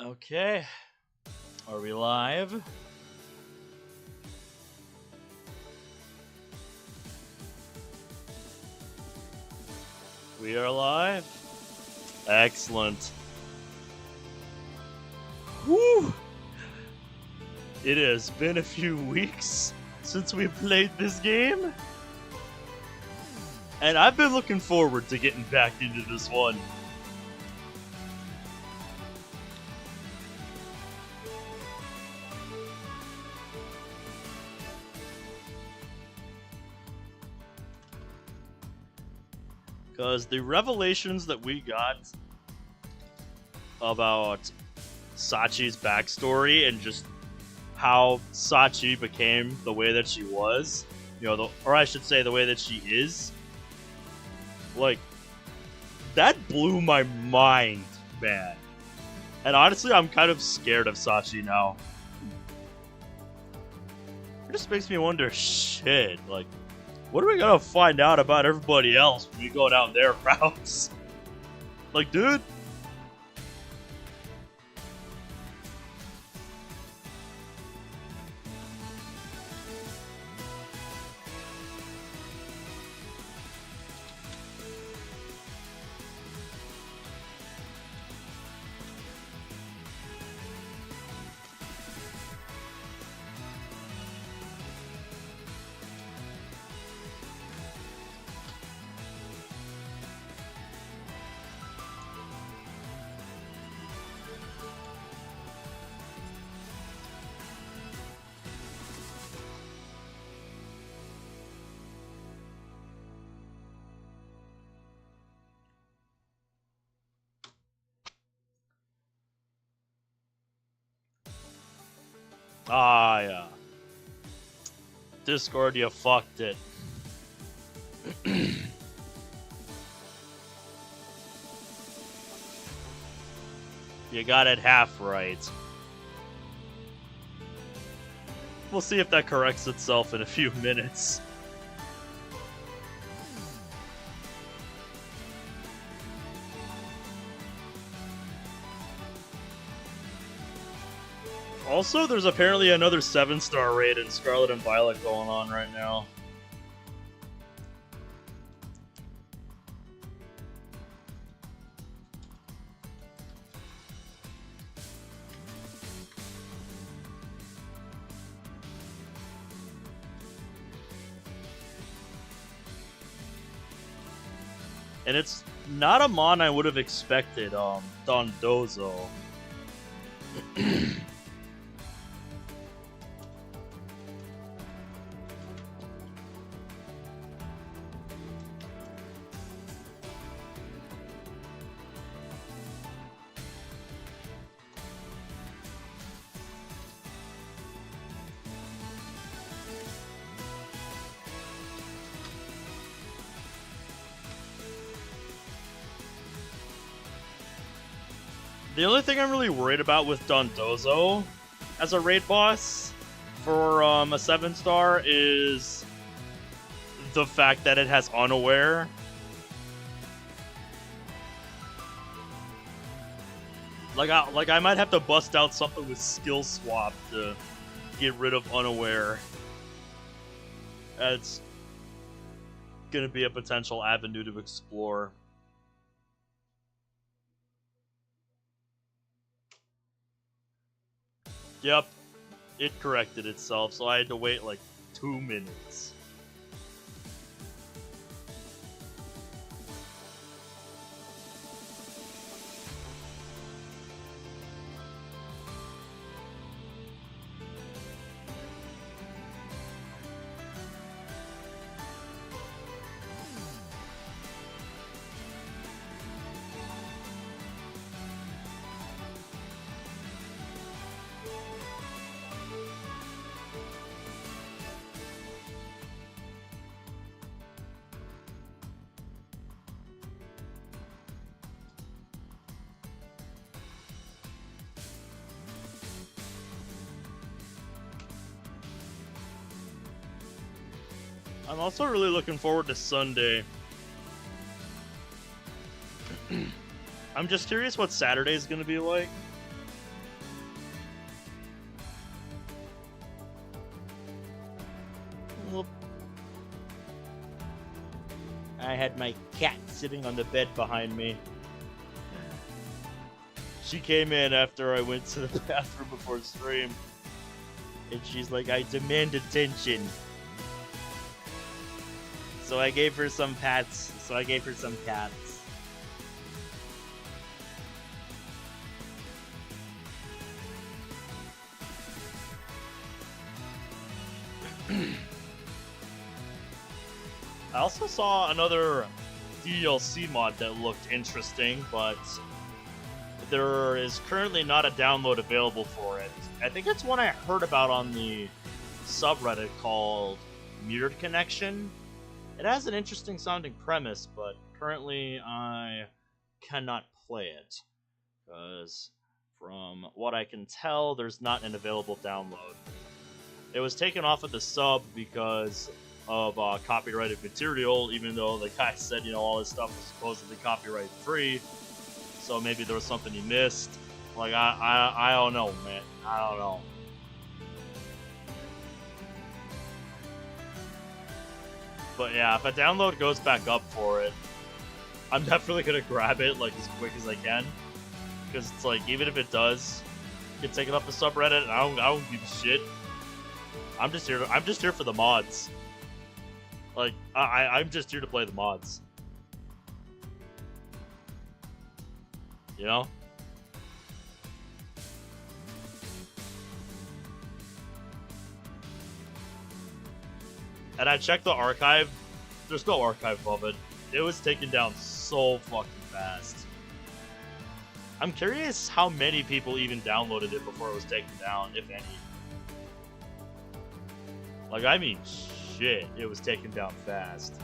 Okay. Are we live? We are live. Excellent. Whew! It has been a few weeks since we played this game. And I've been looking forward to getting back into this one. Because the revelations that we got about Sachi's backstory and just how Sachi became the way that she was, or I should say the way that she is, like, that blew my mind, man. And honestly, I'm kind of scared of Sachi now. It just makes me wonder, shit, like, what are we gonna find out about everybody else when we go down their routes? Like, dude. Ah, yeah. Discord, you fucked it. You got it half right. We'll see if that corrects itself in a few minutes. Also, there's apparently another 7-star raid in Scarlet and Violet going on right now. And it's not a mon I would have expected, Dondozo. The only thing I'm really worried about with Dondozo as a raid boss for a 7-star is the fact that it has unaware. Like I might have to bust out something with skill swap to get rid of unaware. That's gonna be a potential avenue to explore. Yep, it corrected itself, so I had to wait like 2 minutes. I'm also really looking forward to Sunday. I'm just curious what Saturday is going to be like. I had my cat sitting on the bed behind me. She came in after I went to the bathroom before stream, and she's like, I demand attention. So I gave her some pats. Cats. I also saw another DLC mod that looked interesting, but there is currently not a download available for it. I think it's one I heard about on the subreddit called Mirrored Connection. It has an interesting sounding premise, but currently I cannot play it, because from what I can tell, there's not an available download. It was taken off of the sub because of copyrighted material, even though the guy said, all his stuff was supposedly copyright free. So maybe there was something he missed. Like, I don't know, man. I don't know. But yeah, if a download goes back up for it, I'm definitely gonna grab it like as quick as I can. Because it's like, even if it does get taken off the subreddit, I don't give a shit. I'm just here for the mods. Like, I'm just here to play the mods. You know? And I checked the archive. There's no archive of it. It was taken down so fucking fast. I'm curious how many people even downloaded it before it was taken down, if any. Like, I mean, shit, it was taken down fast.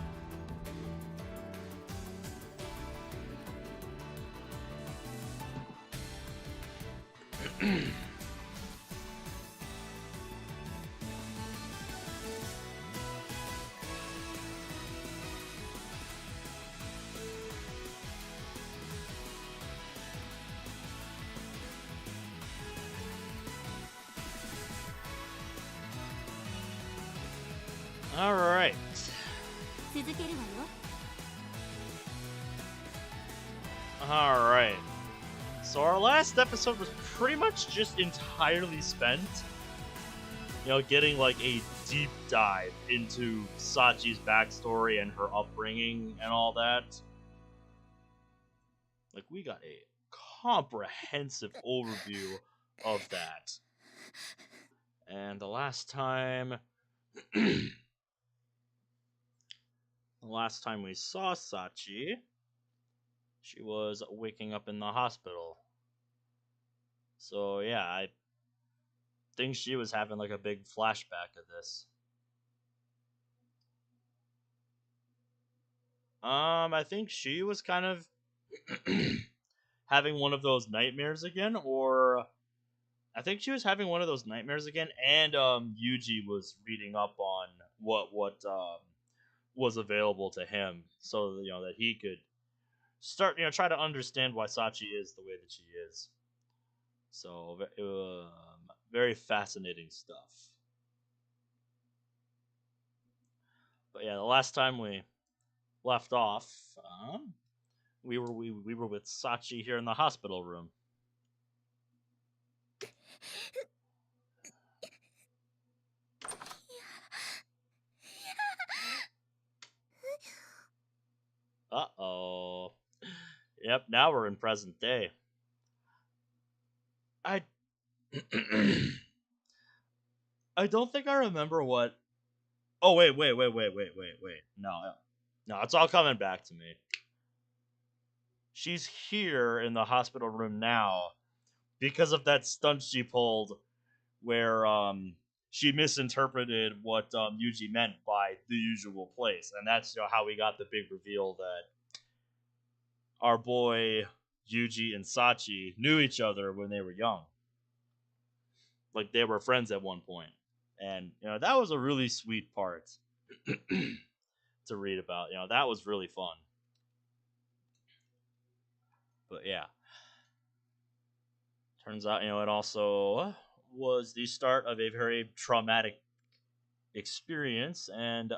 Alright. Alright. So our last episode was pretty much just entirely spent, getting like a deep dive into Sachi's backstory and her upbringing and all that. Like, we got a comprehensive overview of that. And the last time we saw Sachi, she was waking up in the hospital. So yeah, I think she was having like a big flashback of this. I think she was kind of having one of those nightmares again, or I think she was having one of those nightmares again, and Yuji was reading up on what was available to him, so that he could start try to understand why Sachi is the way that she is. So very fascinating stuff. But yeah, the last time we left off, we were with Sachi here in the hospital room. Uh-oh. Yep, now we're in present day. I I don't think I remember what. Oh wait. No, it's all coming back to me. She's here in the hospital room now because of that stunt she pulled where she misinterpreted what Yuji meant by the usual place, and that's how we got the big reveal that our boy Yuji and Sachi knew each other when they were young. Like, they were friends at one point. And that was a really sweet part to read about. That was really fun. But yeah, turns out it also was the start of a very traumatic experience, and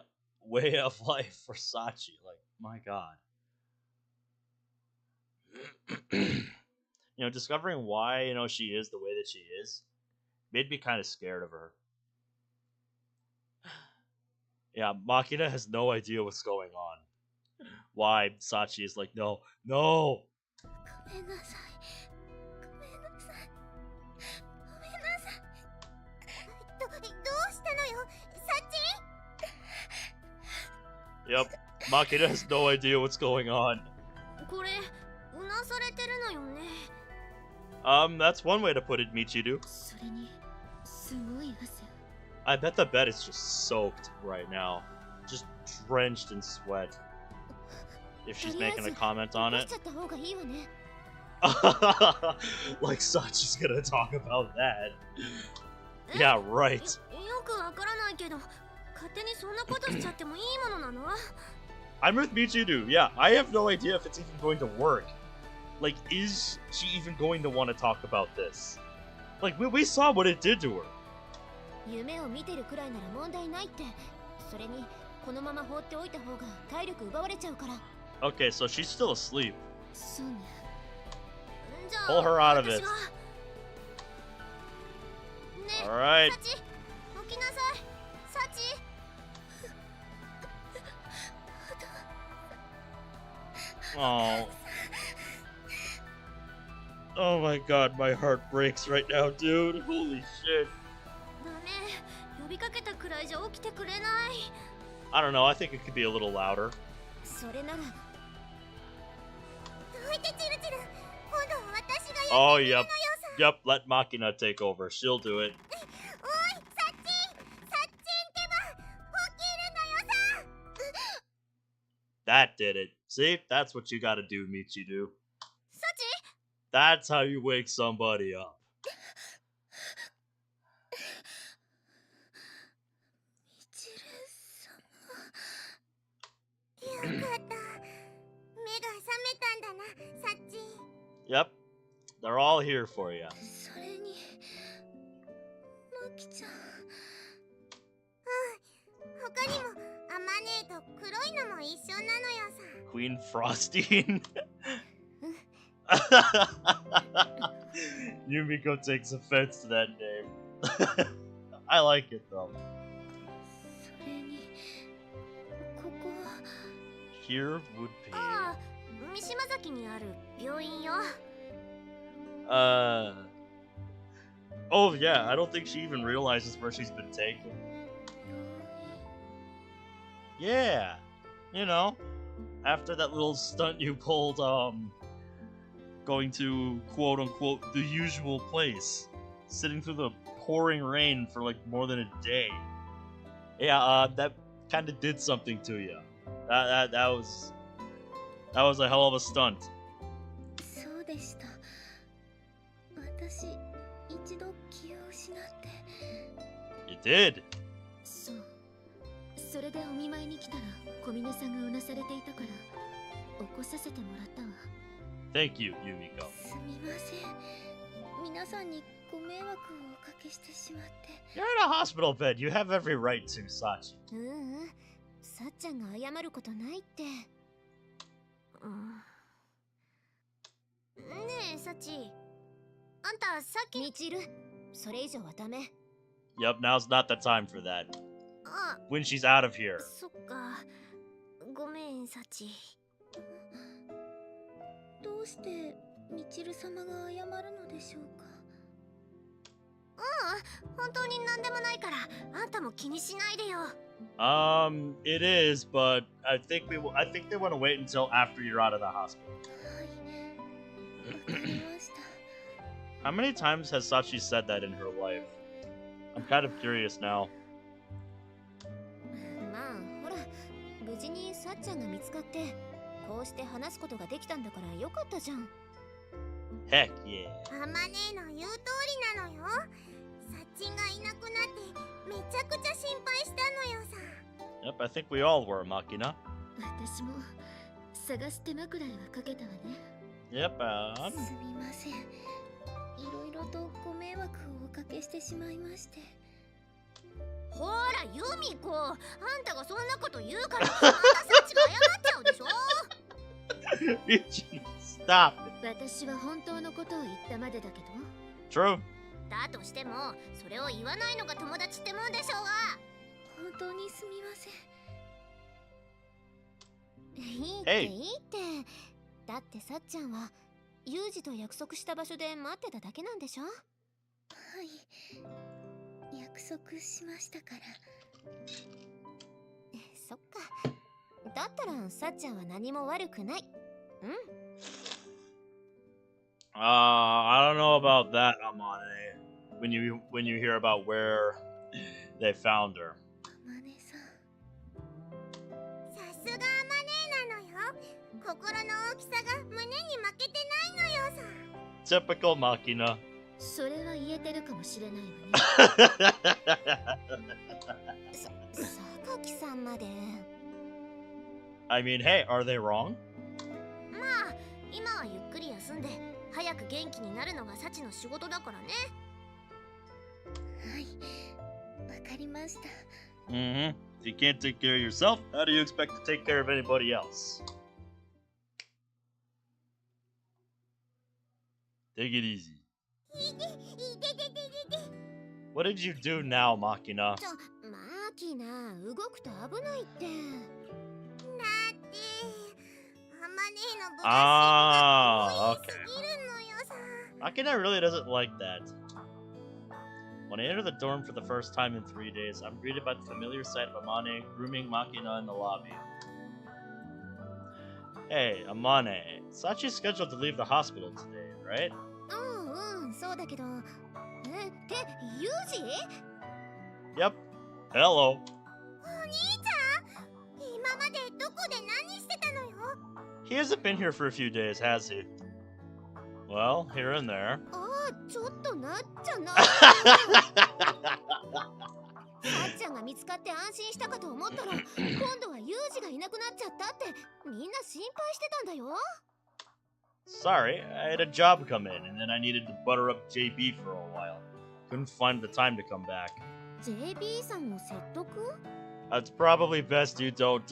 way of life for Sachi. Like, my god. Discovering why, she is the way that she is made me kind of scared of her. Yeah, Makina has no idea what's going on. Why Sachi is like, no, no. Yep, Makina has no idea what's going on. That's one way to put it, Michiru. I bet the bed is just soaked right now. Just drenched in sweat. If she's making a comment on it. Like Sachi's gonna talk about that. Yeah, right. I'm with Michiru, yeah. I have no idea if it's even going to work. Like, is she even going to want to talk about this? Like, we saw what it did to her. Okay, so she's still asleep. Pull her out of it. Alright. Oh. Oh my god, my heart breaks right now, dude. Holy shit. I don't know, I think it could be a little louder. Oh, yep. Yep, let Makina take over. She'll do it. That did it. See? That's what you gotta do, Michiru. That's how you wake somebody up. Yep. They're all here for you. Queen Frostine? Yumiko takes offense to that name. I like it though. Here would be... Oh yeah, I don't think she even realizes where she's been taken. Yeah, after that little stunt you pulled, going to quote-unquote the usual place, sitting through the pouring rain for like more than a day. Yeah, that kind of did something to you. That was a hell of a stunt. You did. Thank you, Yumiko. You're in a hospital bed. You have every right to, Sachi. Yep, now's not the time for that. When she's out of here. It is, but I think they want to wait until after you're out of the hospital. How many times has Sachi said that in her life? I'm kind of curious now. Heck yeah. Yep, I think we all were, Makina. Yep, ほらユミコ、あんたがそんなこと言うからまたサチが謝っちゃうでしょ。Stop. 私は本当のことを言ったまでだけど。 True. だとしてもそれを言わないのが友達ってもんでしょうが。本当にすみません。いいっていいって。だってさっちゃんはユージと約束した場所で待ってただけなんでしょ。はい、約束しましたから。そっか。だったらさっちゃんは何も悪くない。うん。I don't know about that, Amane. When you hear about where they found her. アマネさん。さすがアマネなのよ。心の大きさが胸に負けてないのよさ。 Typical Machina. それは言えてるかもしれないわね。榊さんまで。I mean, hey, are they wrong? まあ、今はゆっくり休んで早く元気になるのがサチの仕事だからね。はい、わかりました。Mm-hmm. If you can't take care of yourself, how do you expect to take care of anybody else? Take it easy. What did you do now, Machina? マキナ、動くと危ないって。だってアマネの部が多すぎるのよさ。Machina really doesn't like that. When I enter the dorm for the first time in 3 days, I'm greeted by the familiar sight of Amane grooming Machina in the lobby. Hey, Amane, Sachi's scheduled to leave the hospital today, right? そうだけど。ってユージ？ Yep. Hello. お兄ちゃん、今までどこで何してたのよ。 He hasn't been here for a few days, has he? Well, here and there. ちょっとなっちゃな。さっちゃんが見つかって安心したかと思ったら、今度はユージがいなくなっちゃったってみんな心配してたんだよ。Sorry, I had a job come in, and then I needed to butter up JB for a while. Couldn't find the time to come back. JB さんを説得? It's probably best you don't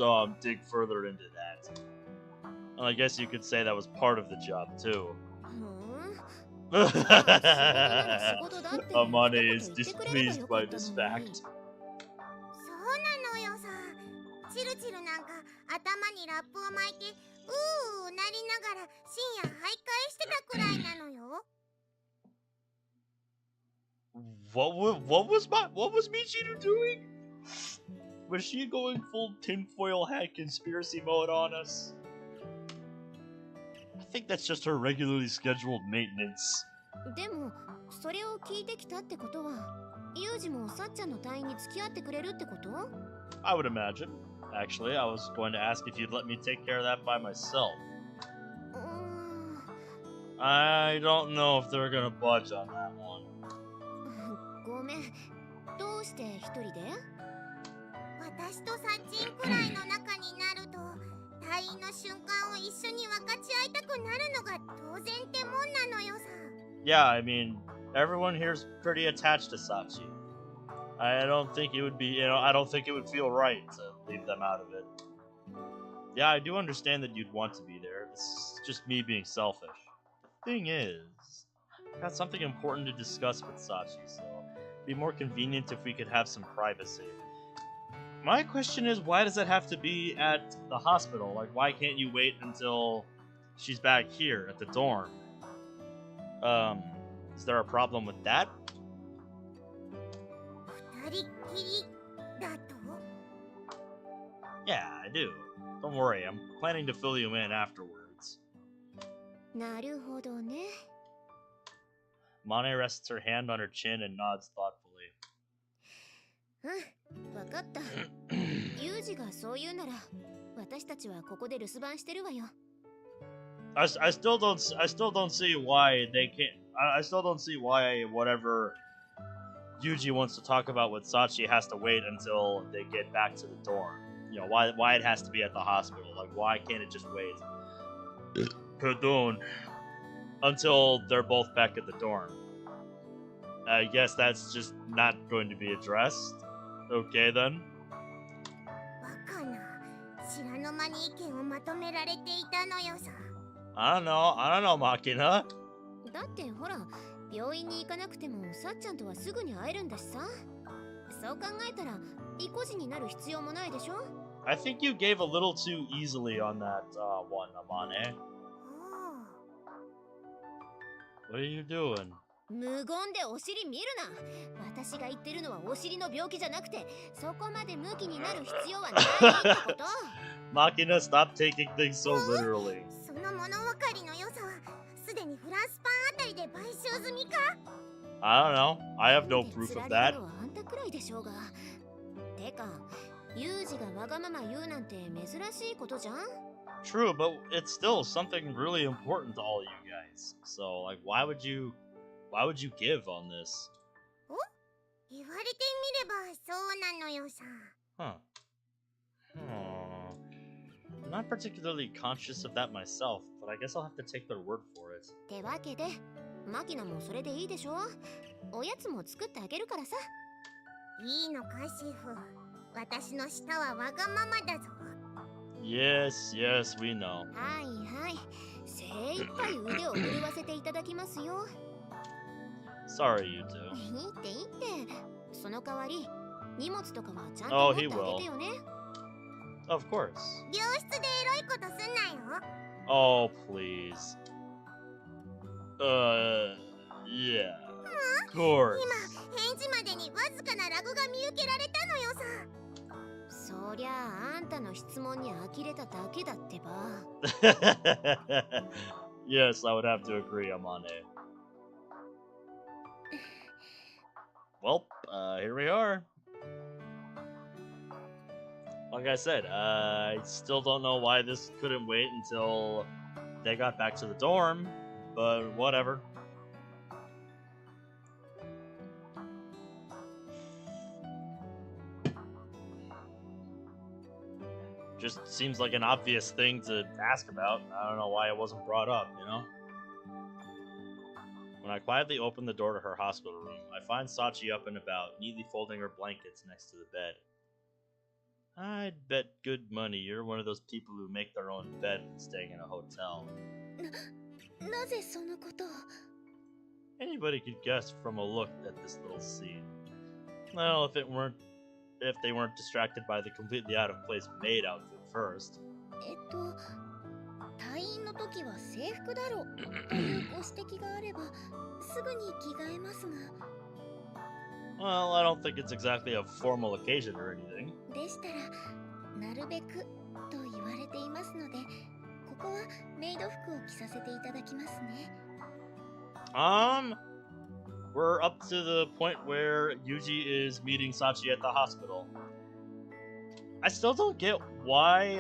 dig further into that. Well, I guess you could say that was part of the job too. Amane is displeased by this fact. そうなのよさ。チルチルなんか頭にラップを巻いてうーなりながら深夜徘徊してたくらいなのよ。What was Michiru doing? Was she going full tinfoil hat conspiracy mode on us? I think that's just her regularly scheduled maintenance. でもそれを聞いてきたってことは、ユージもさっちゃんの隊員に付き合ってくれるってこと？ I would imagine. Actually, I was going to ask if you'd let me take care of that by myself. I don't know if they're gonna budge on that one. ごめん。どうして一人で？私とサッチンくらいの仲になると、隊員の瞬間を一緒に分かち合いたくなるのが当然ってもんなのよさ。Yeah, I mean, everyone here's pretty attached to Sachi. I don't think it would be, I don't think it would feel right to leave them out of it. Yeah, I do understand that you'd want to be there. This is just me being selfish. The thing is, I've got something important to discuss with Sachi, so it'd be more convenient if we could have some privacy. My question is, why does that have to be at the hospital? Like, why can't you wait until she's back here at the dorm? Is there a problem with that? Yeah, I do. Don't worry, I'm planning to fill you in afterwards. なるほどね。Mane rests her hand on her chin and nods thoughtfully. わかった。ユージがそう言うなら、私たちはここで留守番してるわよ。I still don't see why they can't. I still don't see why whatever Yuji wants to talk about with Sachi has to wait until they get back to the dorm. You know, why it has to be at the hospital. Like, why can't it just wait? Pardon. Until they're both back at the dorm. I guess that's just not going to be addressed. Okay then. バカな。知らぬ間に意見をまとめられていたのよさ。I don't know, Makina. だってほら、病院に行かなくてもさっちゃんとはすぐに会えるんだしさ。そう考えたら意固地になる必要もないでしょ。 I think you gave a little too easily on that one, Amane. What are you doing? 無言でお尻見るな。私が言ってるのはお尻の病気じゃなくて、そこまでムキになる必要はないってこと。Makina, stop taking things so literally. その物分かりの良さはすでにフランスパンあたりで買収済みか。 I don't know. I have no proof of that. あんたくらいでしょうが。てか、ユージがわがまま言うなんて珍しいことじゃん。 True, but it's still something really important to all you guys. So, like, why would you give on this? 言われてみればそうなのよさ。 Huh. I'm not particularly conscious of that myself, but I guess I'll have to take their word for it. ってわけで、マキナもそれでいいでしょ。おやつも作ってあげるからさ。いいのかシェフ。私の舌はわがままだぞ。 Yes, we know. はいはい。精一杯腕を震わせていただきますよ。Sorry, you two. いいっていいって。その代わり、荷物とかはちゃんと Oh, 持って he あげ will. てよね。 Of course. 病室でエロいことすんなよ。 Oh, please. Yeah. Of course. 返事までにわずかなラグが見受けられたのよさ。そりゃあ、あんたの質問に呆れただけだってば。Yes, I would have to agree, Amane. Well, here we are. Like I said, I still don't know why this couldn't wait until they got back to the dorm, but whatever. Just seems like an obvious thing to ask about. I don't know why it wasn't brought up, you know? When I quietly open the door to her hospital room, I find Sachi up and about, neatly folding her blankets next to the bed. I'd bet good money you're one of those people who make their own bed when staying in a hotel. なぜそのことを。 Anybody could guess from a look at this little scene. Well, if they weren't distracted by the completely out of place maid outfit first. 退院の時は制服だろうというご指摘があればすぐに着替えますが。 Well, I don't think it's exactly a formal occasion or anything. でしたらなるべくと言われていますので、ここはメイド服を着させていただきますね。 We're up to the point where Yuji is meeting Sachi at the hospital. I still don't get why,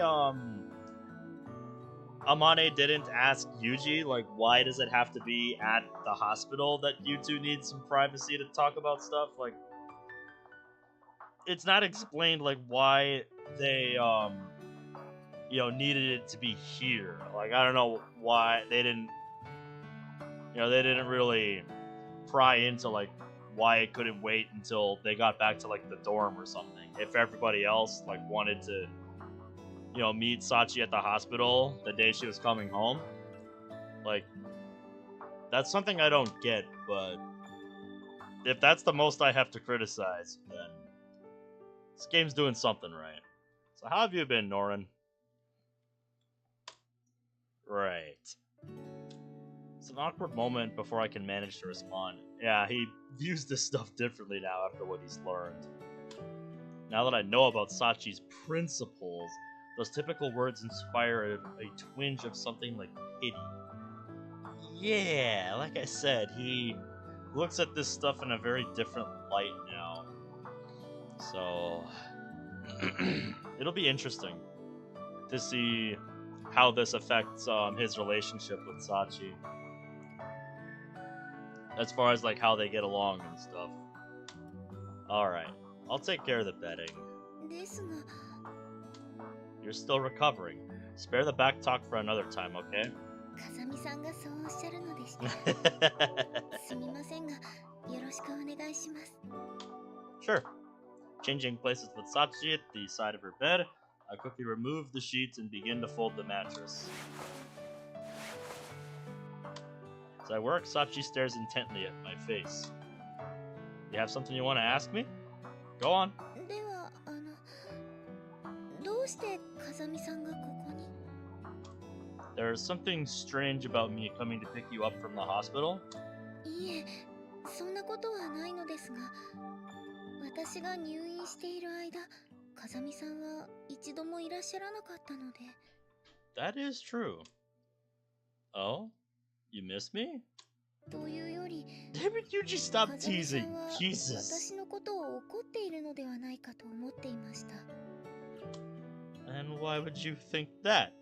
Amane didn't ask Yuji, like, why does it have to be at the hospital that you two need some privacy to talk about stuff? Like, it's not explained, like, why they, needed it to be here. Like, I don't know why they didn't really pry into, like, why it couldn't wait until they got back to, like, the dorm or something. If everybody else, like, wanted to, meet Sachi at the hospital the day she was coming home. Like, that's something I don't get, but if that's the most I have to criticize, then this game's doing something right. So how have you been, Norin? Right. It's an awkward moment before I can manage to respond. Yeah, he views this stuff differently now after what he's learned. Now that I know about Sachi's principles, those typical words inspire a twinge of something like pity. Yeah, like I said, he looks at this stuff in a very different light now. So, it'll be interesting to see how this affects his relationship with Sachi. As far as, like, how they get along and stuff. Alright, I'll take care of the bedding. You're still recovering. Spare the back talk for another time, okay? Sure. Changing places with Sachi at the side of her bed, I quickly remove the sheets and begin to fold the mattress. As I work, Sachi stares intently at my face. You have something you want to ask me? Go on. ではどうして風見さんがここに There's something strange about me coming to pick you up from the hospital. いえ、そんなことはないのですが、私が入院している間、風見さんは一度もいらっしゃらなかったので。That is true. Oh? You miss me? というより、 Damn it, Yuji, stop 風見さ teasing. んは Jesus. 私のことを怒っているのではないかと思っていました。 And why would you think that?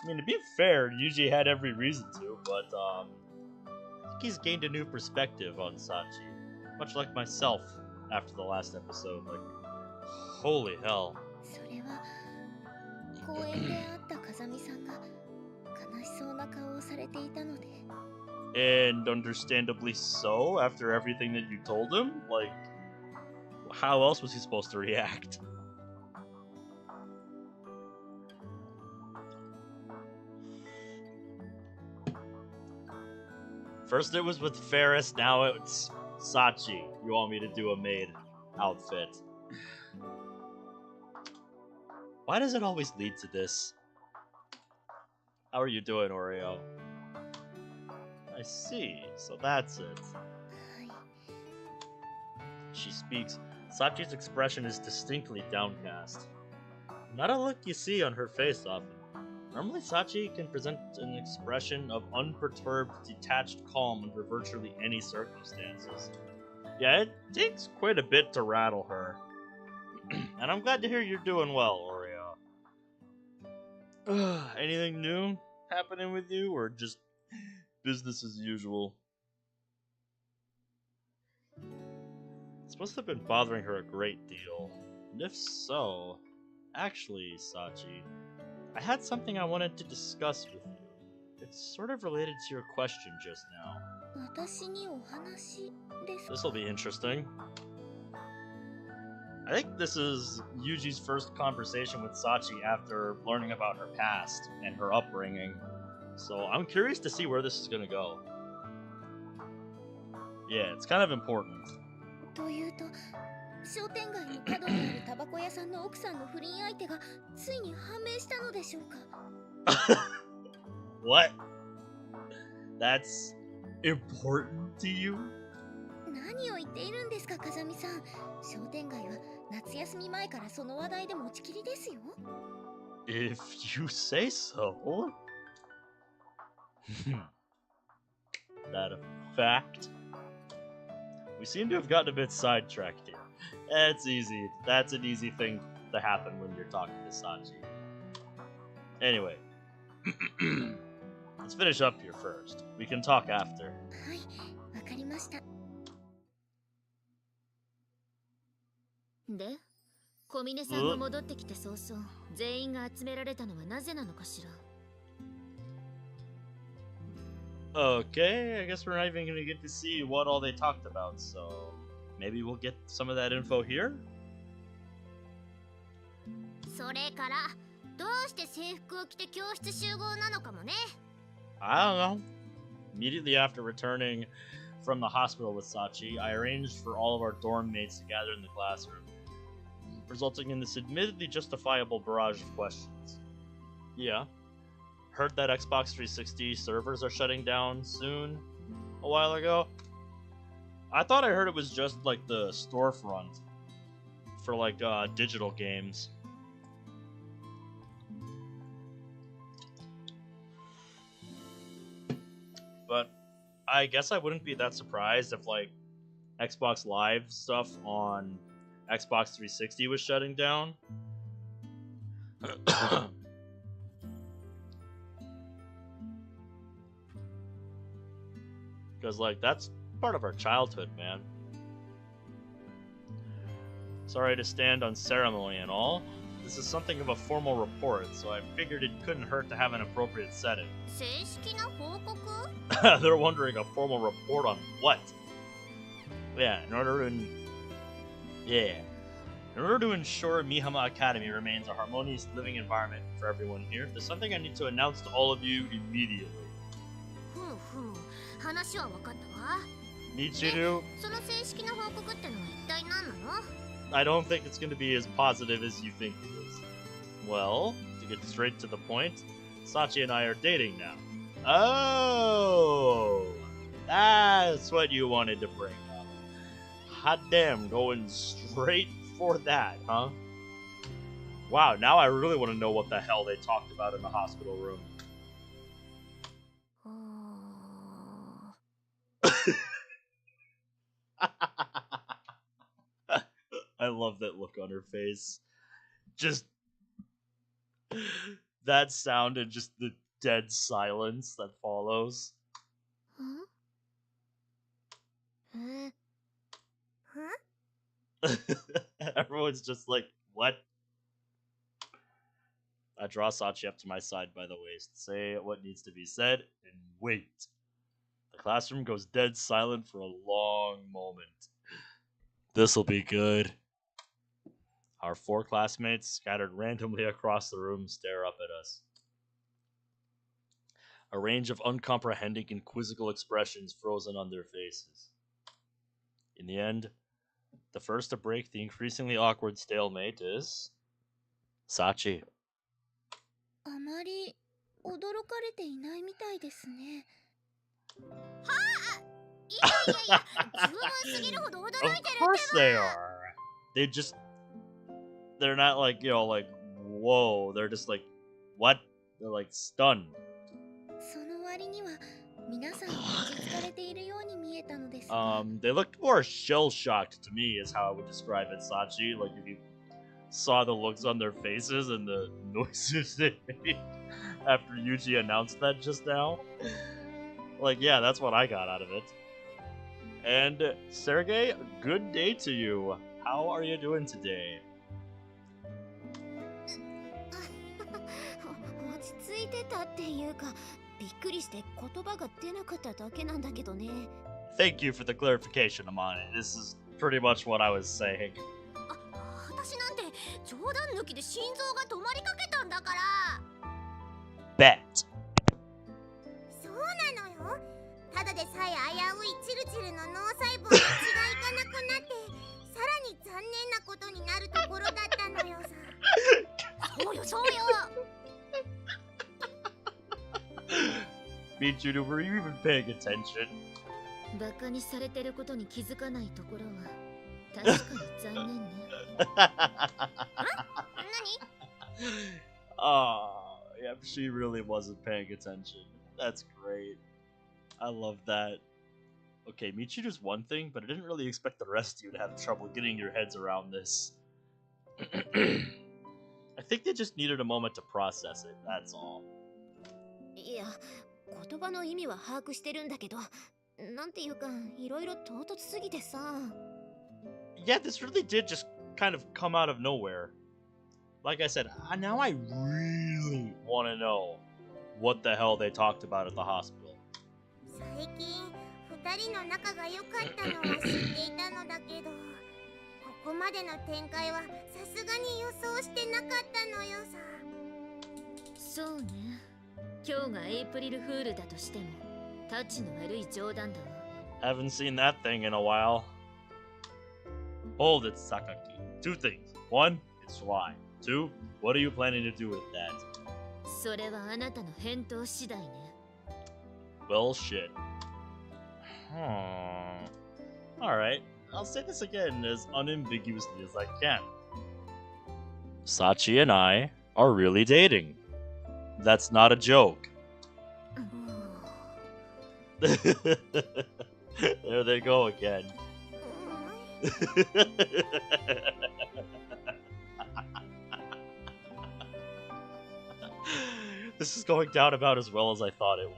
I mean, to be fair, Yuji had every reason to, but, I think he's gained a new perspective on Sachi. Much like myself after the last episode. Like, holy hell. それは公園で会った風見さんが悲しそうな顔をされていたので。 And understandably so, after everything that you told him? Like, how else was he supposed to react? First it was with Ferris, now it's Sachi. You want me to do a maid outfit. Why does it always lead to this? How are you doing, Oreo? I see, so that's it. はい。 She speaks. Sachi's expression is distinctly downcast. Not a look you see on her face often. Normally, Sachi can present an expression of unperturbed, detached calm under virtually any circumstances. Yeah, it takes quite a bit to rattle her. And I'm glad to hear you're doing well, Oreo. Anything new happening with you, or just business as usual? This must have been bothering her a great deal. And if so, actually, Sachi, I had something I wanted to discuss with you. It's sort of related to your question just now. 私にお話ですか? This will be interesting. I think this is Yuji's first conversation with Sachi after learning about her past and her upbringing. So I'm curious to see where this is gonna go. Yeah, it's kind of important. というと、商店街の角にあるタバコ屋さんの奥さんの不倫相手がついに判明したのでしょうか? What? That's important to you? 何を言っているんですか、風見さん。商店街は夏休み前からその話題で持ちきりですよ。 If you say so. That a fact? We seem to have gotten a bit sidetracked here. It's easy. That's an easy thing to happen when you're talking to Sachi. Anyway, let's finish up here first. We can talk after. はい、わかりました。で、小峰さんが戻ってきて早々、全員が集められたのはなぜなのかしら。 Okay, I guess we're not even gonna get to see what all they talked about, so maybe we'll get some of that info here? それから、どうして制服を着て教室集合なのかもね。 I don't know. Immediately after returning from the hospital with Sachi, I arranged for all of our dorm mates to gather in the classroom, resulting in this admittedly justifiable barrage of questions. Yeah. Heard that Xbox 360 servers are shutting down soon a while ago. I thought I heard it was just like the storefront for like digital games. But I guess I wouldn't be that surprised if like Xbox Live stuff on Xbox 360 was shutting down. Because, like, that's part of our childhood, man. Sorry to stand on ceremony and all. This is something of a formal report, so I figured it couldn't hurt to have an appropriate setting. 正式な報告? They're wondering a formal report on what? Yeah, in order to... Yeah. In order to ensure Mihama Academy remains a harmonious living environment for everyone here, there's something I need to announce to all of you immediately. ふむふむ、話は分かったわ。 Michiru, その正式な報告ってのは一体何なの？ I don't think it's going to be as positive as you think it is. Well, to get straight to the point, Sachi and I are dating now. Oh, that's what you wanted to bring up. Hot damn, going straight for that, huh? Wow, now I really want to know what the hell they talked about in the hospital room. I love that look on her face. Just that sound and just the dead silence that follows. Huh? Everyone's just like, what? I draw Sachi up to my side by the waist, say what needs to be said, and wait. The classroom goes dead silent for a long moment. This'll be good. Our 4 classmates, scattered randomly across the room, stare up at us. A range of uncomprehending and quizzical expressions frozen on their faces. In the end, the first to break the increasingly awkward stalemate is Sachi. あまり驚かれていないみたいですね。いやいやいや、十分すぎるほど驚いてる Of course they are. They're not like, like, whoa. They're just like, what? They're like stunned. その割には皆さん落ち着かれているように見えたのですが。They looked more shell-shocked to me is how I would describe it, Sachi. Like, if you saw the looks on their faces and the noises they made after Yuji announced that just now. Like, yeah, that's what I got out of it. And, Sergey, good day to you. How are you doing today? 落ち着いてたっていうか、びっくりして言葉が出なかっただけなんだけどね。Thank you for the clarification, Amane. This is pretty much what I was saying. 私なんて冗談抜きで心臓が止まりかけたんだから。Bet. そうなのよ。ただでさえ危ういチルチルの脳細胞の血がいかなくなって、さらに残念なことになるところだったのよさ。そうよそうよ。Michiru, were you even paying attention? バカにされてることに気づかないところは確かに残念ね。Oh, yeah, she really wasn't paying attention. That's great. I love that. Okay, Michiru's one thing, but I didn't really expect the rest of you to have trouble getting your heads around this. I think they just needed a moment to process it, that's all. いや、言葉の意味は把握してるんだけど、なんていうか、いろいろ唐突すぎてさ。Yeah, this really did just kind of come out of nowhere. Like I said, now I really want to know what the hell they talked about at the hospital. 最近、二人の仲が良かったのは知っていたのだけど、ここまでの展開はさすがに予想してなかったのよさ。そうね。今日がエイプリルフールだとしても、タチの悪い冗談だわ。Haven't seen that thing in a while. Hold it, Sakaki. 2 things. 1, it's July. 2, what are you planning to do with that? それはあなたの返答次第ね。Well, shit. Alright, I'll say this again as unambiguously as I can. Sachi and I are really dating. That's not a joke. There they go again. This is going down about as well as I thought it would.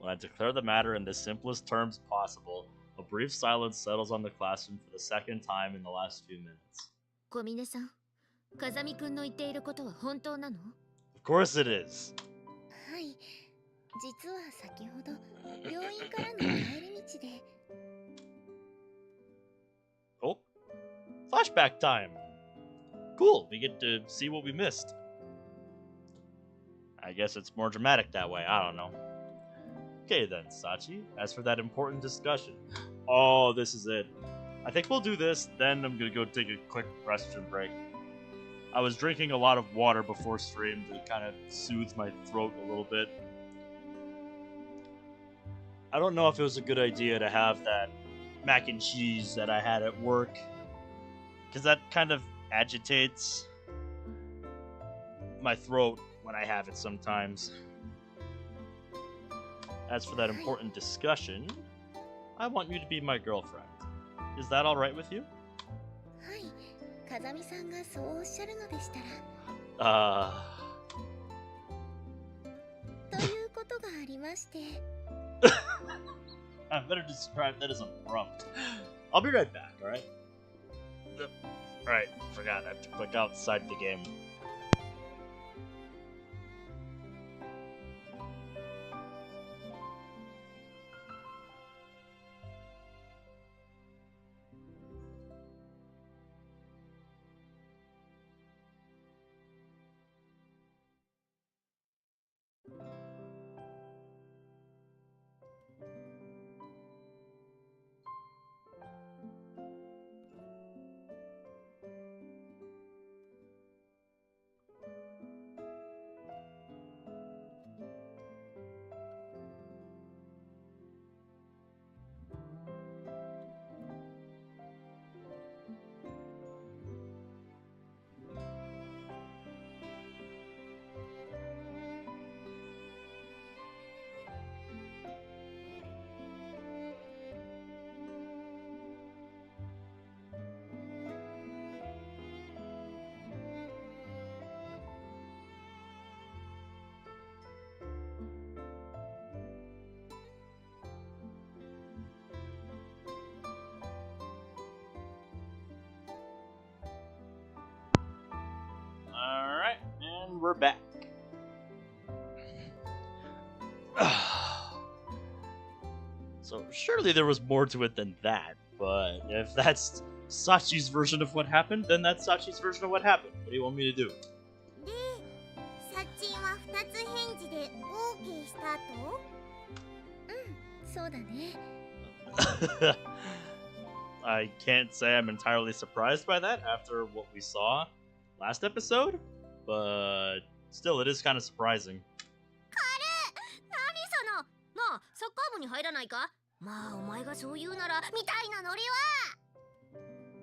When I declare the matter in the simplest terms possible, a brief silence settles on the classroom for the second time in the last few minutes. 小峰さん、風見くんの言っていることは本当なの？ Of course it is. はい、実は先ほど病院からの帰り道で。Oh, flashback time. Cool, we get to see what we missed. I guess it's more dramatic that way, I don't know. Okay then, Sachi, as for that important discussion. Oh, this is it. I think we'll do this, then I'm gonna go take a quick restroom break. I was drinking a lot of water before stream to kind of soothe my throat a little bit. I don't know if it was a good idea to have that mac and cheese that I had at work, because that kind of agitates my throat when I have it sometimes. As for that important discussion, I want you to be my girlfriend. Is that alright with you? はい、風見さんがそうおっしゃるのでしたら。ということがありまして。I better describe that as abrupt. I'll be right back, alright? Alright, forgot, I have to click outside the game. Alright, and we're back. So, surely there was more to it than that, but if that's Sachi's version of what happened, then that's Sachi's version of what happened. What do you want me to do? で、サッチンは2つ返事で OK したと？そうだね。I can't say I'm entirely surprised by that after what we saw last episode, but still, it is kind of surprising. 何その？なあ、サッカー部に入らないか？まあ、お前がそう言うなら、みたいなノリ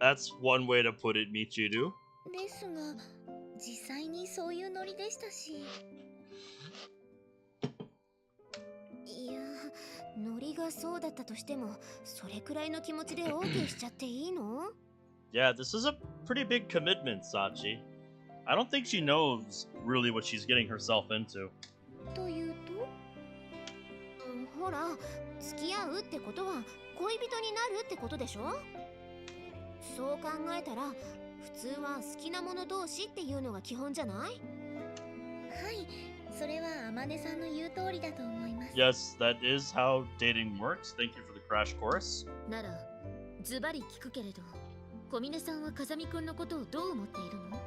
は。 That's one way to put it, Michiru. ですが、実際にそういうノリでしたし。いや、ノリがそうだったとしても、それくらいの気持ちで OK しちゃっていいの？ Yeah, this is a pretty big commitment, Sachi. I don't think she knows really what she's getting herself into. というと？ほら、付き合うってことは恋人になるってことでしょ？そう考えたら、普通は好きな者同士っていうのが基本じゃない？はい、それは天音さんの言う通りだと思います。Yes, that is how dating works. Thank you for the crash course. なら、ズバリ聞くけれど、小峰さんは風見くんのことをどう思っているの？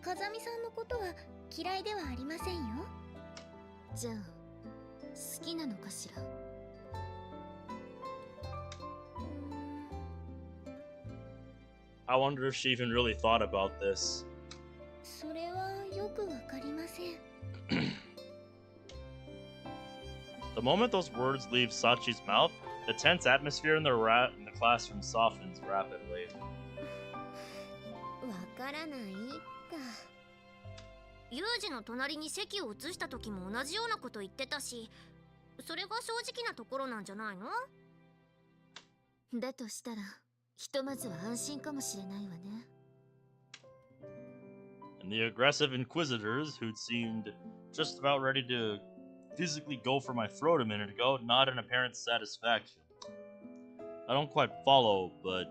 風見さんのことは嫌いではありませんよ。じゃあ、好きなのかしら。I wonder if she even really thought about this. それはよくわかりません。The moment those words leave Sachi's mouth, the tense atmosphere in the classroom softens rapidly. わからないか。ユージの隣に席を移した時も同じようなこと言ってたし、それが正直なところなんじゃないの？だとしたら、ひとまずは安心かもしれないわね。And the aggressive inquisitors, who'd seemed just about ready to physically go for my throat a minute ago, nod in apparent satisfaction. I don't quite follow, but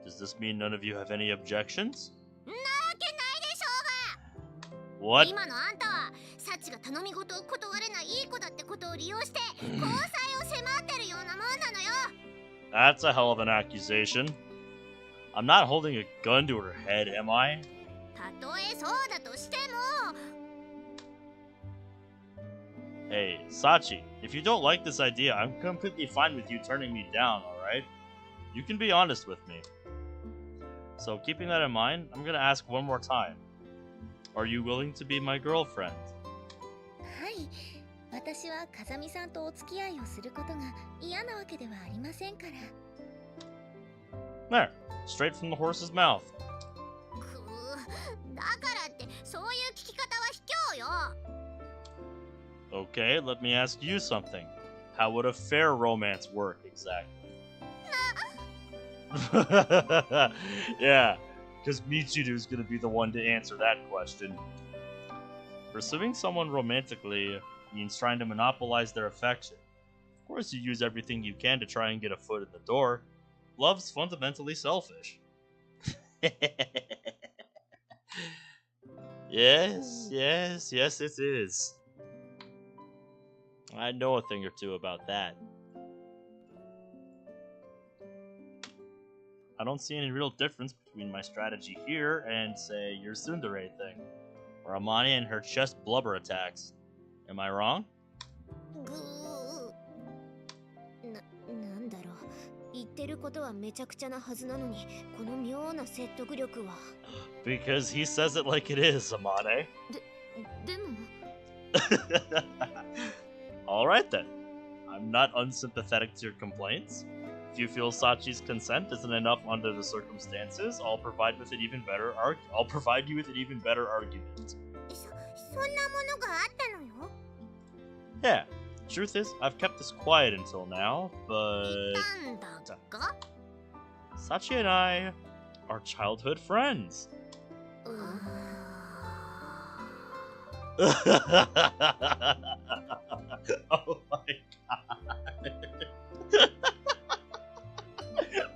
does this mean none of you have any objections? なわけないでしょうが。 What? 今のあんたはサチが頼み事を断れないいい子だってことを利用して交際を迫ってるようなもんなのよ。 That's a hell of an accusation. I'm not holding a gun to her head, am I? たとえそうだとしても Hey, Sachi, if you don't like this idea, I'm completely fine with you turning me down, alright? You can be honest with me. So, keeping that in mind, I'm gonna ask one more time. Are you willing to be my girlfriend? はい、私は風見さんとお付き合いをすることが嫌なわけではありませんから。 There, straight from the horse's mouth. だからってそういう聞き方は卑怯よ。 Okay, let me ask you something. How would a fair romance work exactly? Yeah, because Michiru is going to be the one to answer that question. Pursuing someone romantically means trying to monopolize their affection. Of course, you use everything you can to try and get a foot in the door. Love's fundamentally selfish. Yes, it is. I know a thing or two about that. I don't see any real difference between my strategy here and, say, your tsundere thing, or Amani and her chest blubber attacks. Am I wrong? なんだろう。言ってることはめちゃくちゃなはずなのに、この妙な説得力は。 Because he says it like it is, Amane. でも Alright then. I'm not unsympathetic to your complaints. If you feel Sachi's consent isn't enough under the circumstances, I'll provide you with an even better argument. そんなものがあったのよ。 Yeah, truth is, I've kept this quiet until now, but なんだか Sachi and I are childhood friends. Oh my god.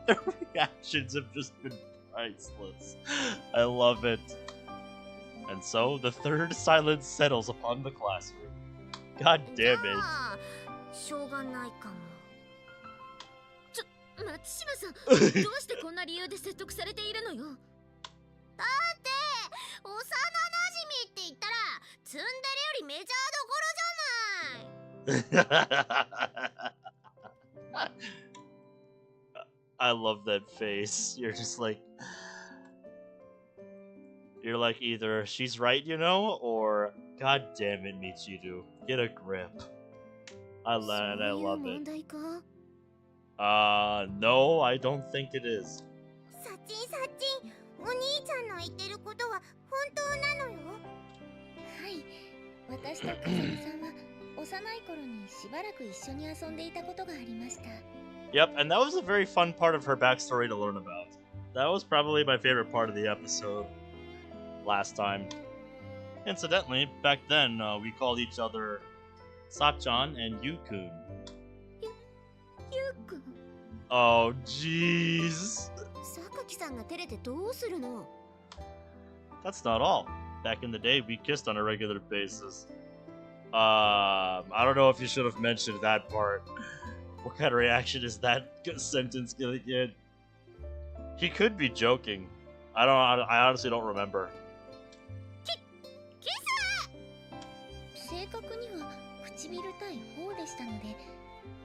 Their reactions have just been priceless. I love it. And so, the third silence settles upon the classroom. God damn it. しょうがないかも。松島さん、どうしてこんな理由で説得されているのよ。だって幼馴染って言ったらツンデレよりメジャーどころじゃない。 I love that face. You're just like, you're like either she's right, you know, or God damn it, Michiru, get a grip. I love it. No, I don't think it is. サチン、お兄ちゃんの言ってることは本当なのよ。はい、私と風見さんは幼い頃にしばらく一緒に遊んでいたことがありました。 Yep, and that was a very fun part of her backstory to learn about. That was probably my favorite part of the episode last time. Incidentally, back then, we called each other Sachan and Yukun. Yukun? Oh, jeez. Sakaki-sanが照れてどうするの? That's not all. Back in the day, we kissed on a regular basis. I don't know if you should have mentioned that part. What kind of reaction is that sentence gonna get? He could be joking. I honestly don't remember. 正確には唇対方でしたので、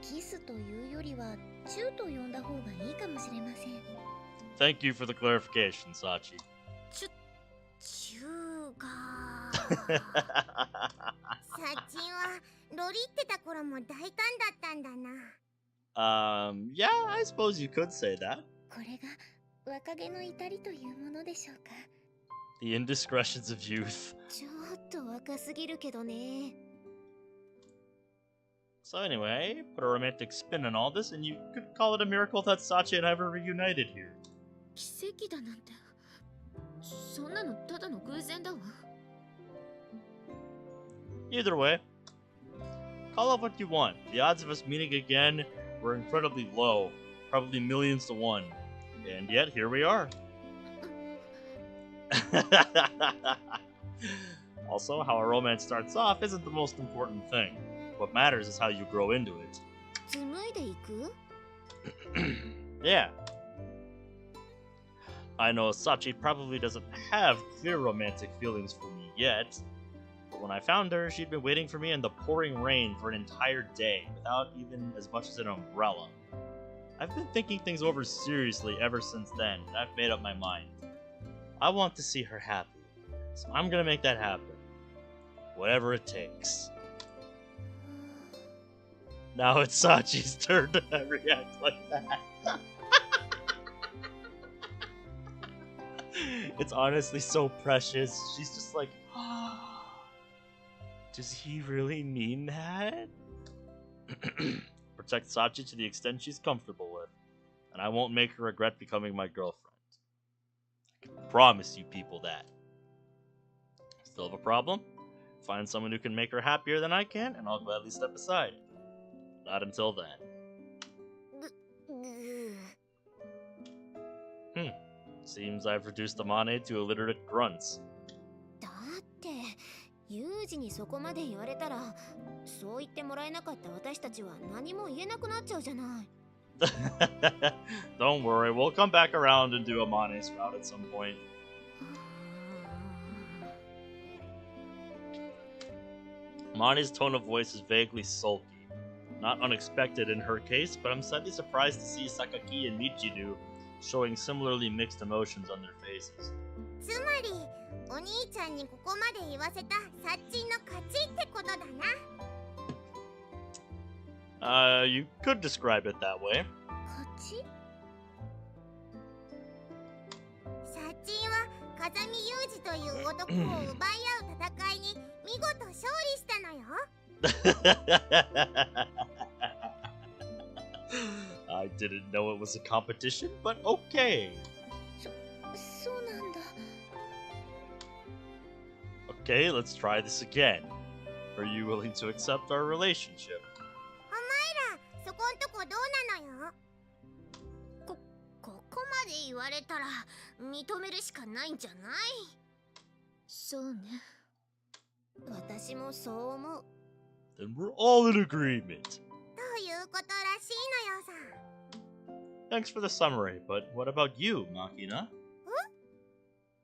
キスというよりはチューと呼んだ方がいいかもしれません。 Thank you for the clarification, Sachi. チューが。サチンはロリってた頃も大胆だったんだな。 Yeah, I suppose you could say that. これが若気の至りというものでしょうか。 The indiscretions of youth. ちょっと若すぎるけどね。 So anyway, put a romantic spin on all this, and you could call it a miracle that Sachi and I were reunited here. 奇跡だなんて。そんなのただの偶然だわ。 Either way, call it what you want. The odds of us meeting again were incredibly low, probably millions to one. And yet, here we are. Also, how a romance starts off isn't the most important thing. What matters is how you grow into it. 紡いでいく? Yeah. I know Sachi probably doesn't have clear romantic feelings for me yet, but when I found her, she'd been waiting for me in the pouring rain for an entire day, without even as much as an umbrella. I've been thinking things over seriously ever since then, and I've made up my mind. I want to see her happy, so I'm gonna make that happen. Whatever it takes. Now it's Sachi's turn to react like that. It's honestly so precious. She's just like, does he really mean that? Protect Sachi to the extent she's comfortable with, and I won't make her regret becoming my girlfriend. I can promise you people that. Still have a problem? Find someone who can make her happier than I can, and I'll gladly step aside. Not until then. Seems I've reduced Amane to illiterate grunts. だってユージにそこまで言われたら、そう言ってもらえなかった私たちは何も言えなくなっちゃうじゃない。Don't worry, we'll come back around and do Amane's route at some point. Amane's tone of voice is vaguely sulky. Not unexpected in her case, but I'm slightly surprised to see Sakaki and Michiru showing similarly mixed emotions on their faces. つまりお兄ちゃんにここまで言わせたサッチンの勝ちってことだな。You could describe it that way. 勝ち？サッチンは風見ユージという男を奪い合う戦いに見事勝利したのよ。I didn't know it was a competition, but okay. そうなんだ。Okay, let's try this again. Are you willing to accept our relationship? お前らそこんとこどうなのよ。ここまで言われたら認めるしかないんじゃない？そうね。私もそう思う。Then we're all in agreement. ということらしいのよさ。Thanks for the summary, but what about you, Makina?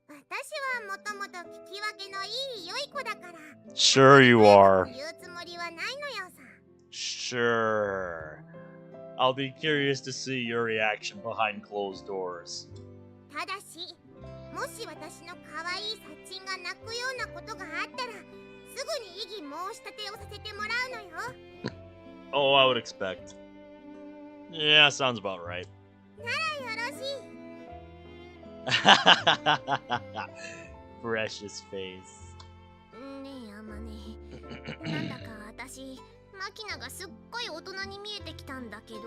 私はもともと聞き分けのいい良い子だから。Sure you are. 言うつもりはないのよさ。Sure. I'll be curious to see your reaction behind closed doors. ただし、もし私の可愛いサッチンが泣くようなことがあったら、すぐに異議申し立てをさせてもらうのよ。Oh, I would expect. Yeah, sounds about right. ならよろしい。Precious face. ねえ、あまね。なんだか私、マキナがすっごい大人に見えてきたんだけど。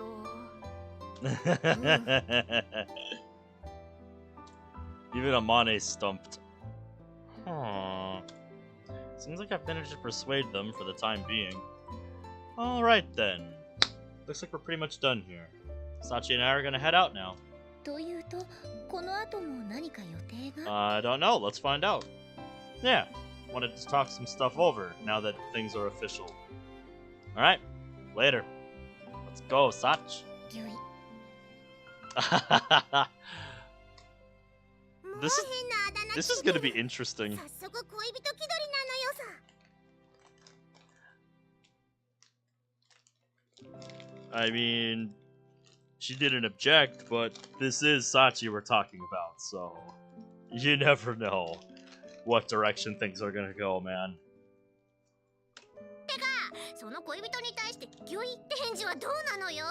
Even Amane's stumped. Seems like I've managed to persuade them for the time being. Alright then. Looks like we're pretty much done here. Sachi and I are gonna head out now. というと、この後も何か予定が？ I don't know, let's find out. Yeah, wanted to talk some stuff over now that things are official. Alright, later. Let's go, Sach. ぎゅい。 This is gonna be interesting. 早速恋人気取りなのよさ。I mean, she didn't object, but this is Sachi we're talking about, so you never know what direction things are gonna go, man. てか、その恋人に対してギュイって返事はどうなのよ。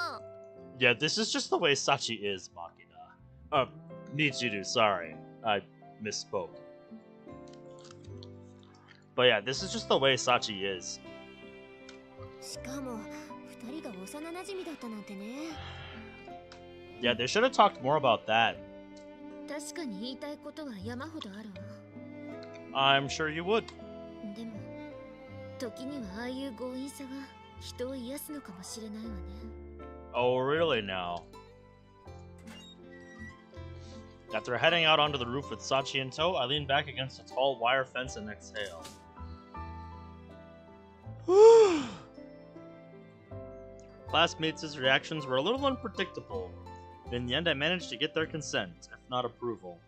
Yeah, this is just the way Sachi is, Makina. Michiru, sorry. I misspoke. But yeah, this is just the way Sachi is. しかも、二人が幼馴染だったなんてね。 Yeah, they should have talked more about that. 確かに言いたいことは山ほどあるわ。 I'm sure you would. でも、時にはああいう強引さが人を癒すのかもしれないわね。 Oh, really now? After heading out onto the roof with Sachi in tow, I lean back against a tall wire fence and exhale. Classmates' reactions were a little unpredictable, but in the end I managed to get their consent, if not approval.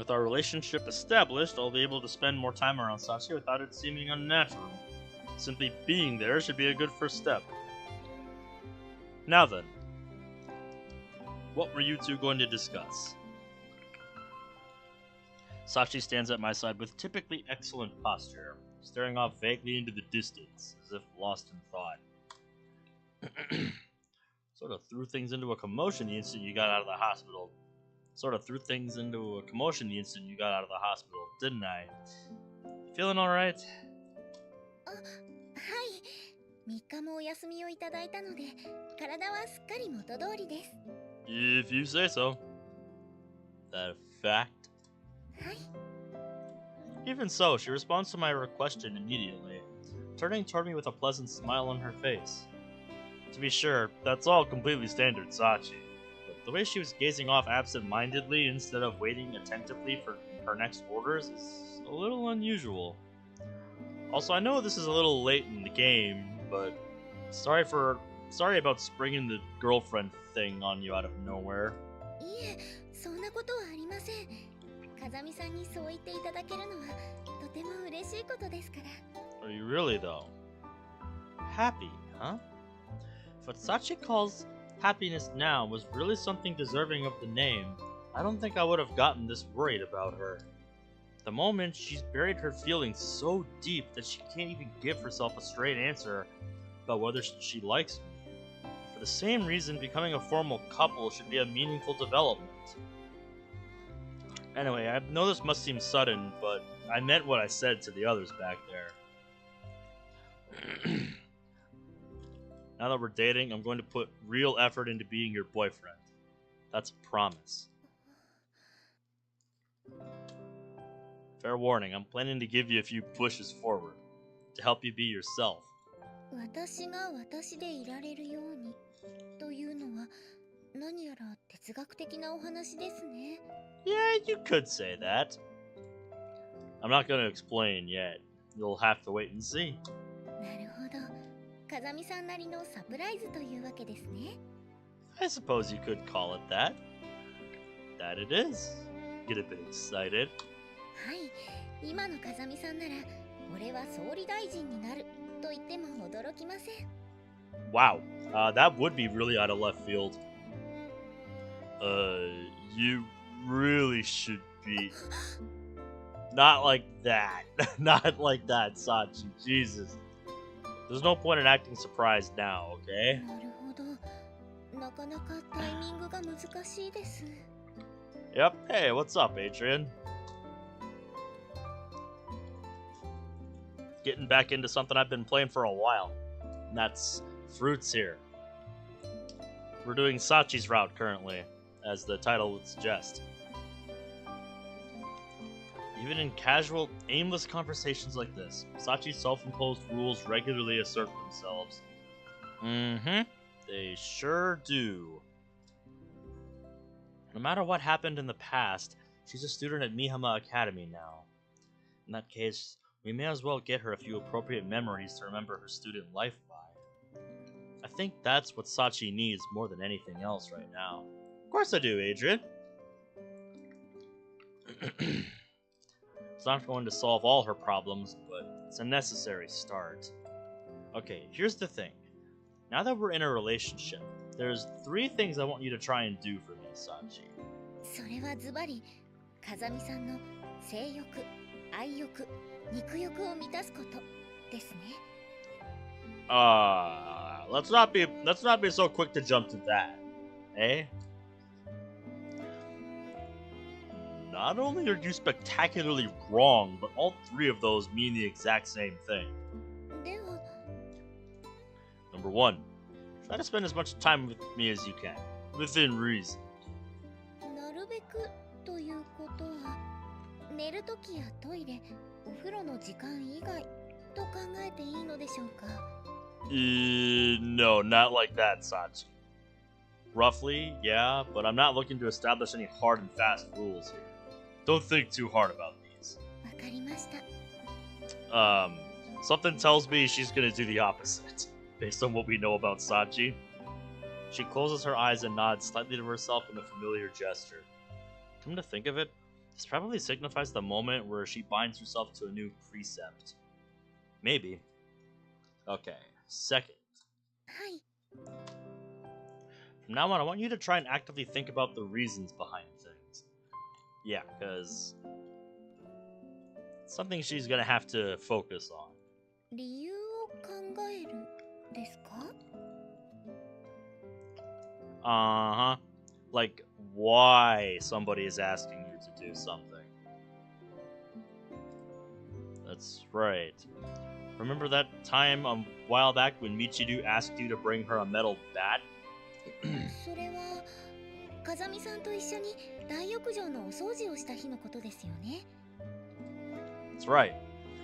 With our relationship established, I'll be able to spend more time around Sachi without it seeming unnatural. Simply being there should be a good first step. Now then, what were you two going to discuss? Sachi stands at my side with typically excellent posture, staring off vaguely into the distance, as if lost in thought. Sort of threw things into a commotion the instant you got out of the hospital. Didn't I? Feeling alright? はい。3日もお休みをいただいたので、体はすっかり元通りです。If you say so. That a fact? はい。 Even so, she responds to my question immediately, turning toward me with a pleasant smile on her face. To be sure, that's all completely standard Sachi, but the way she was gazing off absent-mindedly instead of waiting attentively for her next orders is a little unusual. Also, I know this is a little late in the game, but sorry about springing the girlfriend thing on you out of nowhere. いえ、そんなことはありません。風見さんにそう言っていただけるのはとても嬉しいことですから。Are you really though? Happy, huh? If what Sachi calls happiness now was really something deserving of the name, I don't think I would have gotten this worried about her. At the moment, she's buried her feelings so deep that she can't even give herself a straight answer about whether she likes me. For the same reason, becoming a formal couple should be a meaningful development. Anyway, I know this must seem sudden, but I meant what I said to the others back there. Now that we're dating, I'm going to put real effort into being your boyfriend. That's a promise. Fair warning, I'm planning to give you a few pushes forward to help you be yourself. 私が私でいられるようにというのは何やら哲学的なお話ですね。Yeah, you could say that. I'm not going to explain yet. You'll have to wait and see. なるほど。風見さんなりのサプライズというわけですね。I suppose you could call it that. That it is. Get a bit excited. はい。今の風見さんなら俺は総理大臣になると言っても驚きません。Wow, that would be really out of left field. You really should be... Not like that. Not like that, Sachi. Jesus. There's no point in acting surprised now, okay? なるほど。なかなかタイミングが難しいです。 Yep. Hey, what's up, Adrian? Getting back into something I've been playing for a while. And that's Fruits here. We're doing Sachi's Route currently, as the title would suggest. Even in casual, aimless conversations like this, Sachi's self-imposed rules regularly assert themselves. Mm-hmm. They sure do. No matter what happened in the past, she's a student at Mihama Academy now. In that case, we may as well get her a few appropriate memories to remember her student life by. I think that's what Sachi needs more than anything else right now. Of course I do, Adrian. It's not going to solve all her problems, but it's a necessary start. Okay, here's the thing. Now that we're in a relationship, there's 3 things I want you to try and do for me, Sachi. それはズバリ風見さんの性欲、愛欲、肉欲を満たすことですね。Let's not be so quick to jump to that, eh? Not only are you spectacularly wrong, but all 3 of those mean the exact same thing. では、 Number 1, try to spend as much time with me as you can, within reason. なるべくということは、寝るときやトイレ、お風呂の時間以外と考えていいのでしょうか。No, not like that, Sachi. Roughly, yeah, but I'm not looking to establish any hard and fast rules here. Don't think too hard about these. わかりました。Something tells me she's gonna do the opposite, based on what we know about Sachi. She closes her eyes and nods slightly to herself in a familiar gesture. Come to think of it, This probably signifies the moment where she binds herself to a new precept. Maybe. Okay, second. はい。 From now on, I want you to try and actively think about the reasons behind things. Yeah, because it's something she's gonna have to focus on. 理由を考えるですか？ Uh-huh. Like, why somebody is asking you to do something. That's right. Remember that time a while back when Michiru asked you to bring her a metal bat? それは風見さんと一緒に大浴場のお掃除をした日のことですよね。 That's right.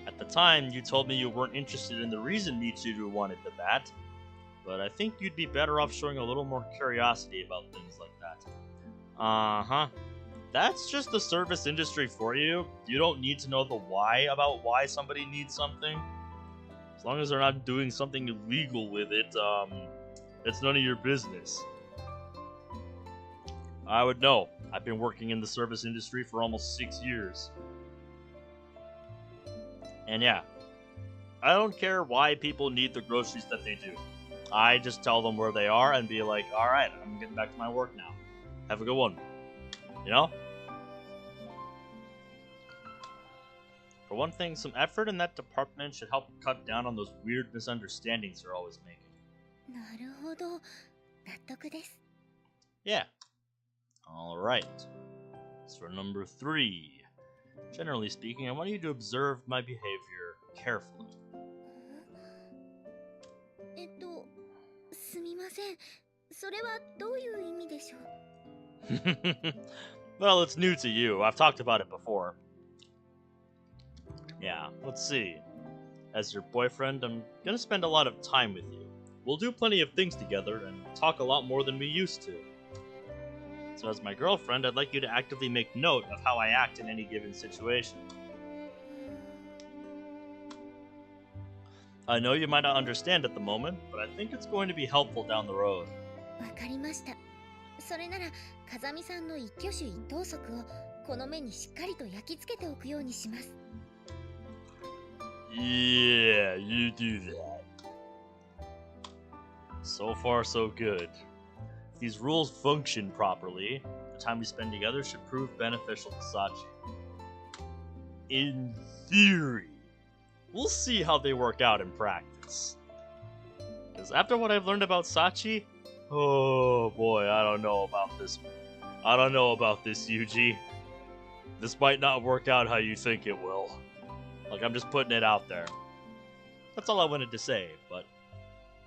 At the time, you told me you weren't interested in the reason Michiru wanted the bat, but I think you'd be better off showing a little more curiosity about things like that. Uh-huh. That's just the service industry for you. You don't need to know the why about why somebody needs something. As long as they're not doing something illegal with it, it's none of your business. I would know. I've been working in the service industry for almost 6 years. And yeah, I don't care why people need the groceries that they do. I just tell them where they are and be like, alright, I'm getting back to my work now. Have a good one. You know? For one thing, some effort in that department should help cut down on those weird misunderstandings you're always making. なるほど、納得です。 Yeah. Alright. As for number 3. Generally speaking, I want you to observe my behavior carefully. すみません。それはどういう意味でしょう？ Well, it's new to you. I've talked about it before. Yeah, let's see. As your boyfriend, I'm gonna spend a lot of time with you. We'll do plenty of things together and talk a lot more than we used to. So as my girlfriend, I'd like you to actively make note of how I act in any given situation. I know you might not understand at the moment, but I think it's going to be helpful down the road. わかりました。それなら風見さんの一挙手一投足をこの目にしっかりと焼き付けておくようにします。 Yeah, you do that. So far, so good. If these rules function properly, the time we spend together should prove beneficial to Sachi. In theory. We'll see how they work out in practice. Because after what I've learned about Sachi, oh boy, I don't know about this. I don't know about this, Yuji. This might not work out how you think it will. Like, I'm just putting it out there. That's all I wanted to say, but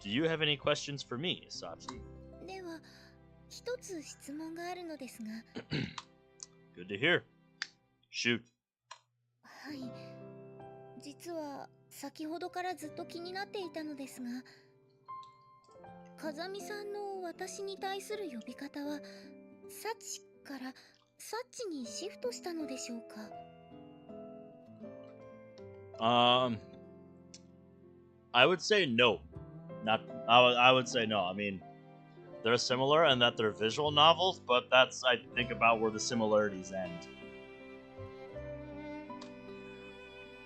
do you have any questions for me, Sachi? では、一つ質問があるのですが。Good to hear. Shoot. はい。実は先ほどからずっと気になっていたのですが、風見さんの私に対する呼び方はサチからサッチにシフトしたのでしょうか？ I would say no. I would say no. I mean, they're similar in that they're visual novels, but that's, I think, about where the similarities end.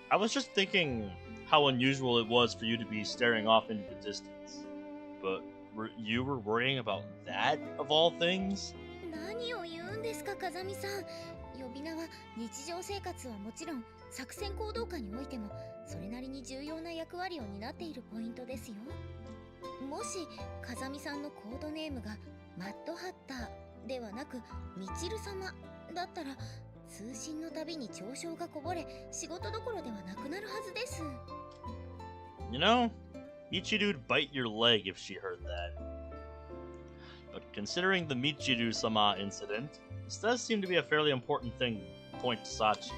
I was just thinking how unusual it was for you to be staring off into the distance. But you were worrying about that, of all things? 何を言うんですか、風見さん。呼び名は日常生活はもちろん作戦行動下においてもそれなりに重要な役割を担っているポイントですよ。もし風見さんのコードネームがマッドハッターではなくみちる様だったら通信のたびに嘲笑がこぼれ仕事どころではなくなるはずです。 You know, Michiru'd bite your leg if she heard that. But considering the Michiru-sama incident, this does seem to be a fairly important point to Sachi.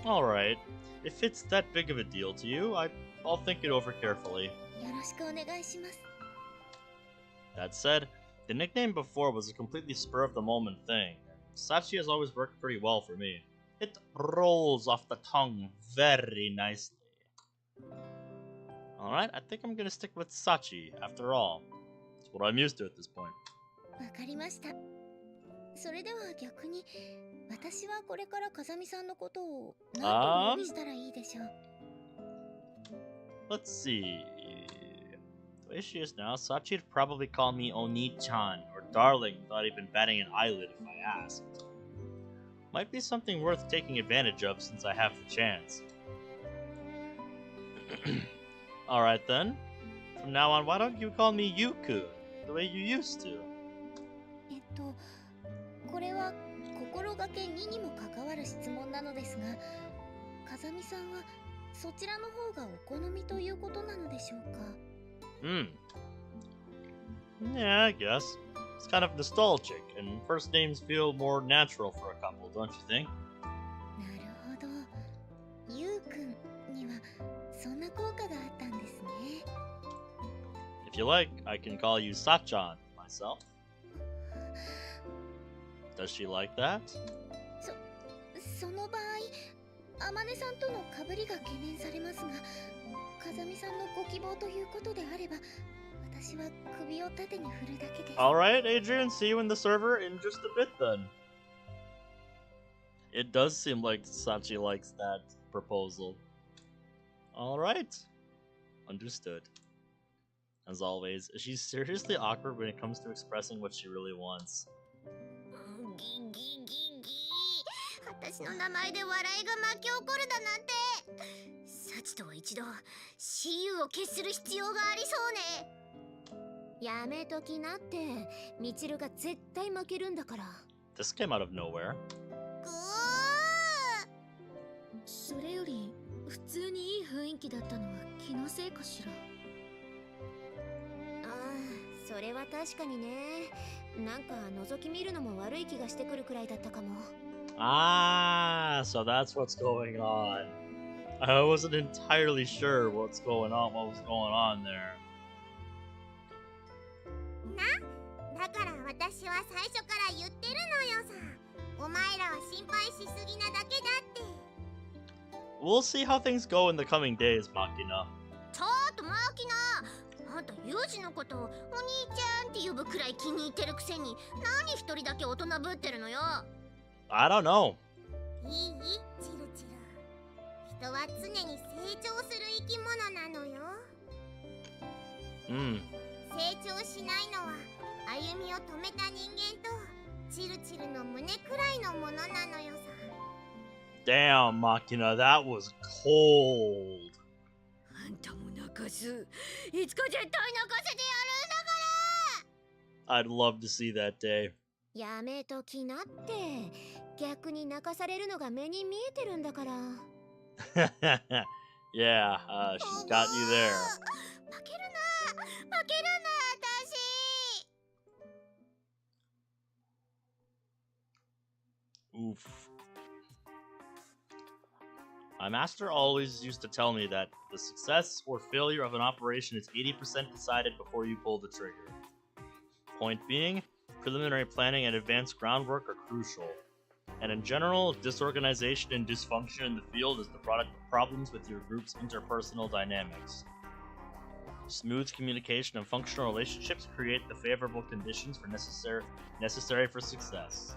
Alright. If it's that big of a deal to you, I'll think it over carefully. よろしくお願いします。 That said, the nickname before was a completely spur-of-the-moment thing. Sachi has always worked pretty well for me. It rolls off the tongue very nicely. Alright, I think I'm gonna stick with Sachi, after all. It's what I'm used to at this point. わかりました。それでは逆に、私はこれから風見さんのことを何とお呼びしたらいいでしょう。Let's see. The way she is now, Sachi'd probably call me Oni-chan or darling without even batting an eyelid if I asked. Might be something worth taking advantage of since I have the chance. Alright then. From now on, why don't you call me Yuku, the way you used to? これは心がけ2にも関わる質問なのですが、風見さんはそちらの方がお好みということなのでしょうか。Yeah, I guess. It's kind of nostalgic, and first names feel more natural for a couple, don't you think? なるほど。ゆうくんにはそんな効果があったんですね。If you like, I can call you Sachan myself. Does she like that? その場合、あまねさんとの被りが懸念されますが、風見さんのご希望ということであれば、私は首を縦に振るだけです。Alright, Adrian, see you in the server in just a bit then. It does seem like Sachi likes that proposal. Alright. Understood. As always, she's seriously awkward when it comes to expressing what she really wants. 私の名前で笑いが巻き起こるだなんて。サチとは一度私有を決する必要がありそうね。やめときなって。ミチルが絶対負けるんだから。This came out of nowhere. それより普通にいい雰囲気だったのは気のせいかしら。ああ、それは確かにね。なんか覗き見るのも悪い気がしてくるくらいだったかも。Ah, so that's what's going on. I wasn't entirely sure what was going on there. だから私は最初から言ってるのよさ。お前らは心配しすぎなだけだって。We'll see how things go in the coming days, Makina. ちょっとマキナ、あんたユージのことをお兄ちゃんって呼ぶくらい気に入ってるくせに、何一人だけ大人ぶってるのよ。I don't know. いいチルチル。人は常に成長する生き物なのよ。成長しないのは歩みを止めた人間とチルチルの胸くらいのものなのよさ。Damn, Makina, that was cold. あんたも泣かす。いつか絶対泣かせてやるんだから。 I'd love to see that day. やめときなって。逆に泣かされるのが目に見えてるんだから。Yeah, she's got you there. 負けるな私。 Oof. My master always used to tell me that the success or failure of an operation is 80% decided before you pull the trigger. Point being, preliminary planning and advanced groundwork are crucial. And in general, disorganization and dysfunction in the field is the product of problems with your group's interpersonal dynamics. Smooth communication and functional relationships create the favorable conditions for necessary for success.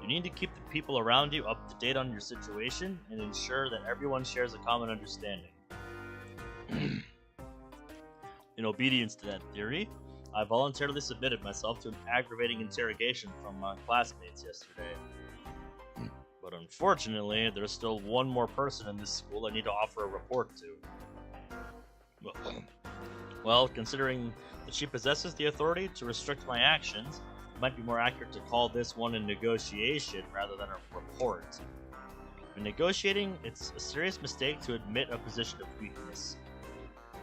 You need to keep the people around you up to date on your situation and ensure that everyone shares a common understanding. In obedience to that theory, I voluntarily submitted myself to an aggravating interrogation from my classmates yesterday. But unfortunately, there's still one more person in this school I need to offer a report to. Well, considering that she possesses the authority to restrict my actions, it might be more accurate to call this one a negotiation rather than a report. When negotiating, it's a serious mistake to admit a position of weakness.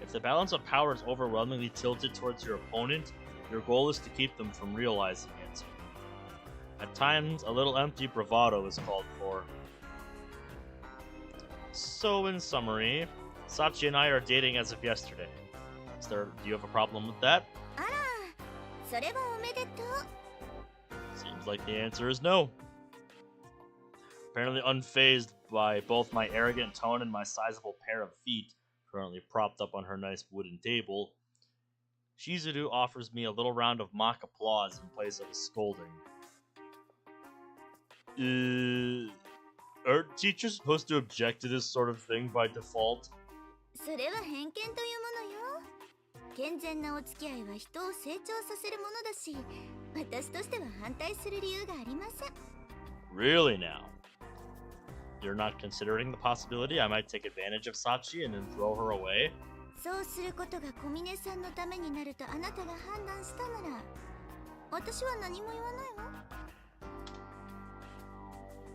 If the balance of power is overwhelmingly tilted towards your opponent, your goal is to keep them from realizing it. At times, a little empty bravado is called for. So, in summary, Sachi and I are dating as of yesterday. Do you have a problem with that? Seems like the answer is no. Apparently unfazed by both my arrogant tone and my sizable pair of feet currently propped up on her nice wooden table, Shizuru offers me a little round of mock applause in place of a scolding. Are teachers supposed to object to this sort of thing by default? それは偏見というものよ。健全なお付き合いは人を成長させるものだし、私としては反対する理由がありません。 Really now? You're not considering the possibility I might take advantage of Sachi and then throw her away? そうすることが小峰さんのためになるとあなたが判断したなら、私は何も言わないわ。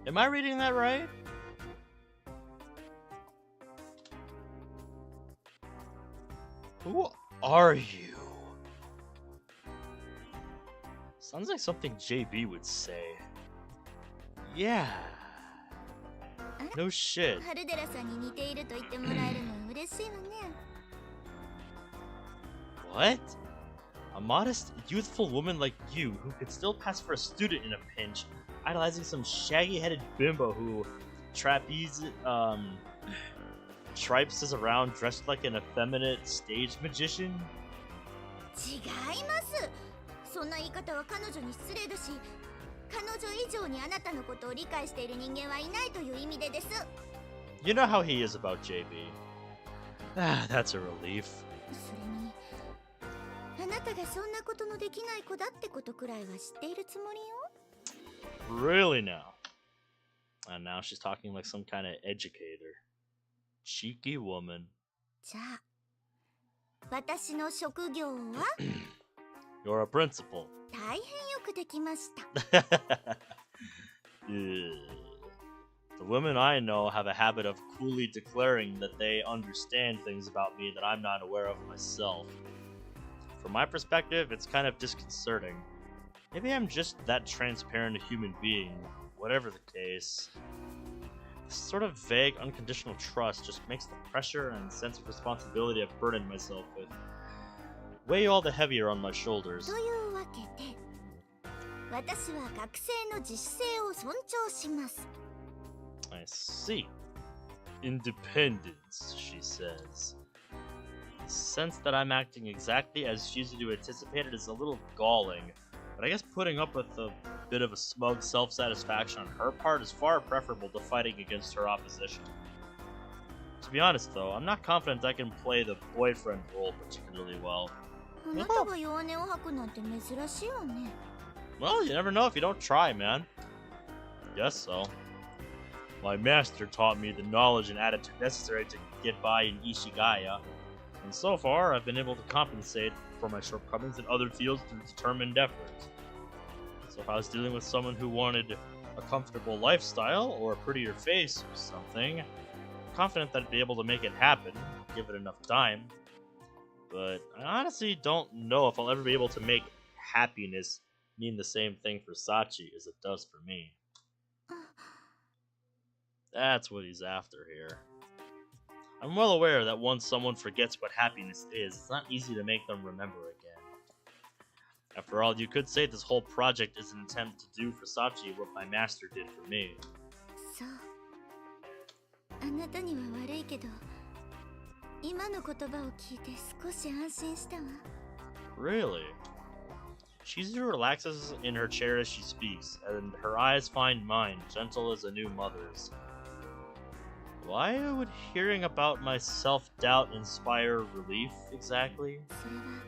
Am I reading that right? Who are you? Sounds like something JB would say. Yeah. No shit. ハルデラさんに似ていると言ってもらえるのは嬉しいわね。 What? A modest, youthful woman like you who could still pass for a student in a pinch, idolizing some shaggy-headed bimbo who tripes around dressed like an effeminate stage magician? 違います。そんな言い方は彼女に失礼だし、彼女以上にあなたのことを理解している人間はいないという意味でです。 You know how he is about JB. Ah, that's a relief. それに、あなたがそんなことのできない子だってことくらいは知っているつもりよ。 Really now? And now she's talking like some kind of educator. Cheeky woman. じゃあ、私の職業は You're a principal. 大変よくできました。 The women I know have a habit of coolly declaring that they understand things about me that I'm not aware of myself. From my perspective, it's kind of disconcerting. Maybe I'm just that transparent a human being. Whatever the case. This sort of vague, unconditional trust just makes the pressure and sense of responsibility I've burdened myself with weigh all the heavier on my shoulders. というわけで、私は学生の自主性を尊重します。 I see. Independence, she says. The sense that I'm acting exactly as she's to anticipate it is a little galling, but I guess putting up with a bit of a smug self-satisfaction on her part is far preferable to fighting against her opposition. To be honest though, I'm not confident I can play the boyfriend role particularly well. あなたが弱音を吐くなんて珍しいわね。 Well, you never know if you don't try, man. Guess so. My master taught me the knowledge and attitude necessary to get by in Ishigaya, and so far I've been able to compensate for my shortcomings in other fields through determined effort. So if I was dealing with someone who wanted a comfortable lifestyle or a prettier face or something, I'm confident that I'd be able to make it happen, give it enough time. But I honestly don't know if I'll ever be able to make happiness mean the same thing for Sachi as it does for me. That's what he's after here. I'm well aware that once someone forgets what happiness is, it's not easy to make them remember again. After all, you could say this whole project is an attempt to do for Sachi what my master did for me. そう。あなたには悪いけど、今の言葉を聞いて少し安心したわ。 Really? Shizu relaxes in her chair as she speaks, and her eyes find mine, gentle as a new mother's. Why would hearing about my self-doubt inspire relief, exactly? それは、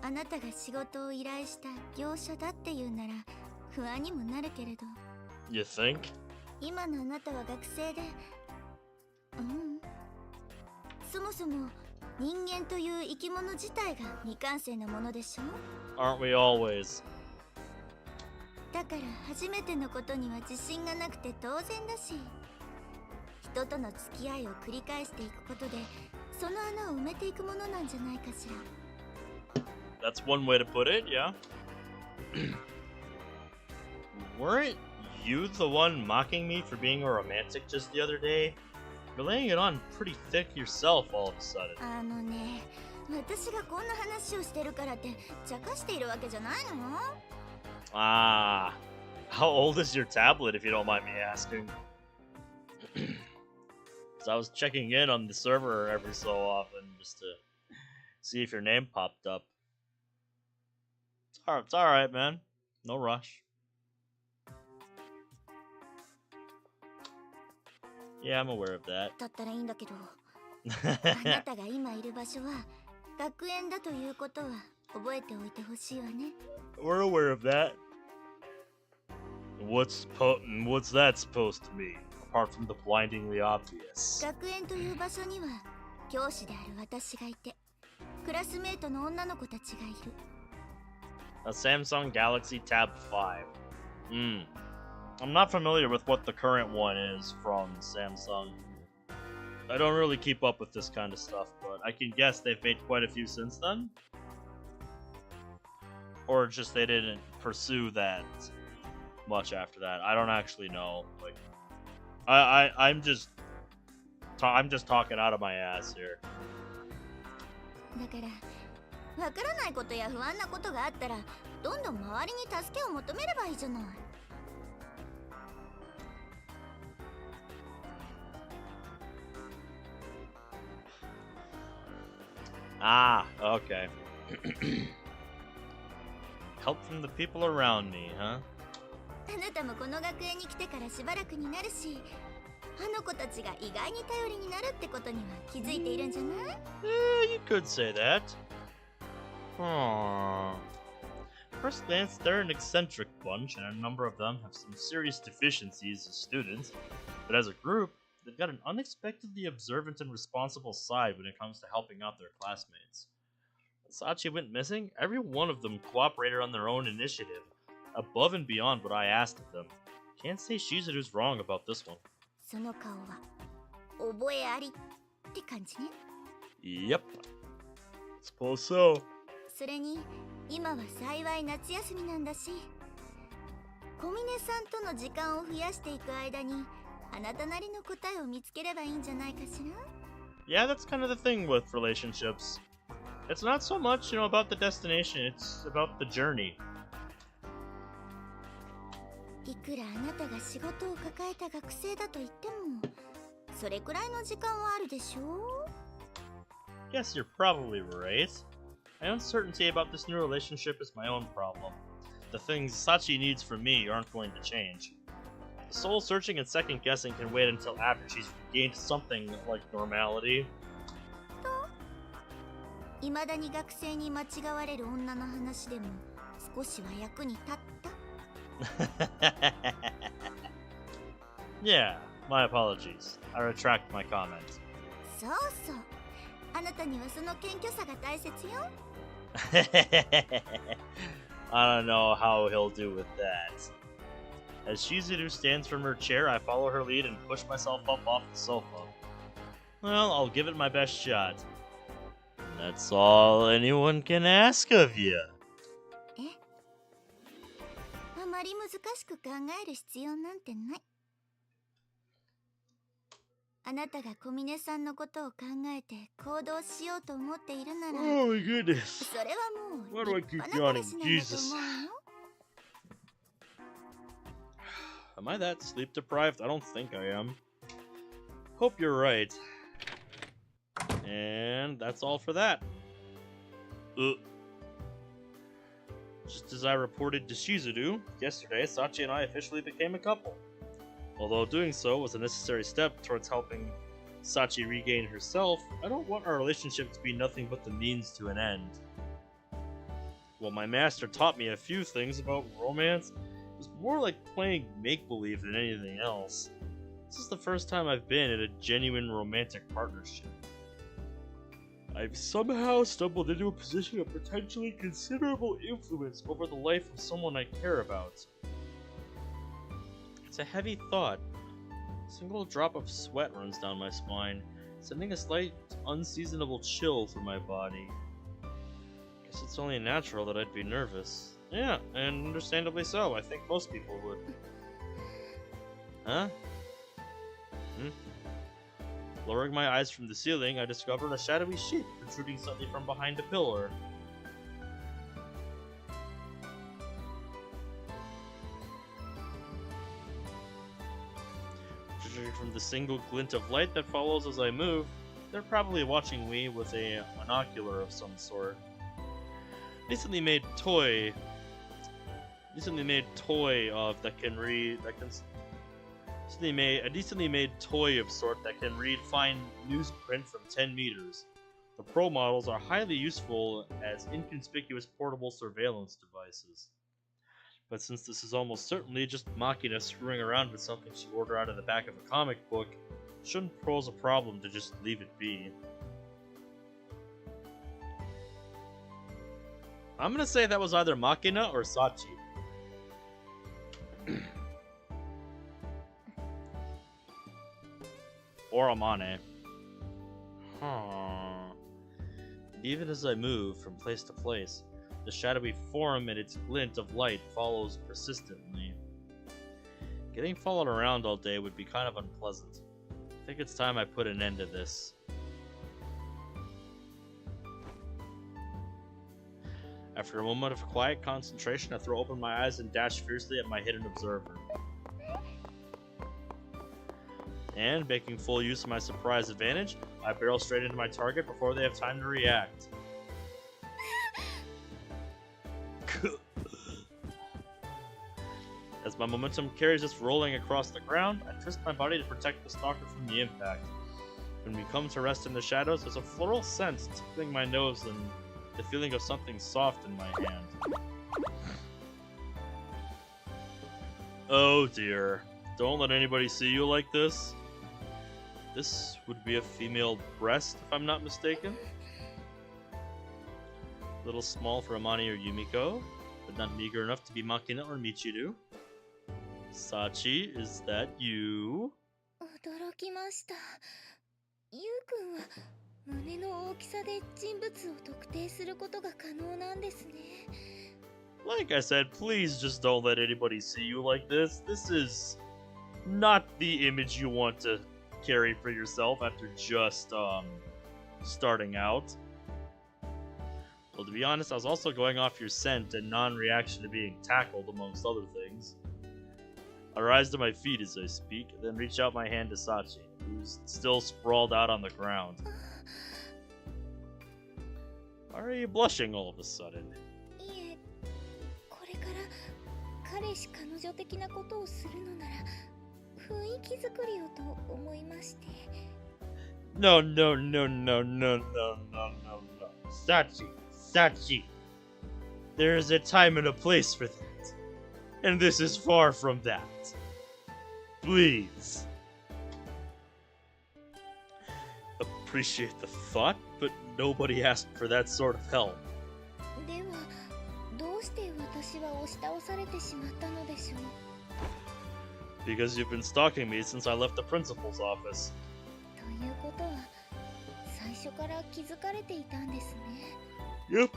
あなたが仕事を依頼した業者だっていうなら不安にもなるけれど。 You think? 今のあなたは学生で、そもそも人間という生き物自体が未完成なものでしょ？ Aren't we always? だから初めてのことには自信がなくて当然だし、人との付き合いを繰り返していくことでその穴を埋めていくものなんじゃないかしら。 That's one way to put it, yeah. Weren't you the one mocking me for being a romantic just the other day? You're laying it on pretty thick yourself all of a sudden. あのね、私がこんな話をしてるからって茶化しているわけじゃないのよ。 Ah, how old is your tablet if you don't mind me asking? Because I was checking in on the server every so often just to see if your name popped up. It's alright, man. No rush. Yeah, I'm aware of that. だったらいいんだけど、あなたが今いる場所は学園だということは覚えておいてほしいわね。We're aware of that. What's that supposed to mean? Apart from the blindingly obvious. 学園という場所には教師である私がいて、クラスメートの女の子たちがいる。A Samsung Galaxy Tab 5. I'm not familiar with what the current one is from Samsung. I don't really keep up with this kind of stuff, but I can guess they've made quite a few since then. Or just they didn't pursue that much after that. I don't actually know. Like, I'm just talking out of my ass here. だからわからないことや不安なことがあったらどんどん周りに助けを求めればいいじゃない。Ah, okay. Help from the people around me, huh? あなたもこの学園に来てからしばらくになるし、あの子たちが意外に頼りになるってことには気づいているんじゃない？ You could say that. Aww. First glance, they're an eccentric bunch, and a number of them have some serious deficiencies as students. But as a group, they've got an unexpectedly observant and responsible side when it comes to helping out their classmates. When Sachi went missing, every one of them cooperated on their own initiative, above and beyond what I asked of them. Can't say Shizuru's wrong about this one. その顔は覚えありって感じね。Yep. Suppose so. それに今は幸い夏休みなんだし、小峰さんとの時間を増やしていく間にあなたなりの答えを見つければいいんじゃないかしら。 Yeah, that's kind of the thing with relationships. It's not so much, about the destination, it's about the journey. いくらあなたが仕事を抱えた学生だと言っても、それくらいの時間はあるでしょう。 Guess you're probably right. My uncertainty about this new relationship is my own problem. The things Sachi needs from me aren't going to change. The soul searching and second guessing can wait until after she's regained something like normality. いまだに学生に間違われる女の話でも少しは役に立った？ Yeah, my apologies. I retract my comment. そうそう、あなたにはその謙虚さが大切よ。I don't know how he'll do with that. As Shizuru stands from her chair, I follow her lead and push myself up off the sofa. Well, I'll give it my best shot. That's all anyone can ask of you. え？あまり難しく考える必要なんてない。あなたが小峰さんのことを考えて行動しようと思っているなら、 Oh my goodness. それはも Why う do I 立 keep 派な yawning? 話なんだと Jesus. 思うよ。 Am I that sleep deprived? I don't think I am. Hope you're right. And that's all for that. Just as I reported to Shizuru, yesterday Sachi and I officially became a couple. Although doing so was a necessary step towards helping Sachi regain herself, I don't want our relationship to be nothing but the means to an end. While my master taught me a few things about romance, it was more like playing make-believe than anything else. This is the first time I've been in a genuine romantic partnership. I've somehow stumbled into a position of potentially considerable influence over the life of someone I care about. It's a heavy thought. A single drop of sweat runs down my spine, sending a slight, unseasonable chill through my body. Guess it's only natural that I'd be nervous. Yeah, and understandably so. I think most people would. Huh? Lowering my eyes from the ceiling, I discovered a shadowy shape protruding suddenly from behind a pillar. Judging from the single glint of light that follows as I move, they're probably watching me with a monocular of some sort. Recently made toy of that can A decently made toy of sort that can read fine newsprint from 10 meters. The Pro models are highly useful as inconspicuous portable surveillance devices. But since this is almost certainly just Machina screwing around with something she ordered out of the back of a comic book, it shouldn't pose a problem to just leave it be. I'm gonna say that was either Machina or Sachi. Or Amane. Even as I move from place to place, the shadowy form and its glint of light follows persistently. Getting followed around all day would be kind of unpleasant. I think it's time I put an end to this. After a moment of quiet concentration, I throw open my eyes and dash fiercely at my hidden observer. And, making full use of my surprise advantage, I barrel straight into my target before they have time to react. As my momentum carries us rolling across the ground, I twist my body to protect the stalker from the impact. When we come to rest in the shadows, there's a floral scent tickling my nose and the feeling of something soft in my hand. Oh dear. Don't let anybody see you like this. This would be a female breast, if I'm not mistaken. A little small for Amani or Yumiko, but not meager enough to be Makina or Michiru. Sachi, is that you? 驚きました。ゆうくんは胸の大きさで人物を特定することが可能なんですね。Like I said, please just don't let anybody see you like this. This is not the image you want to carry for yourself after just starting out. Well, to be honest, I was also going off your scent and non-reaction to being tackled, amongst other things. I rise to my feet as I speak, then reach out my hand to Sachi, who's still sprawled out on the ground. Why are you blushing all of a sudden? いえ、これから彼氏彼女的なことをするのなら雰囲気作りをと思いまして。No, no, no, no, no, no, no, no, no. Sachi. There is a time and a place for that. And this is far from that. Please. Appreciate the thought, but nobody asked for that sort of help. では、どうして私は押し倒されてしまったのでしょう。Because you've been stalking me since I left the principal's office. ということは、最初から気づかれていたんですね。Yep.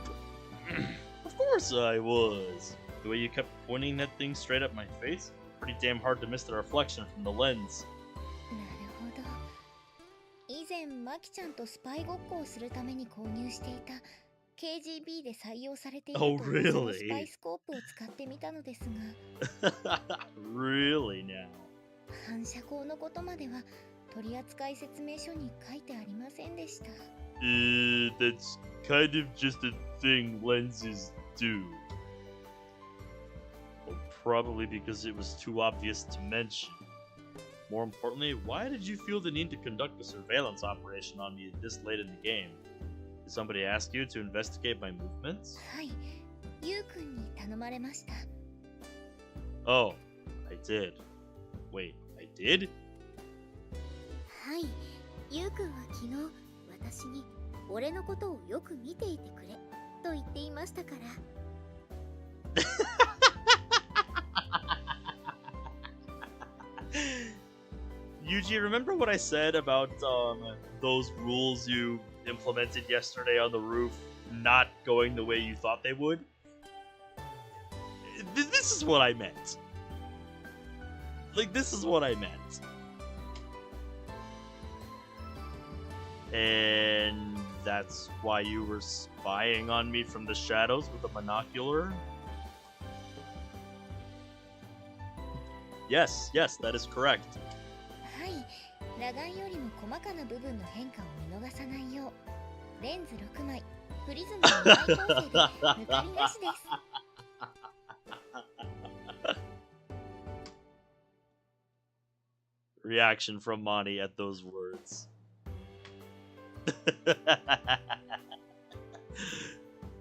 Of course I was. The way you kept pointing that thing straight at my face, pretty damn hard to miss the reflection from the lens. なるほど。以前マキちゃんとスパイごっこをするために購入していた KGB で採用されているというそのスパイスコープを使ってみたのですが。Really now? 反射光のことまでは取扱説明書に書いてありませんでした。That's kind of just a thing lenses do. Well, probably because it was too obvious to mention. More importantly, why did you feel the need to conduct a surveillance operation on me this late in the game? Did somebody ask you to investigate my movements? はい、ゆうくんに頼まれました。Oh, I did. Wait, I did? はい、ゆうくんは昨日私に俺のことをよく見ていてくれと言っていましたから。Yuji, remember what I said about those rules you implemented yesterday on the roof not going the way you thought they would? This is what I meant. Like, this is what I meant. And that's why you were spying on me from the shadows with a binocular? Yes, that is correct. はい、裸眼よりも細かな部分の変化を見逃さないよう、レンズ6枚、プリズムの2枚構成で抜かりなしです。reaction from Mani at those words.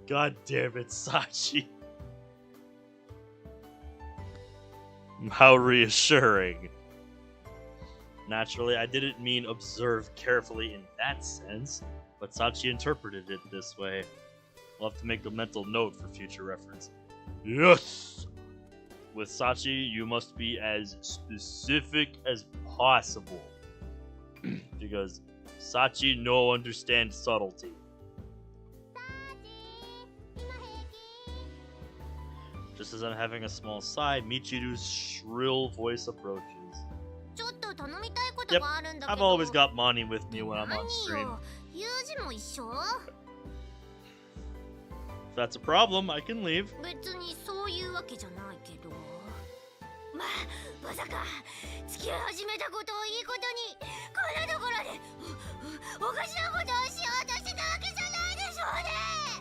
God damn it, Sachi. How reassuring. Naturally, I didn't mean observe carefully in that sense, but Sachi interpreted it this way. I'll have to make a mental note for future reference. Yes! With Sachi, you must be as specific as possible. Because Sachi no understands subtlety. Just as I'm having a small sigh, Michiru's shrill voice approaches. Yep, I've always got Mani with me when I'm on stream. If that's a problem, I can leave.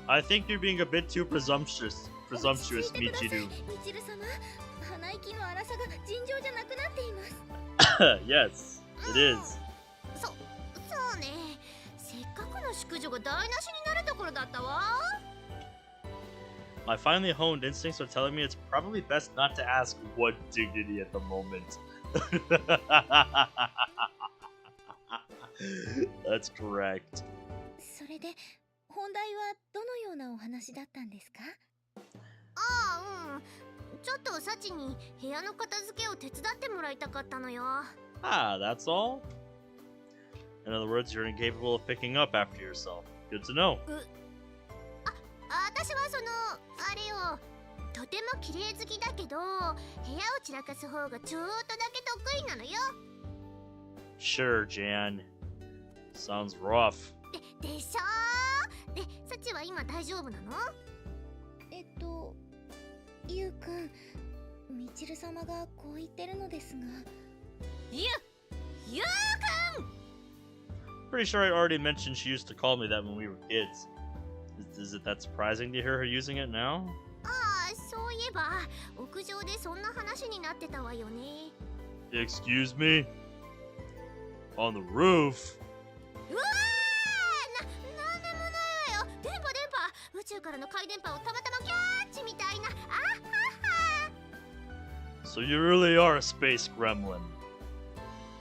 I think you're being a bit too presumptuous, Michiru. Yes, it is. My finely honed instincts are telling me it's probably best not to ask what dignity at the moment. That's correct. Ah, that's all? In other words, you're incapable of picking up after yourself. Good to know. Sure, Jan. Sounds rough. Pretty sure I already mentioned she used to call me that when we were kids. Is it that surprising to hear her using it now? Excuse me? On the roof? So you really are a space gremlin.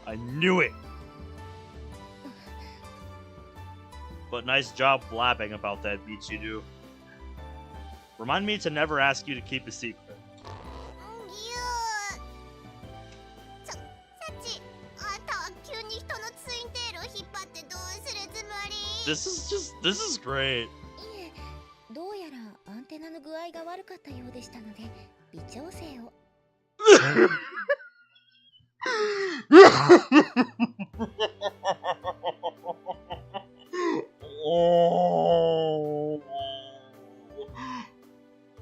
I knew it! But nice job blabbing about that, Michiru. Remind me to never ask you to keep a secret. This is great.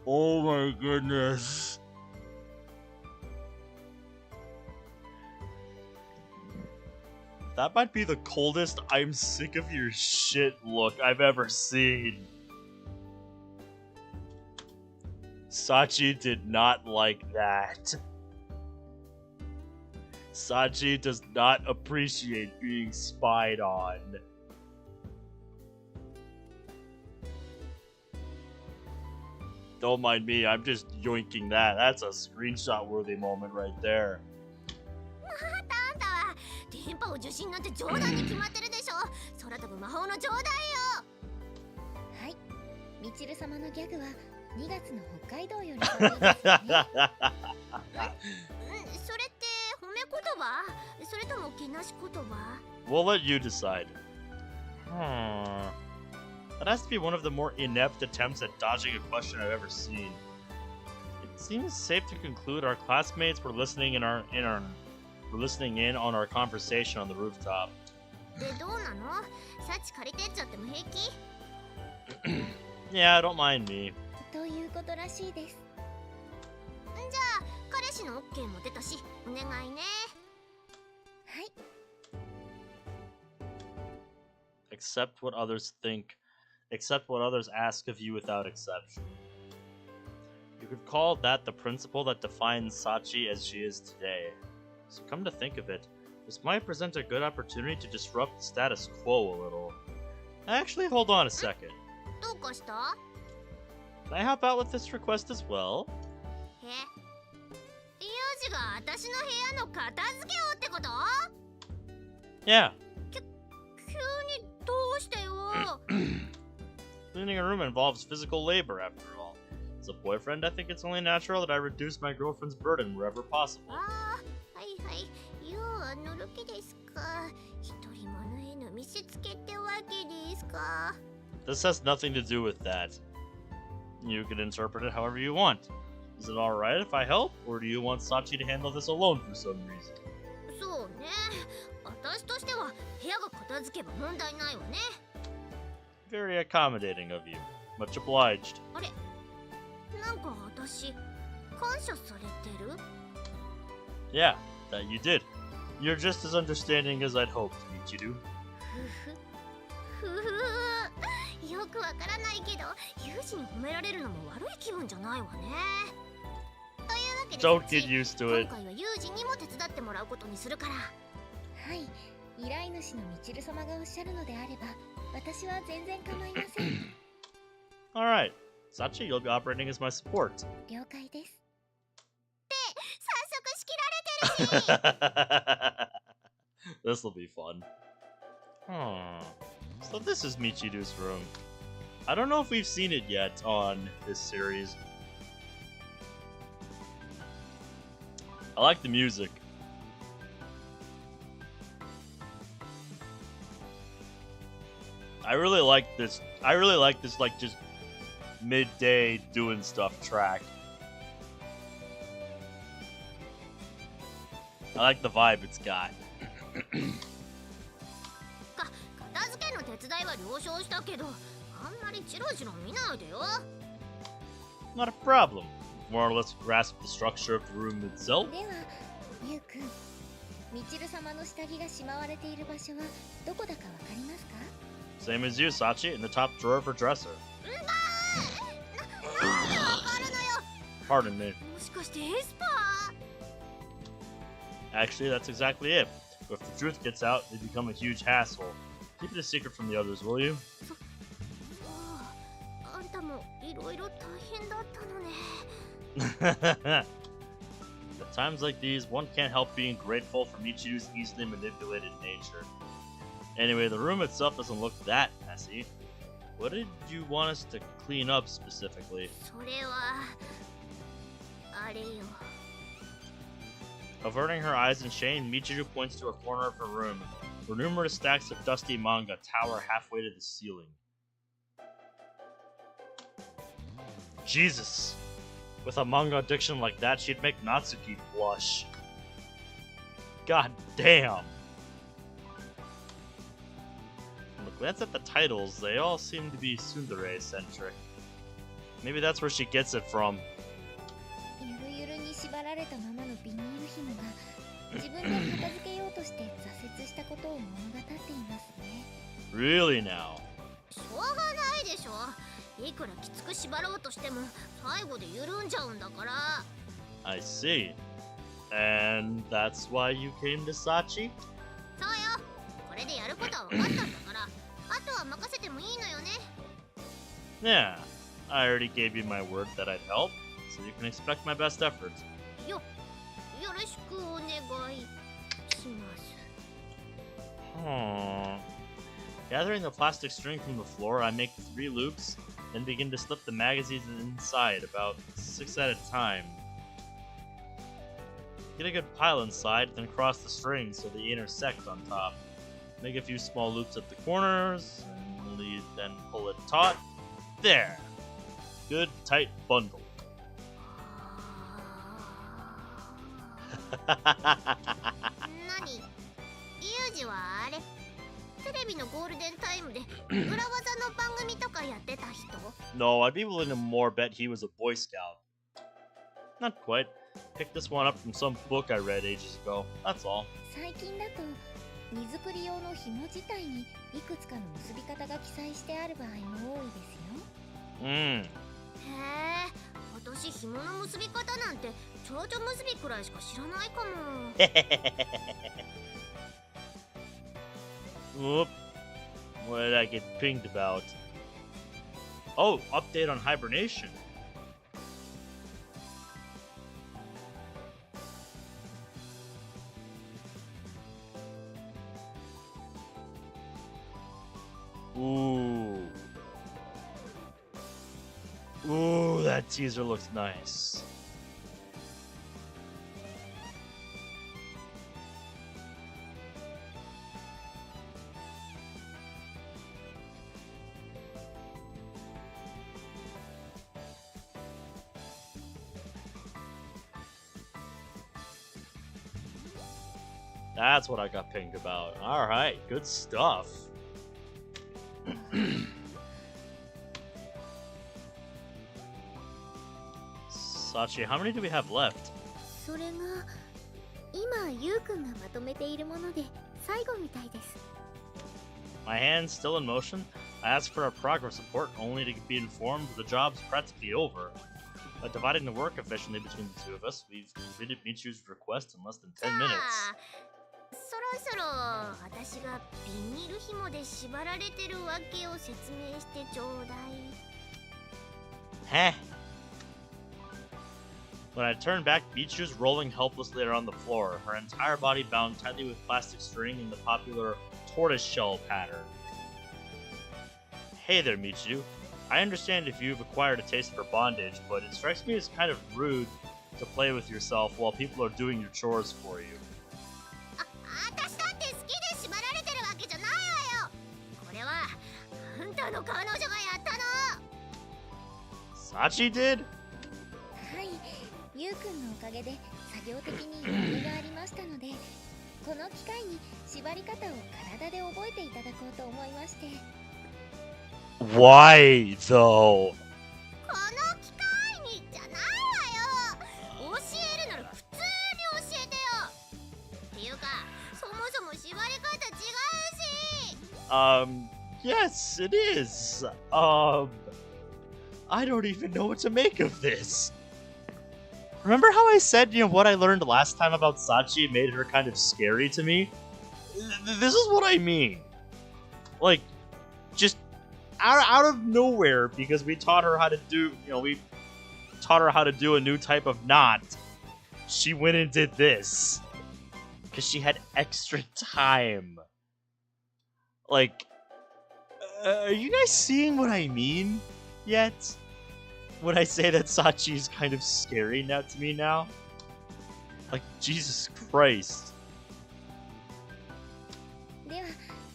Oh my goodness. That might be the coldest I'm sick of your shit look I've ever seen. Sachi did not like that. Sachi does not appreciate being spied on. Don't mind me, I'm just yoinking that. That's a screenshot-worthy moment right there. We'll let you decide. That has to be one of the more inept attempts at dodging a question I've ever seen. It seems safe to conclude our classmates were listening in on our conversation on the rooftop. Yeah, don't mind me. Accept what others think. Accept what others ask of you without exception. You could call that the principle that defines Sachi as she is today. So come to think of it, This might present a good opportunity to disrupt the status quo a little. Actually, hold on a second. どうかした？ Can I help out with this request as well? え？ユージが私の部屋の片付けをってこと？ Yeah. 急にどうしてよ？ Cleaning a room involves physical labor, after all. As a boyfriend, I think it's only natural that I reduce my girlfriend's burden wherever possible. ああ、はいはい。よう乗る気ですか。一人者への見せつけってわけですか。 This has nothing to do with that. You can interpret it however you want. Is it alright if I help, or do you want Sachi to handle this alone for some reason? そうね。私としては部屋が片付けば問題ないわね。 Very accommodating of you. Much obliged. あれ？なんか私感謝されてる？ Yeah, that you did. You're just as understanding as I'd hoped, Michiru. ふふ。よくわからないけど、ユージに褒められるのも悪い気分じゃないわね。というわけで、 Don't get used to 今 it. 回はユージにも手伝ってもらうことにするから。はい、依頼主のみちる様がおっしゃるのであれば、私は全然構いません。Alright. Sachi, you'll be operating as my support. 了解です。早速仕切られてるし。 This'll be fun. So this is Michiru's room. I don't know if we've seen it yet on this series. I like the music. I really like this like just midday doing stuff track. I like the vibe it's got. 片付けの手伝いは了承したけど、あんまりチロチロ見ないでよ。 Not a problem. More or less grasp the structure of the room itself. では、ゆうくん、みちる様の下着がしまわれている場所はどこだかわかりますか？ Same as you, Sachi, in the top drawer of her dresser. なんでわかるのよ。 Pardon me. もしかしてエスパー？ Actually, that's exactly it. But if the truth gets out, they become a huge hassle. Keep it a secret from the others, will you? あんたもいろいろ大変だったのね。 At times like these, one can't help being grateful for Michiru's easily manipulated nature. Anyway, the room itself doesn't look that messy. What did you want us to clean up specifically? それはあれよ。 Averting her eyes in shame, Michiru points to a corner of her room, where numerous stacks of dusty manga tower halfway to the ceiling. Jesus! With a manga addiction like that, she'd make Natsuki blush. God damn! From a glance at the titles, they all seem to be tsundere-centric. Maybe that's where she gets it from. ゆるゆるに縛られたままのビニール紐が自分で片付けようとして挫折したことを物語っていますね。 Really now? しょうがないでしょ。いくらきつく縛ろうとしても最後で緩んじゃうんだから。 I see. And that's why you came to Sachi? そうよ。これでやることは分かったんだから、あとは任せてもいいのよね。 Yeah, I already gave you my word that I'd help, so you can expect my best efforts. よろしくお願いします。 Gathering the plastic string from the floor, I make 3 loops, then begin to slip the magazines inside, about 6 at a time. Get a good pile inside, then cross the strings so they intersect on top. Make a few small loops at the corners, and then pull it taut. There! Good tight bundle. 何？ユージはあれ？テレビのゴールデンタイムで裏技の番組とかやってた人？ No, I'd be willing to more bet he was a Boy Scout. Not quite. Picked this one up from some book I read ages ago. That's all. 最近だと荷造り用の紐自体にいくつかの結び方が記載してある場合も多いですよ。へえ、私紐の結び方なんて蝶々結びくらいしか知らないかも。Whoop. What did I get pinged about? Oh, update on hibernation. Ooh. Ooh, that teaser looks nice. That's what I got pinged about. Alright, good stuff. Sachi, how many do we have left? それが今ゆうくんがまとめているもので最後みたいです。 My hand's still in motion. I asked for a progress report only to be informed the job's practically over. By dividing the work efficiently between the two of us, we've completed Michu's request in less than 10 minutes. そろそろ私がビニール紐で縛られてるわけを説明してちょうだい。 Heh. When I turned back, Michu's rolling helplessly around the floor, her entire body bound tightly with plastic string in the popular tortoiseshell pattern. Hey there, Michu. I understand if you've acquired a taste for bondage, but it strikes me as kind of rude to play with yourself while people are doing your chores for you. 私だって好きで縛られてるわけじゃないわよ。これはあんたの彼女がやったの。 Sachi did? はい、ゆうくんのおかげで作業的に余裕がありましたので、この機会に縛り方を体で覚えていただこうと思いまして。 Why, though? この機会にじゃないわよ。教えるなら普通に教えてよ。っていうか、そもそも縛り方違うし。Yes, it is. I don't even know what to make of this. Remember how I said, what I learned last time about Sachi made her kind of scary to me? This is what I mean. Like, just out of nowhere, because we taught her how to do, we taught her how to do a new type of knot. She went and did this. Because she had extra time. Like, are you guys seeing what I mean yet? When I say that Sachi is kind of scary now to me now? Like, Jesus Christ. では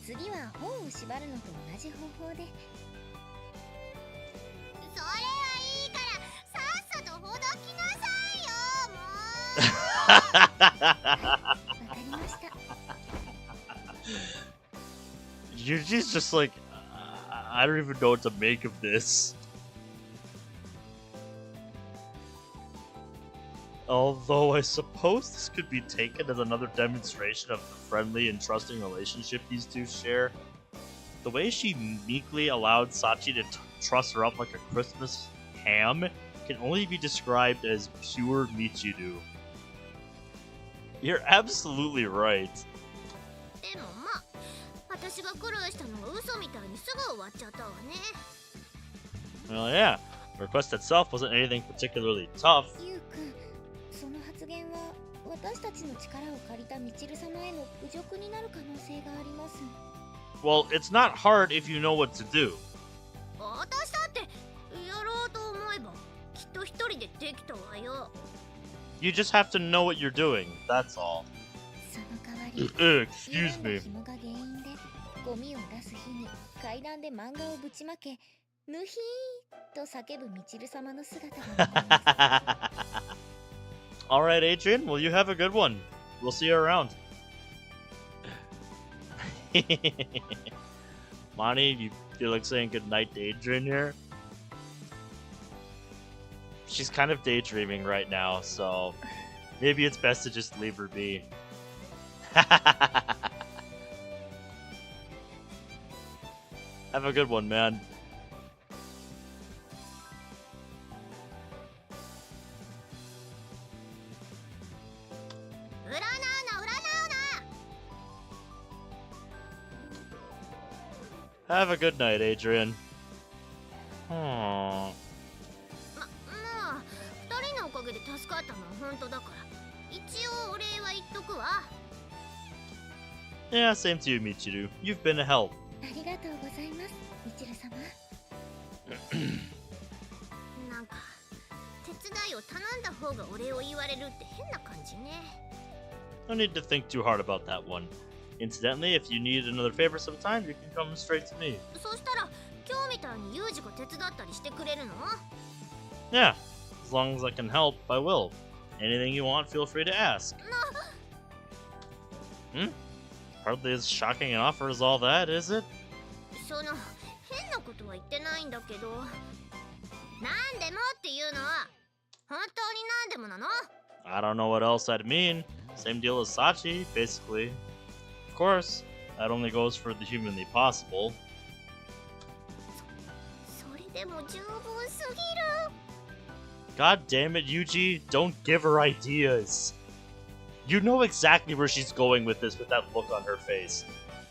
次は本を縛るのと同じ方法で。それはいいからさっさとほどきなさいよ、もう。わかりました。 You're just like, I don't even know what to make of this. Although I suppose this could be taken as another demonstration of the friendly and trusting relationship these two share. The way she meekly allowed Sachi to truss her up like a Christmas ham can only be described as pure Michiru. You're absolutely right. でもまあ、私が苦労したのが嘘みたいにすぐ終わっちゃったわね。 Well, yeah. The request itself wasn't anything particularly tough. ゆうくん、その発言は私たちの力を借りたみちる様への侮辱になる可能性があります。 Well, it's not hard if you know what to do. 私だってやろうと思えばきっと一人でできたわよ。 You just have to know what you're doing, that's all. その代わり、 Excuse me. 紐が原因でゴミを出す日に階段で漫画をぶちまけ、ぬひーと叫ぶみちる様の姿が見えます。 Alright, Adrian, well, you have a good one. We'll see you around. Monty, you feel like saying goodnight to Adrian here? She's kind of daydreaming right now, so maybe it's best to just leave her be. Have a good one, man. 占うな。Have a good night, Adrian. Aww. まあ2人のおかげで助かったのは本当だから一応お礼は言っとくわ。 Yeah, same to you, Michiru. You've been a help. ありがとうございます、みちる様。なんか手伝いを頼んだ方がお礼を言われるって変な感じね。 No need to think too hard about that one. Incidentally, if you need another favor sometime, you can come straight to me. そしたら今日みたいにユージが手伝ったりしてくれるの？ Yeah, as long as I can help, I will. Anything you want, feel free to ask. Hardly as shocking an offer as all that, is it? その変なことは言ってないんだけど、なんでもっていうのは本当になんでもなの？ I don't know what else I'd mean. Same deal as Sachi, basically. Of course, that only goes for the humanly possible. それでも十分すぎる。 God damn it, Yuji, don't give her ideas. You know exactly where she's going with this with that look on her face.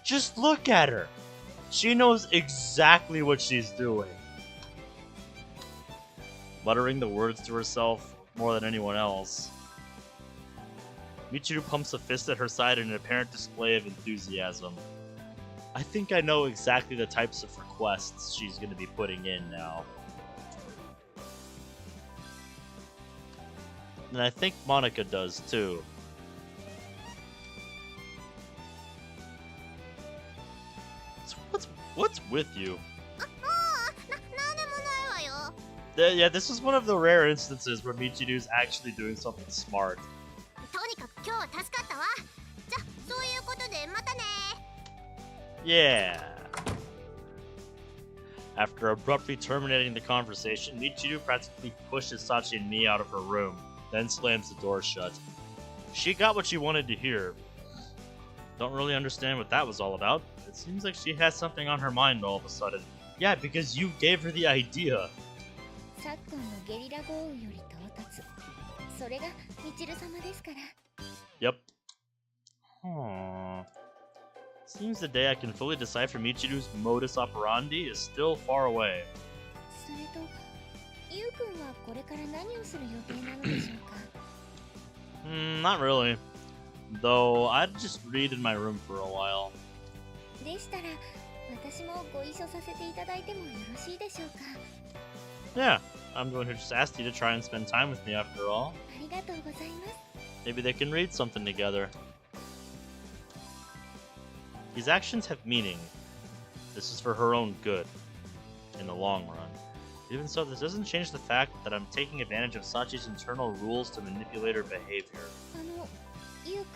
Just look at her. She knows exactly what she's doing. Muttering the words to herself more than anyone else. Michiru pumps a fist at her side in an apparent display of enthusiasm. I think I know exactly the types of requests she's going to be putting in now. And I think Monica does too. What's with you? なんでもないわよ。 Yeah, this was one of the rare instances where Michiru's actually doing something smart. とにかく今日は助かったわ。じゃ、そういうことでまたね。 Yeah. After abruptly terminating the conversation, Michiru practically pushes Sachi and me out of her room, then slams the door shut. She got what she wanted to hear. Don't really understand what that was all about. It seems like she has something on her mind all of a sudden. Yeah, because you gave her the idea. 昨今のゲリラ豪雨より到達。それがみちる様ですから。 Yep. Seems the day I can fully decipher Michiru's modus operandi is still far away. それと、ゆうくんはこれから何をする予定なのでしょうか？ Not really. Though I'd just read in my room for a while. でしたら、私もご一緒させていただいてもよろしいでしょうか？ Yeah, I'm the one who just asked you to try and spend time with me after all. ありがとうございます。 Maybe they can read something together. These actions have meaning. This is for her own good. In the long run. Even so, this doesn't change the fact that I'm taking advantage of Sachi's internal rules to manipulate her behavior. ゆう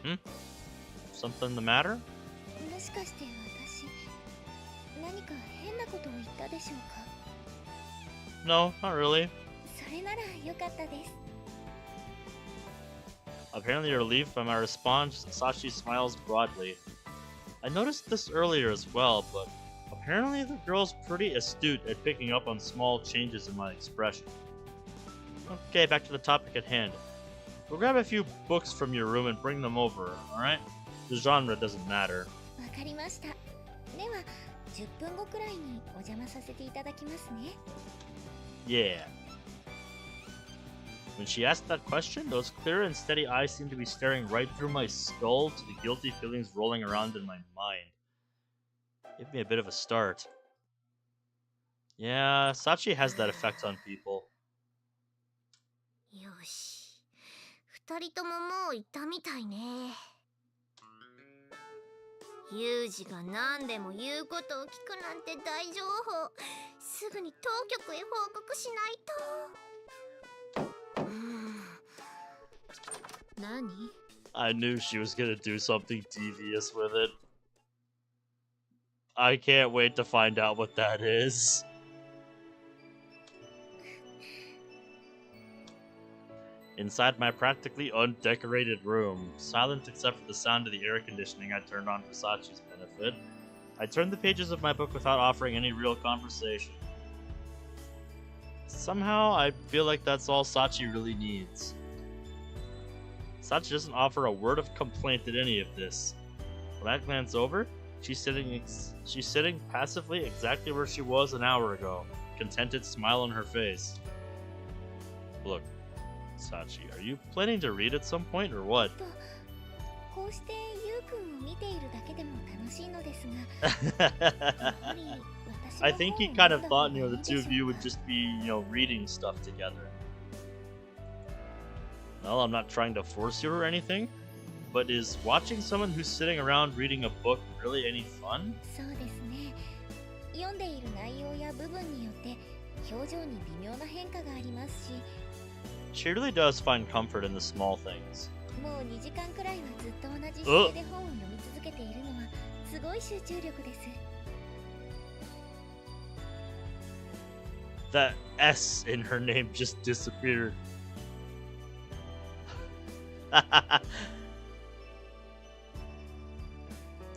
くん、 Something the matter? もしかして私、何か変なことを言ったでしょうか？ No, not really. それならよかったです。 Apparently relieved by my response, Sachi smiles broadly. I noticed this earlier as well, but apparently the girl's pretty astute at picking up on small changes in my expression. Okay, back to the topic at hand. Go grab a few books from your room and bring them over, alright? The genre doesn't matter. わかりました。では、10分後くらいにお邪魔させていただきますね。 Yeah. When she asked that question, those clear and steady eyes seemed to be staring right through my skull to the guilty feelings rolling around in my mind. Give me a bit of a start. Yeah, Sachi has that effect on people. よし、2人とももう行ったみたいね。ユージが何でも言うことを聞くなんて大情報。すぐに当局へ報告しないと。何？ I knew she was gonna do something devious with it. I can't wait to find out what that is. Inside my practically undecorated room, silent except for the sound of the air conditioning I turned on for Sachi's benefit, I turned the pages of my book without offering any real conversation. Somehow, I feel like that's all Sachi really needs. Sachi doesn't offer a word of complaint at any of this. When I glance over, She's sitting passively exactly where she was an hour ago, contented smile on her face. Look, Sachi, are you planning to read at some point or what? こうしてゆうくんを見ているだけでも楽しいのですが、やはり私 I の think 方 he を kind 読 of んだ thought, 方が you know, い the い two で of しょ you う would か。 just be, you know, reading stuff together. Well, I'm not trying to force you or anything, but is watching someone who's sitting around reading a book really any fun? そうですね。読んでいる内容や部分によって表情に微妙な変化がありますし、 She really does find comfort in the small things. もう2時間くらいはずっと同じ姿勢で本を読み続けているのはすごい集中力です。 That S in her name just disappeared.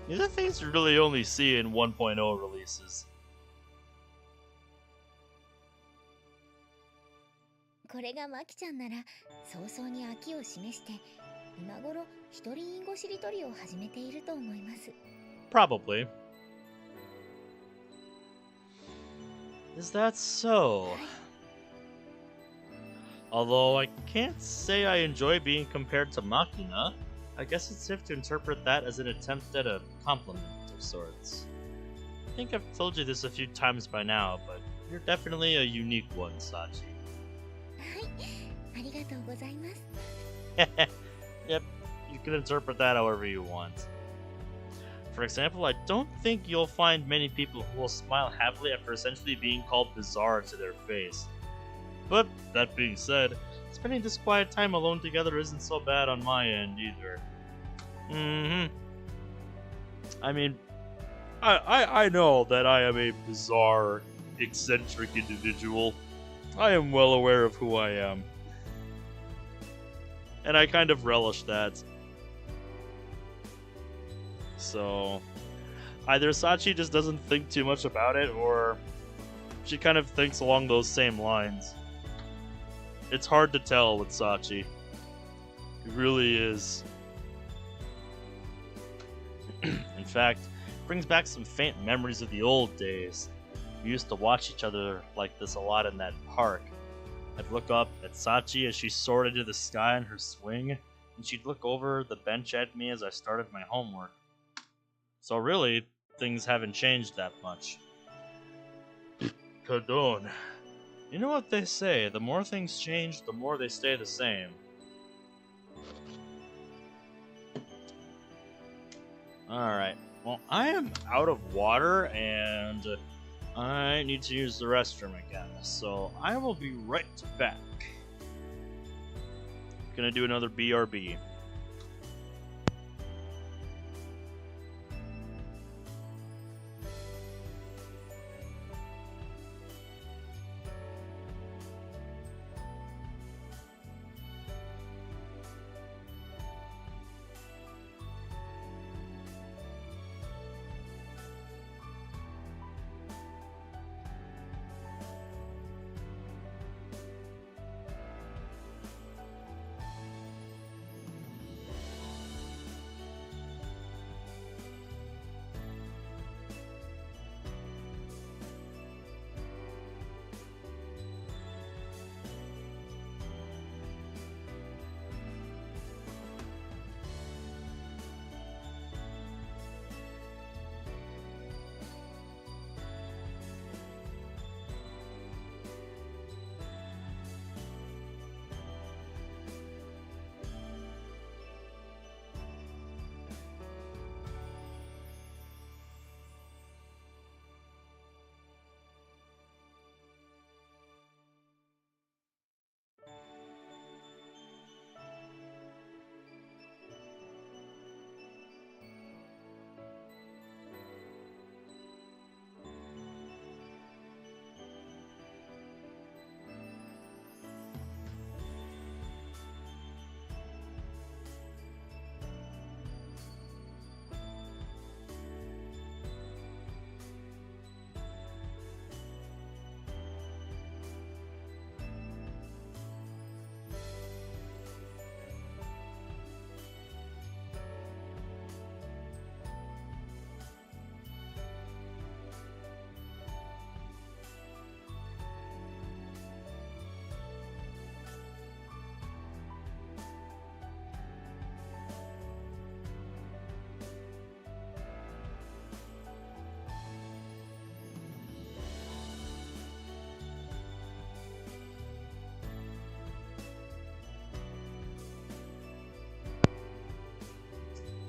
These are things you really only see in 1.0 releases. これがマキちゃんなら早々に飽きを示して今頃一人インゴしりとりを始めていると思います。 Probably. Is that so? Although I can't say I enjoy being compared to Machina, I guess it's safe to interpret that as an attempt at a compliment of sorts. I think I've told you this a few times by now, but you're definitely a unique one, Sachi. はい、ありがとうございます。 Yep, you can interpret that however you want. For example, I don't think you'll find many people who will smile happily after essentially being called bizarre to their face. But, that being said, spending this quiet time alone together isn't so bad on my end either. I mean, I know that I am a bizarre, eccentric individual. I am well aware of who I am. And I kind of relish that. So, either Sachi just doesn't think too much about it, or she kind of thinks along those same lines. It's hard to tell with Sachi. It really is. In fact, it brings back some faint memories of the old days. We used to watch each other like this a lot in that park. I'd look up at Sachi as she soared into the sky on her swing, and she'd look over the bench at me as I started my homework. So really, things haven't changed that much. Pardon. You know what they say, the more things change, the more they stay the same. Alright, well, I am out of water, and I need to use the restroom again, so I will be right back. Gonna do another BRB.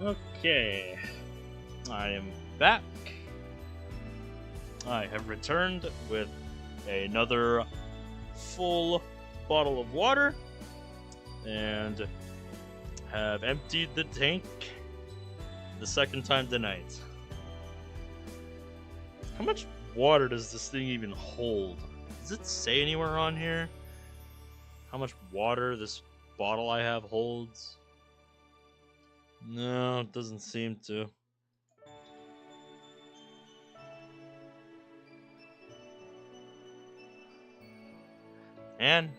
Okay, I am back. I have returned with another full bottle of water and have emptied the tank the second time tonight. How much water does this thing even hold? Does it say anywhere on here how much water this bottle I have holds? No, it doesn't seem to. And,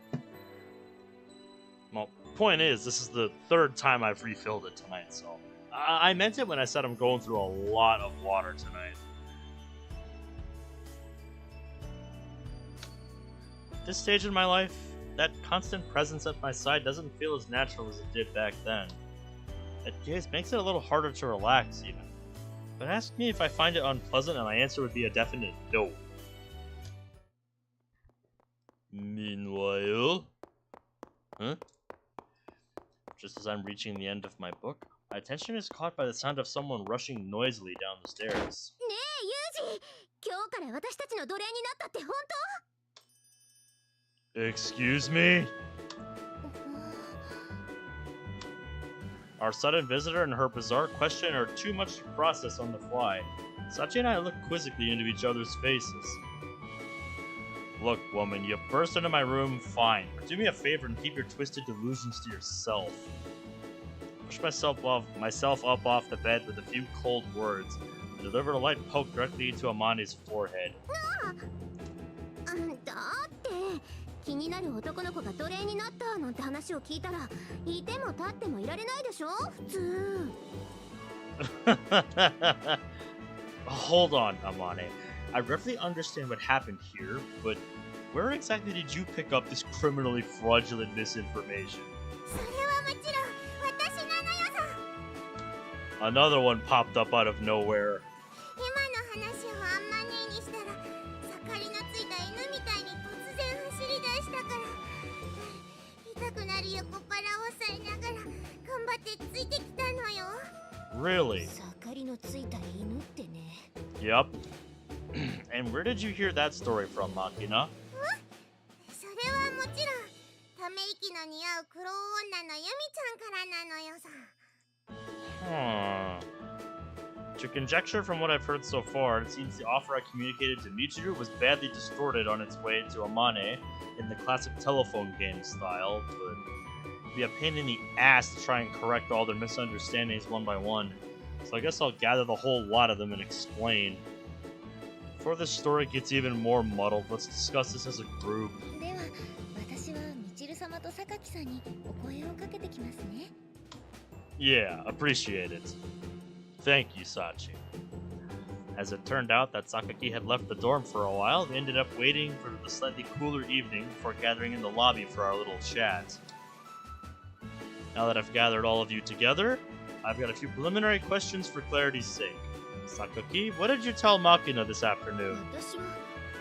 well, point is, this is the third time I've refilled it tonight, so I meant it when I said I'm going through a lot of water tonight. At this stage in my life, that constant presence at my side doesn't feel as natural as it did back then. It just makes it a little harder to relax, even. But ask me if I find it unpleasant, and my answer would be a definite no. Meanwhile... Huh? Just as I'm reaching the end of my book, my attention is caught by the sound of someone rushing noisily down the stairs. Excuse me? Our sudden visitor and her bizarre question are too much to process on the fly. Sachi and I look quizzically into each other's faces. Look, woman, you burst into my room, fine. But do me a favor and keep your twisted delusions to yourself. Push myself up off the bed with a few cold words and delivered a light poke directly into Amande's forehead. 気になる男の子が奴隷になったなんて話を聞いたらいても立ってもいられないでしょ普通 Hold on, Amane. I roughly understand what happened here, but where exactly did you pick up this criminally fraudulent misinformation? それはもちろん私なのよさ Another one popped up out of nowhere. 今の話をあんまねにしたら盛りのついた犬みたいに突然走り出したから痛くなる横っ腹を押さえながら頑張ってついてきたのよ Really? 盛りのついた犬ってね Yep. And where did you hear that story from, Makina? それはもちろんため息の似合う黒女のユミちゃんからなのよさ To conjecture from what I've heard so far, it seems the offer I communicated to Michiru was badly distorted on its way to Amane in the classic telephone game style, but it'd be a pain in the ass to try and correct all their misunderstandings one by one, so I guess I'll gather the whole lot of them and explain. Before this story gets even more muddled, let's discuss this as a group. では私はみちる様と榊さんにお声をかけてきますね Yeah, appreciate it. Thank you, Sachi. As it turned out that Sakaki had left the dorm for a while, we ended up waiting for the slightly cooler evening before gathering in the lobby for our little chat. Now that I've gathered all of you together, I've got a few preliminary questions for clarity's sake. Sakaki, what did you tell Makina this afternoon? 私は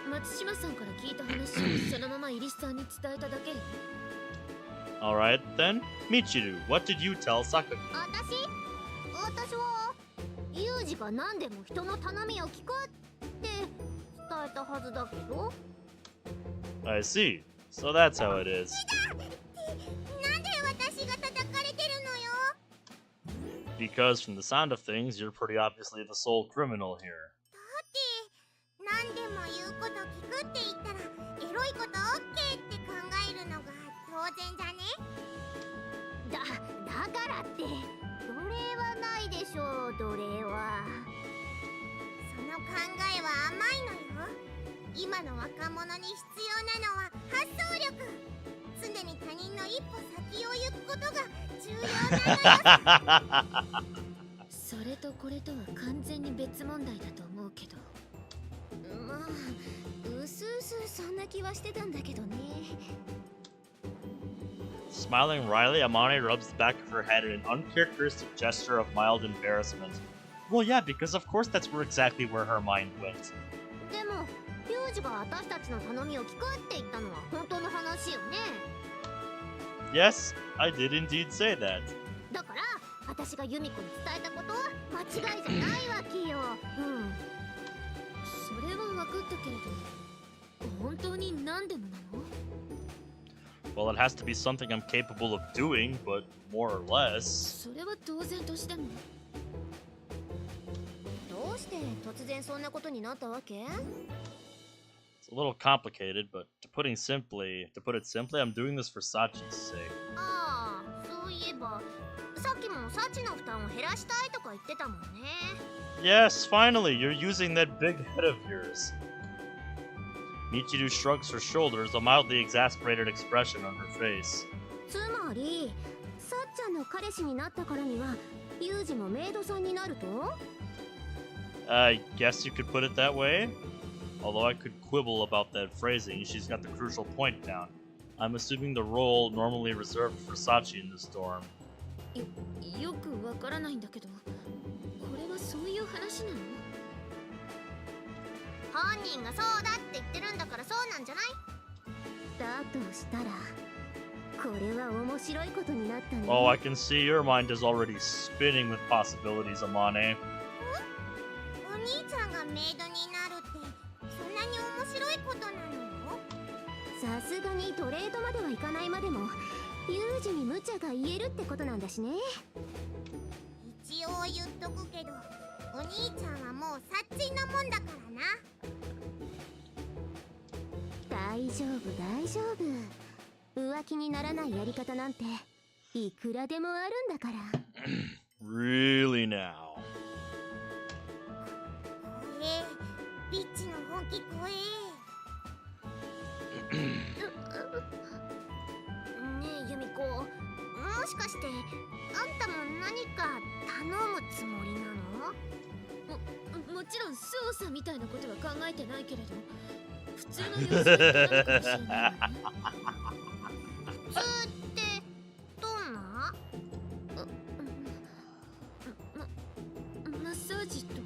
松島さんから聞いた話をそのままイリスさんに伝えただけよ Alright then, Michiru, what did you tell Sakaki? 私はユージが何でも人の頼みを聞くって伝えたはずだけど I see. So that's how it is. なんで私が叩かれてるのよ Because from the sound of things, you're pretty obviously the sole criminal here. だって何でも言うこと聞くって言ったらエロいこと OK って考えるのが当然じゃねだからって奴隷はないでしょう奴隷はその考えは甘いのよ今の若者に必要なのは発想力常に他人の一歩先を行くことが重要なのよそれとこれとは完全に別問題だと思うけどまあうすうすそんな気はしてたんだけどね Smiling wryly, Amane rubs the back of her head in an uncharacteristic gesture of mild embarrassment. Well, yeah, because of course that's exactly where her mind went. でもユージが私たちの頼みを聞くって言ったのは本当の話よね Yes, I did indeed say that. だから私がユミコに伝えたこと間違いじゃないわけよ。それは分かったけれど、本当に何でもなの？ Well, it has to be something I'm capable of doing, but more or less. それは当然としても。どうして突然そんなことになったわけ？ It's a little complicated, but to put it simply, I'm doing this for Sachi's sake. ああ、そういえばさっきもサチの負担を減らしたいとか言ってたもんね。Yes, finally, you're using that big head of yours. Michiru shrugs her shoulders, a mildly exasperated expression on her face. つまりさっちゃんの彼氏になったからにはユージもメイドさんになると？ I guess you could put it that way. Although I could quibble about that phrasing, she's got the crucial point down. I'm assuming the role normally reserved for Sachi in this dorm. よくわからないんだけど、これはそういう話なの？本人がそうだって言ってるんだからそうなんじゃない？だとしたらこれは面白いことになったね。 Oh, I can see your mind is already spinning with possibilities, Amane. お兄ちゃんがメイドになるってそんなに面白いことなの？さすがにトレードまではいかないまでもユージに無茶が言えるってことなんだしね。一応言っとくけどお兄ちゃんはもうサッチンのもんだからな。大丈夫大丈夫、浮気にならないやり方なんていくらでもあるんだから。Really now? 怖え、ビッチの本気怖え。ねえユミコ、もしかしてあんたも何か頼むつもりなの？もちろん操作みたいなことは考えてないけれど、普通の様子ってなるかもしれないわね。普通ってどんな？マッサージとか。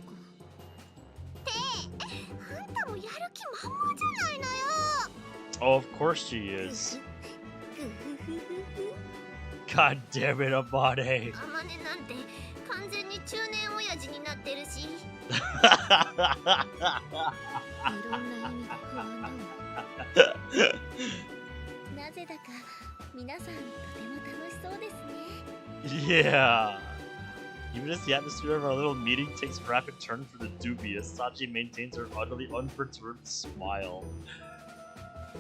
あんたもやる気満々じゃないのよ。 Oh, of course she is. God damn it, Amane. あまねなんて完全に中年親父になってるし。いろんな意味で不安だわ。なぜだか皆さんとても楽しそうですね。Yeah. Even as the atmosphere of our little meeting takes a rapid turn for the dubious, Sachi maintains her utterly unperturbed smile.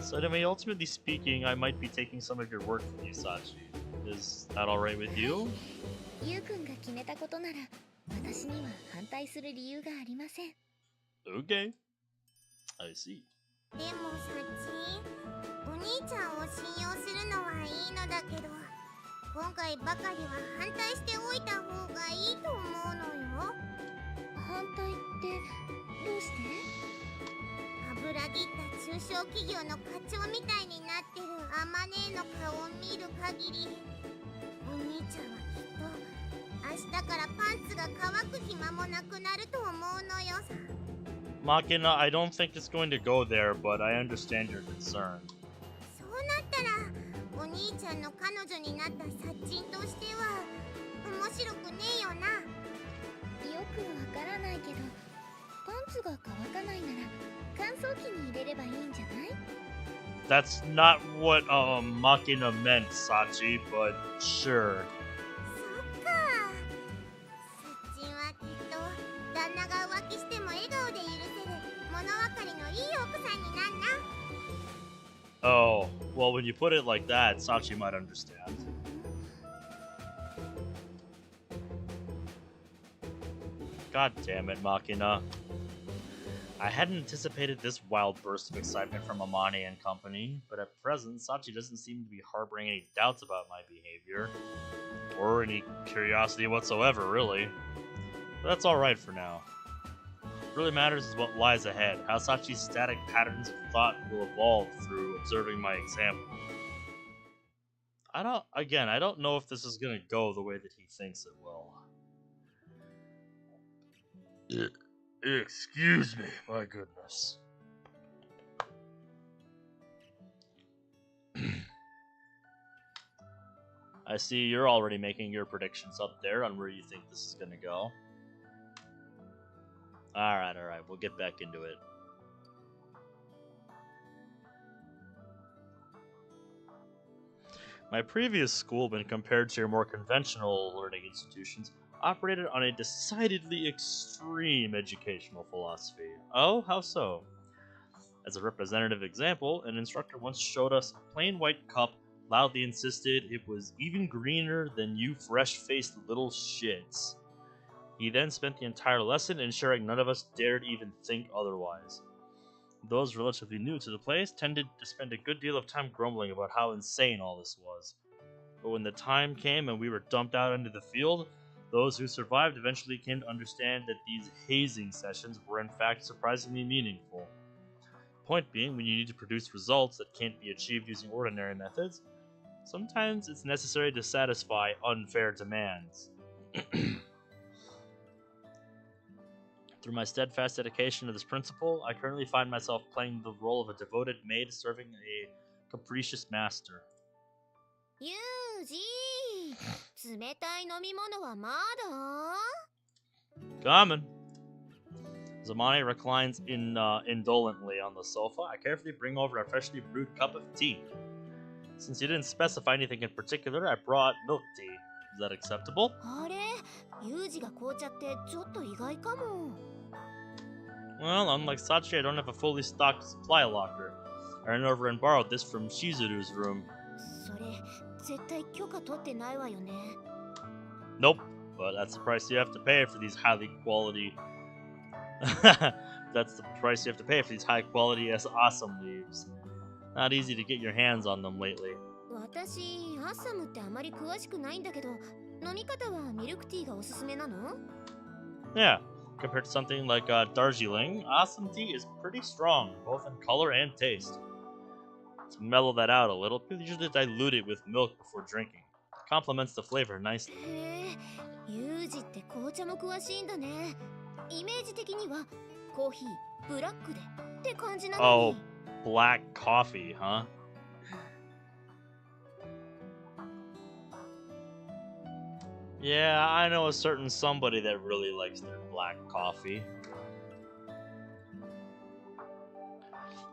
So anyway, ultimately speaking, I might be taking some of your work from you, Sachi. Is that alright with you? ゆうくんが決めたことなら私には反対する理由がありません。 Okay. I see. でもサチ、お兄ちゃんを信用するのはいいのだけど今回ばかりは反対しておいた方がいいと思うのよ。反対ってどうして？油切った中小企業の課長みたいになってるアマネの顔を見る限りお兄ちゃんはきっと明日からパンツが乾く暇もなくなると思うのよさ。 Makina, I don't think it's going to go there, but I understand your concern. そうなったらお兄ちゃんの彼女になったサッチンとしては面白くねえよな。よくわからないけど、パンツが乾かないなら乾燥機に入れればいいんじゃない？ That's not what Makina meant, Sachi, but sure. そっか。サッチンはきっと旦那が浮気しても笑顔で許せる物分かりのいい奥さんになんな。 Oh, well, when you put it like that, Sachi might understand. God damn it, Makina. I hadn't anticipated this wild burst of excitement from Amane and company, but at present, Sachi doesn't seem to be harboring any doubts about my behavior. Or any curiosity whatsoever, really. But that's alright for now. What really matters is what lies ahead, how Sachi's static patterns of thought will evolve through observing my example. I don't know if this is gonna go the way that he thinks it will. Excuse me, my goodness. I see you're already making your predictions up there on where you think this is gonna go. Alright, we'll get back into it. My previous school, when compared to your more conventional learning institutions, operated on a decidedly extreme educational philosophy. Oh, how so? As a representative example, an instructor once showed us a plain white cup, loudly insisted it was even greener than you fresh-faced little shits. He then spent the entire lesson ensuring none of us dared even think otherwise. Those relatively new to the place tended to spend a good deal of time grumbling about how insane all this was. But when the time came and we were dumped out into the field, those who survived eventually came to understand that these hazing sessions were in fact surprisingly meaningful. Point being, when you need to produce results that can't be achieved using ordinary methods, sometimes it's necessary to satisfy unfair demands. Through my steadfast dedication to this principle, I currently find myself playing the role of a devoted maid serving a capricious master. ユージ、冷たい飲み物はまだ？ Coming. Zamani reclines indolently on the sofa. I carefully bring over a freshly brewed cup of tea. Since you didn't specify anything in particular, I brought milk tea. Is that acceptable? あれ、ユージが紅茶ってちょっと意外かも。 Well, unlike Sachi, I don't have a fully stocked supply locker. I ran over and borrowed this from Shizuru's room. それ、絶対許可取ってないわよね。 Nope, but that's the price you have to pay for these highly quality... That's the price you have to pay for these high quality awesome leaves. Not easy to get your hands on them lately. 私、アッサムってあまり詳しくないんだけど、飲み方はミルクティーがおすすめなの？ Yeah, compared to something like Darjeeling, awesome tea is pretty strong, both in color and taste. To mellow that out a little, people usually dilute it with milk before drinking. It complements the flavor nicely. へえ、ユージって紅茶も詳しいんだね。イメージ的にはコーヒー、ブラックでって感じなのに。Oh, black coffee, huh? Yeah, I know a certain somebody that really likes their black coffee.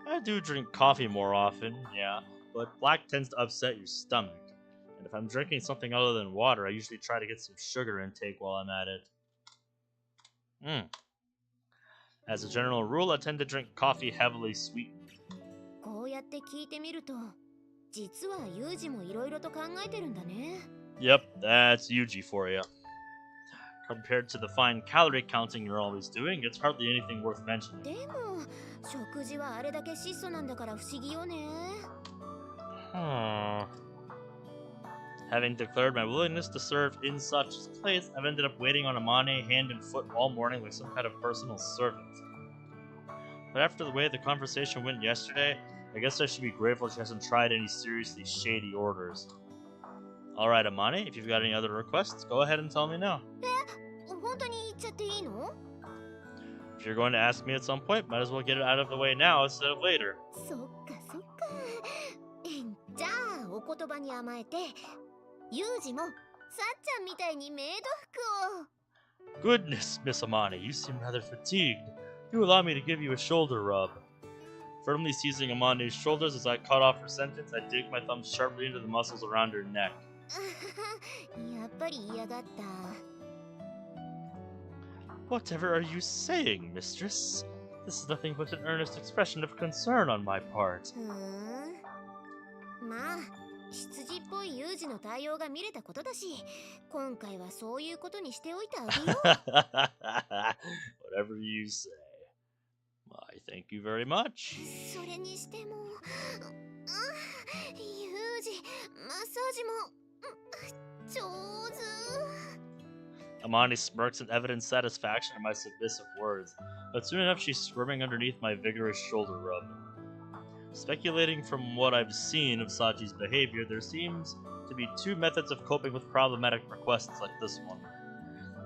I do drink coffee more often, yeah, but black tends to upset your stomach. And if I'm drinking something other than water, I usually try to get some sugar intake while I'm at it. As a general rule, I tend to drink coffee heavily sweetened. こうやって聞いてみると、実はユージもいろいろと考えてるんだね。 Yep, that's Yuji for you. Compared to the fine calorie counting you're always doing, it's hardly anything worth mentioning. でも、食事はあれだけ質素なんだから不思議よね。 Having declared my willingness to serve in such place, I've ended up waiting on Amane hand and foot all morning like some kind of personal servant. But after the way the conversation went yesterday, I guess I should be grateful she hasn't tried any seriously shady orders. Alright, Amane, if you've got any other requests, go ahead and tell me now. 本当に言っちゃっていいの？ If you're going to ask me at some point, might as well get it out of the way now instead of later. そっかそっか。じゃあお言葉に甘えて、ユージもさっちゃんみたいにメイド服を。 Goodness, Miss Amane, you seem rather fatigued. Do allow me to give you a shoulder rub. Firmly seizing Amane's shoulders as I cut off her sentence, I dig my thumbs sharply into the muscles around her neck. やっぱり嫌がった。 Whatever are you saying, mistress? This is nothing but an earnest expression of concern on my part. まあ、羊っぽいユージの対応が見れたことだし、今回はそういうことにしておいてあげよう。 Whatever you say. Why, thank you very much. それにしても、ユージ、マッサージも上手。 Amani smirks in evident satisfaction at my submissive words, but soon enough she's squirming underneath my vigorous shoulder rub. Speculating from what I've seen of Sachi's behavior, there seems to be two methods of coping with problematic requests like this one.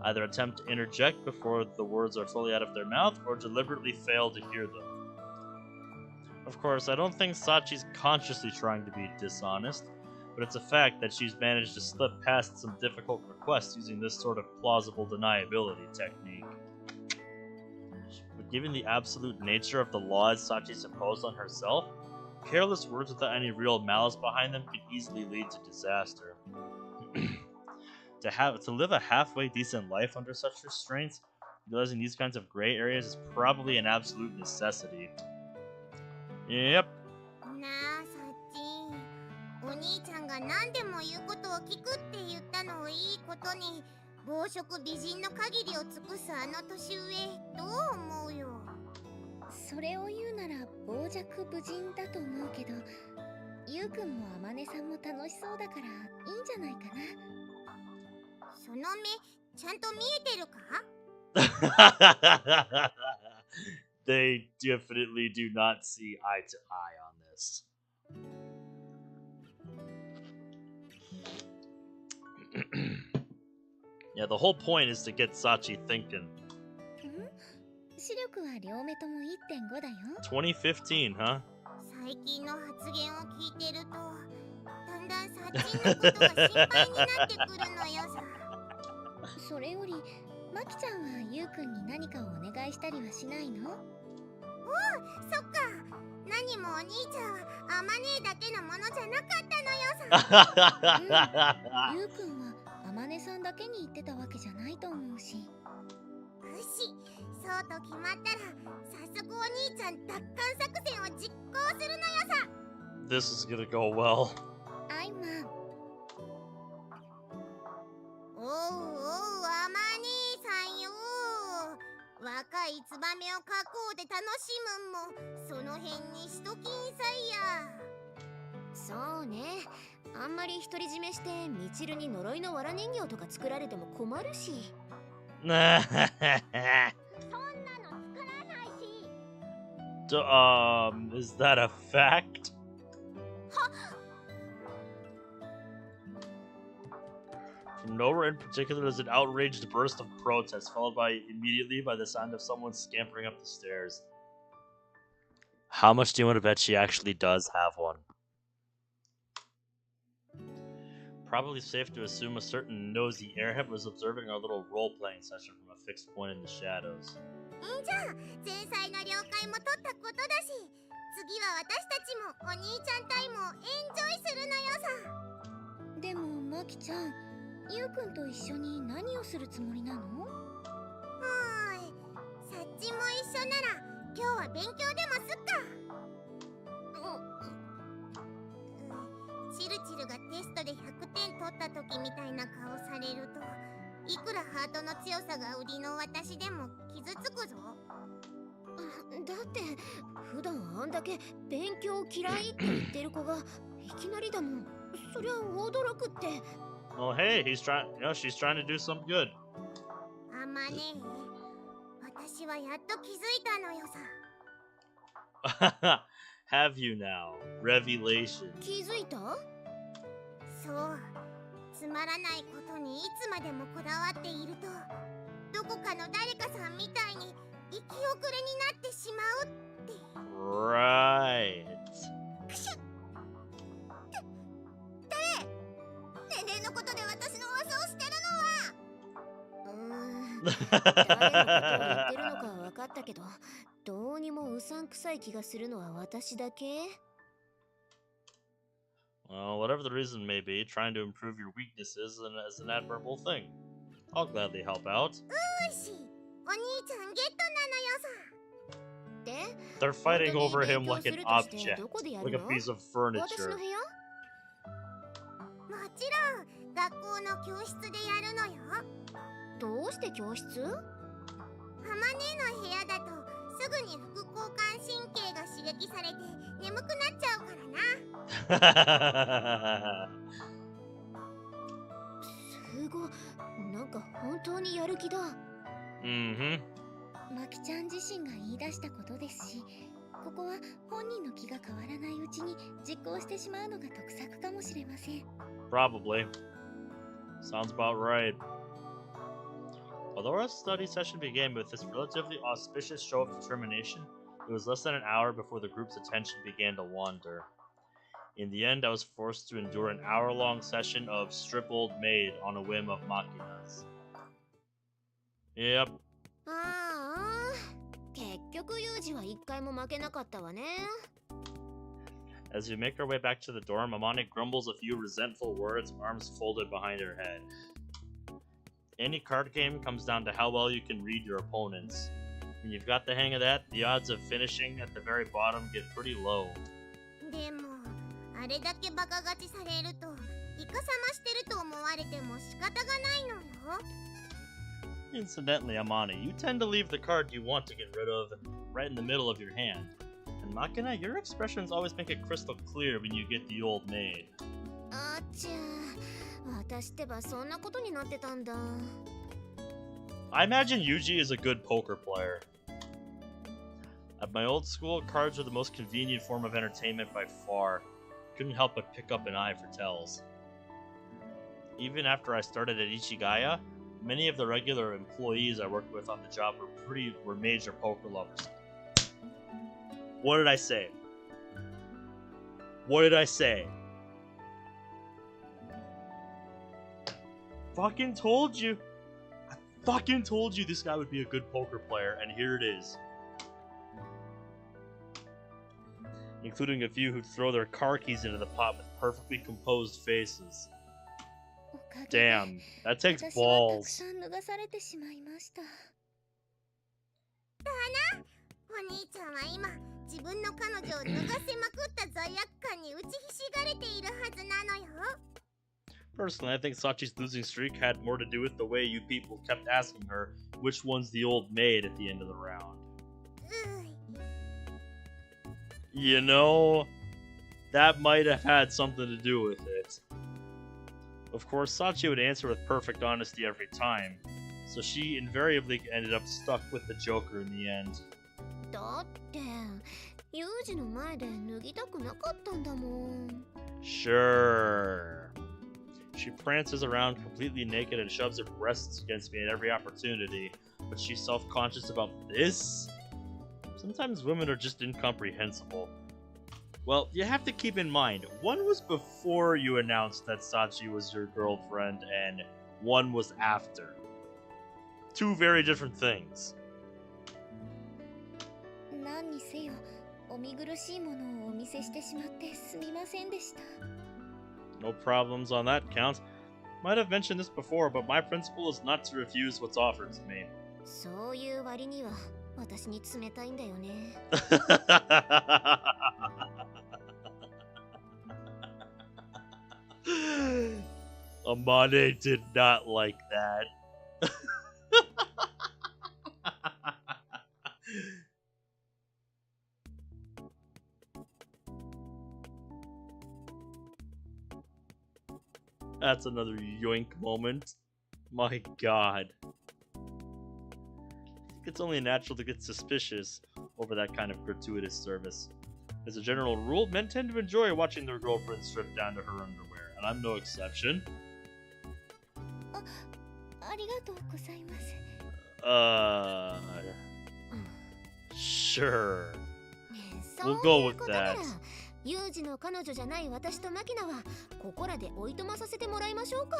Either attempt to interject before the words are fully out of their mouth, or deliberately fail to hear them. Of course, I don't think Sachi's consciously trying to be dishonest. but it's a fact that she's managed to slip past some difficult requests using this sort of plausible deniability technique. But given the absolute nature of the laws Sachi's imposed on herself, careless words without any real malice behind them could easily lead to disaster. To live a halfway decent life under such restraints, realizing these kinds of gray areas is probably an absolute necessity. Yep. なあサッチン、お兄ちゃんが何でも言うことを聞くって言ったのをいいことに、暴食美人の限りを尽くすあの年上、どう思うよ。それを言うなら傍若無人だと思うけど、ゆうくんもあまねさんも楽しそうだからいいんじゃないかな。その目ちゃんと見えてるか？They definitely do not see eye to eye on this. Yeah, the whole point is to get Sachi thinking. 視力は両目とも 1.5 だよ。2015, huh? 最近の発言を聞いてると、だんだんサッチンのことが心配になってくるのよさ。それより、マキちゃんはゆうくんに何かをお願いしたりはしないの？そっか。何もお兄ちゃんはあまねえだけのものじゃなかったのよさ。ゆうくんはあまねさんだけに言ってたわけじゃないと思うし。よし、そうと決まったら早速お兄ちゃん奪還作戦を実行するのよさ。This is gonna go well. アイマン。おうおう、あまねえさんよ。若いツバメを囲うで楽しむんもその辺にしときんさいや。そうね、あんまり独り占めしてみちるに呪いの藁人形とか作られても困るし。そんなの作らないし。Is that a fact? From nowhere in particular, there's an outraged burst of protest, followed immediately by the sound of someone scampering up the stairs. How much do you want to bet she actually does have one? Probably safe to assume a certain nosy airhead was observing our little role-playing session from a fixed point in the shadows. じゃあ前菜の了解も取ったことだし、次は私たちもお兄ちゃんタイムをエンジョイするのよさ。でもマキちゃん、ゆうくんと一緒に何をするつもりなの？サッチも一緒なら今日は勉強でもすっか。チルチルがテストで100点取った時みたいな顔されると、いくらハートの強さが売りの私でも傷つくぞ。だって普段あんだけ勉強嫌いって言ってる子がいきなりだもん。そりゃ驚くって。Well, hey, she's trying to do some good. あまねえ、私はやっと気づいたのよさ。Have you now? Revelation. 気づいた？そう、つまらないことにいつまでもこだわっていると、どこかの誰かさんみたいに生き遅れになってしまうって。Right. ねねのことで私の噂をしてる誰のことを言ってるのかは分かったけど、どうにもうさんくさい気がするのは私だけ。Well, whatever the reason may be, trying to improve your weaknesses is an admirable thing. I'll gladly help out. の。よし、お兄ちゃんゲットなのよさ。で、 They're fighting 本当 over に him 勉強 like す an るとして object, どこでや like る a の？ piece of 私 furniture. の部屋？もちろん、学校の教室でやるのよ。どうして教室？あまねの部屋だとすぐに副交感神経が刺激されて眠くなっちゃうからな。すごい、なんか本当にやる気だ。Mm-hmm. マキちゃん自身が言い出したことですし、ここは本人の気が変わらないうちに実行してしまうのが得策かもしれません。Probably. Sounds about right. Although our study session began with this relatively auspicious show of determination, it was less than an hour before the group's attention began to wander. In the end, I was forced to endure an hour-long session of strip old maid on a whim of Machinas. Yep. ああ、結局ユージは一回も負けなかったわね。 As we make our way back to the dorm, Amane grumbles a few resentful words, arms folded behind her head. Any card game comes down to how well you can read your opponents. When you've got the hang of that, the odds of finishing at the very bottom get pretty low. でもあれだけバカ勝ちされるとイカサマしてると思われても仕方がないのよ。 Incidentally, Amane, you tend to leave the card you want to get rid of right in the middle of your hand. And Machina, your expressions always make it crystal clear when you get the old maid. あっちゃ、私ってばそんなことになってたんだ。 I imagine Yuji is a good poker player. At my old school, cards were the most convenient form of entertainment by far. Couldn't help but pick up an eye for tells. Even after I started at Ichigaya, many of the regular employees I worked with on the job were major poker lovers. What did I say? What did I say? Fucking told you. I fucking told you this guy would be a good poker player, and here it is. Including a few who throw their car keys into the pot with perfectly composed faces. Damn, that takes balls. お兄ちゃんは今自分の彼女を脱がせまくった罪悪感に打ちひしがれているはずなのよ。 Personally, I think Sachi's losing streak had more to do with the way you people kept asking her which one's the old maid at the end of the round. You know, that might have had something to do with it. Of course, Sachi would answer with perfect honesty every time, so she invariably ended up stuck with the Joker in the end. だってユージの前で脱ぎたくなかったんだもん。 Sure. She prances around completely naked and shoves her breasts against me at every opportunity, but she's self-conscious about this? Sometimes women are just incomprehensible. Well, you have to keep in mind, one was before you announced that Sachi was your girlfriend, and one was after. Two very different things. 何にせよ、お見苦しいものをお見せしてしまってすみませんでした。 No problems on that count. Might have mentioned this before, but my principle is not to refuse what's offered to me. そういう割には私に冷たいんだよね。Amane did not like that. That's another yoink moment. My god. I think it's only natural to get suspicious over that kind of gratuitous service. As a general rule, men tend to enjoy watching their girlfriend strip down to her underwear, and I'm no exception. ありがとうございます。Sure. そう We'll go いう with ことなら that. ユージの彼女じゃない私とマキナはここらでおいとまさせてもらいましょうか。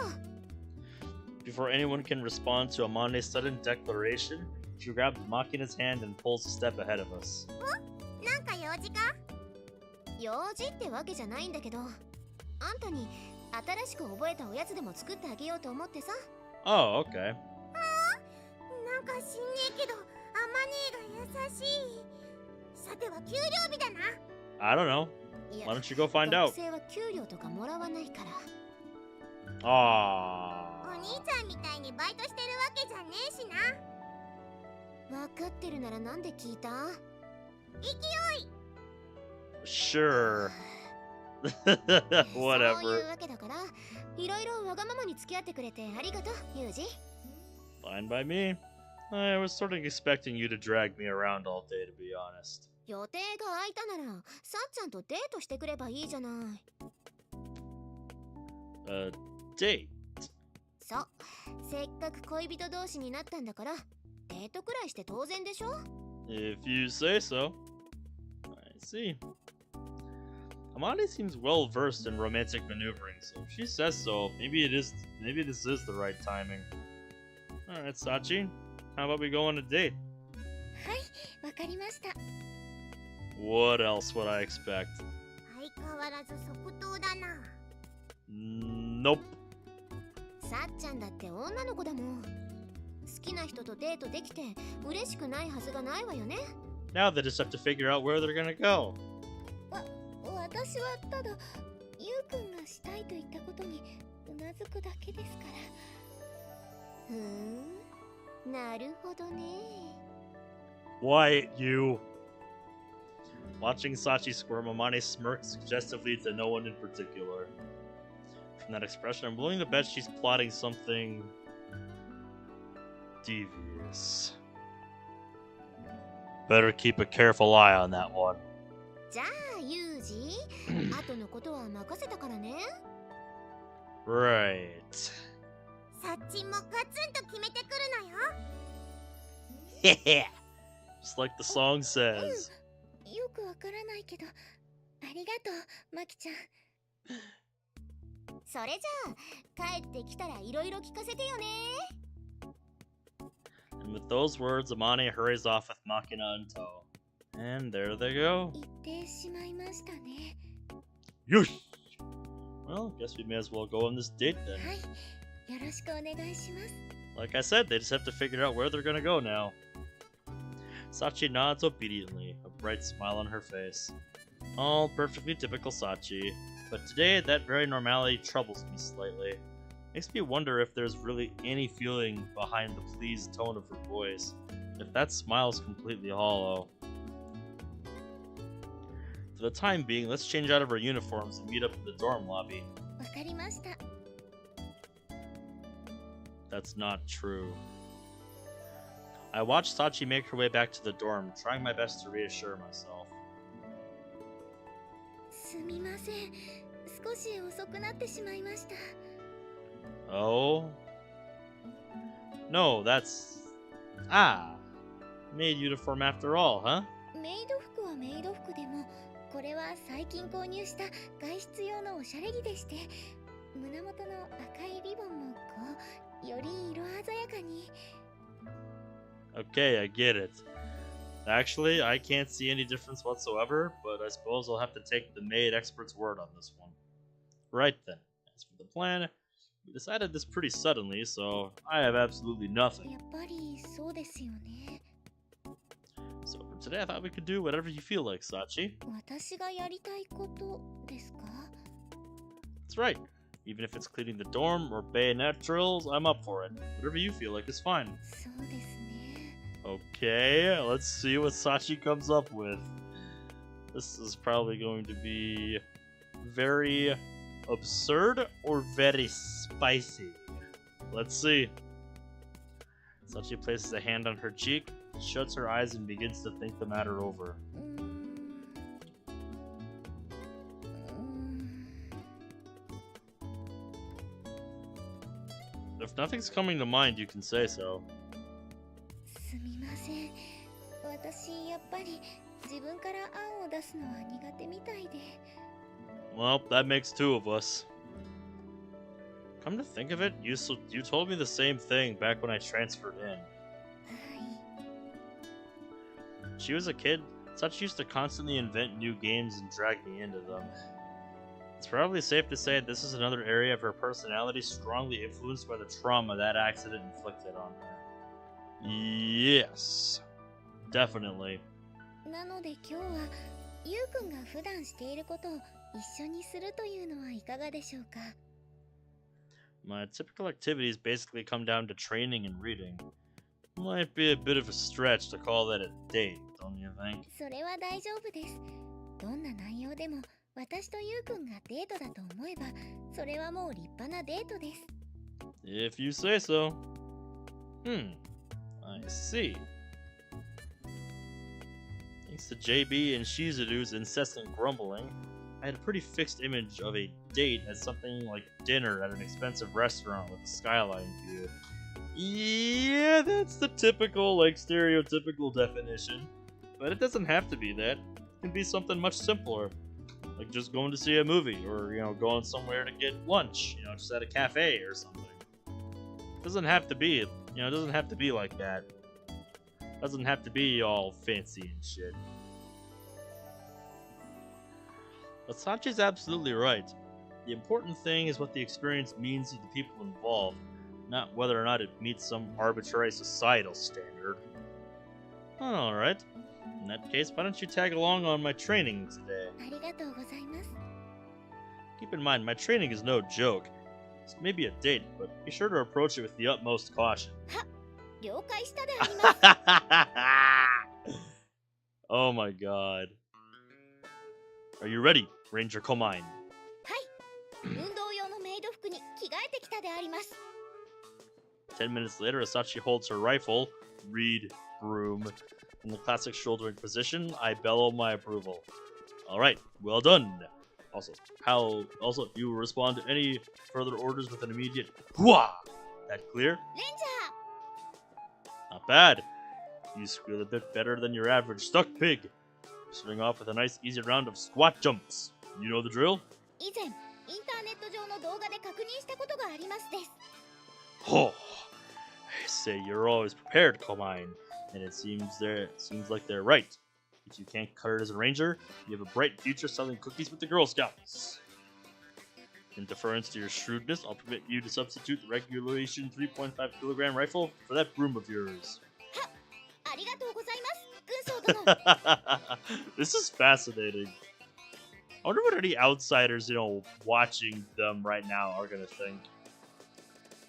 Before anyone can respond to Amane's sudden declaration, she grabs Makina's hand and pulls a step ahead of us. なんか用事か？用事ってわけじゃないんだけど、あんたに新しく覚えたおやつでも作ってあげようと思ってさ。 Oh, okay. なんかしんねえけどアマネーが優しい。さては給料日だな。 I don't know. いや Why don't you go find 学 out? 生は給料とかもらわないから。 Aww. お兄ちゃんみたいにバイトしてるわけじゃねえしな。わかってるならなんで聞いた？ Sure. そういう Whatever. わけだから、いろいろわがままに付き合ってくれてありがとう、ユージ。 Fine by me. I was sort of expecting you to drag me around all day, to be honest. 予定が空いたなら、さっちゃんとデートしてくればいいじゃない。 Date? そう、せっかく恋人同士になったんだから、デートくらいして当然でしょ？ If you say so. I see. Amane seems well versed in romantic maneuvering, so if she says so, maybe this is the right timing. Alright, Sachi, how about we go on a date? はい、わかりました。 What else would I expect? 相変わらず即答だな。 Nope. さっちゃんだって女の子だもん。好きな人とデートできて嬉しくないはずがないわよね。 Now they just have to figure out where they're gonna go. 私はただゆうくんがしたいと言ったことにうなずくだけですから。なるほどね。 Why, you? Watching Sachi squirm, Amane smirked suggestively to no one in particular. From that expression, I'm willing to bet she's plotting something devious. Better keep a careful eye on that one. じゃあユージ、後のことは任せたからね。 Right. サッチンもガツンと決めてくるのよ。 Just like the song says. よくわからないけど、ありがとう、マキちゃん。それじゃあ帰ってきたらいろいろ聞かせてよね。 And with those words, Amane hurries off with Makina in tow. And there they go. 言ってしまいましたね。 Yush! Well, guess we may as well go on this date then. はい、よろしくお願いします。 Like I said, they just have to figure out where they're gonna go now. Sachi nods obediently, a bright smile on her face. All perfectly typical Sachi, but today that very normality troubles me slightly. Makes me wonder if there's really any feeling behind the pleased tone of her voice, if that smile's completely hollow. For the time being, let's change out of our uniforms and meet up in the dorm lobby. わかりました。 That's not true. I watched Sachi make her way back to the dorm, trying my best to reassure myself. すみません。少し遅くなってしまいました。 Oh? No, that's... Ah! Maid uniform after all, huh? メイド服はメイド服でも、これは最近購入した外出用のおしゃれ着でして、胸元の赤いリボンもこう、より色鮮やかに。 Okay, I get it. Actually, I can't see any difference whatsoever, but I suppose I'll have to take the maid expert's word on this one. Right then, as for the plan, we decided this pretty suddenly, so I have absolutely nothing. やっぱりそうですよね。 So for today, I thought we could do whatever you feel like, Sachi. 私がやりたいことですか？ That's right. Even if it's cleaning the dorm or bayonet drills, I'm up for it. Whatever you feel like is fine. そうですね。 Okay, let's see what Sachi comes up with. This is probably going to be very absurd or very spicy. Let's see. Sachi places a hand on her cheek, shuts her eyes, and begins to think the matter over. If nothing's coming to mind, you can say so. すみません。私やっぱり自分から案を出すのは苦手みたいで。 Well, that makes two of us. Come to think of it, you told me the same thing back when I transferred in. はい。 When she was a kid, Sachi used to constantly invent new games and drag me into them. It's probably safe to say this is another area of her personality strongly influenced by the trauma that accident inflicted on her. Yes, definitely. なので今日はゆうくんが普段していることを一緒にするというのはいかがでしょうか？ My typical activities basically come down to training and reading. Might be a bit of a stretch to call that a date, don't you think? それは大丈夫です。どんな内容でも私とゆうくんがデートだと思えば、それはもう立派なデートです。 If you say so. I see. Thanks to JB and Shizuru's incessant grumbling, I had a pretty fixed image of a date as something like dinner at an expensive restaurant with a skyline view. Yeah, that's the typical, stereotypical definition. But it doesn't have to be that. It can be something much simpler. Like just going to see a movie, or going somewhere to get lunch, just at a cafe or something. Doesn't have to be, doesn't have to be like that. Doesn't have to be all fancy and shit. But Sachi's absolutely right. The important thing is what the experience means to the people involved, not whether or not it meets some arbitrary societal standard. Alright. In that case, why don't you tag along on my training today? ありがとうございます。 Keep in mind, my training is no joke. It's maybe a date, but be sure to approach it with the utmost caution. 了解したであります。 Oh my god. Are you ready, Ranger Komine? 運動用のメイド服に着替えてきたであります。 10 minutes later, as Sachi holds her rifle, read broom, in the classic shouldering position, I bellow my approval. Alright, well done. Also, you will respond to any further orders with an immediate hooah! That clear? レンジ Not bad. You squeal a bit better than your average stuck pig. Starting off with a nice easy round of squat jumps. You know the drill? 以前インターネット上の動画で確認したことがありますです。 Oh, I say you're always prepared, Komine, and it seems like they're right. If you can't cut it as a ranger, you have a bright future selling cookies with the Girl Scouts. In deference to your shrewdness, I'll permit you to substitute the regulation 3.5 kilogram rifle for that broom of yours. ありがとうございます、軍曹殿。 This is fascinating. I wonder what any outsiders, watching them right now are gonna think.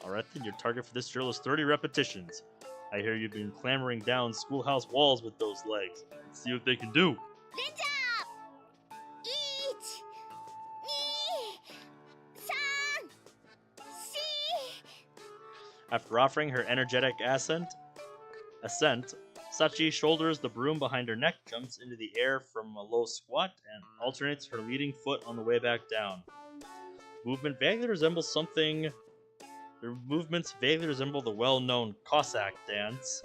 Alright then, your target for this drill is 30 repetitions. I hear you've been clambering down schoolhouse walls with those legs. Let's see what they can do. レンジャー 1、2、3、4 After offering her energetic ascent, Sachi shoulders the broom behind her neck, jumps into the air from a low squat, and alternates her leading foot on the way back down. Their movements vaguely resemble the well-known Cossack dance,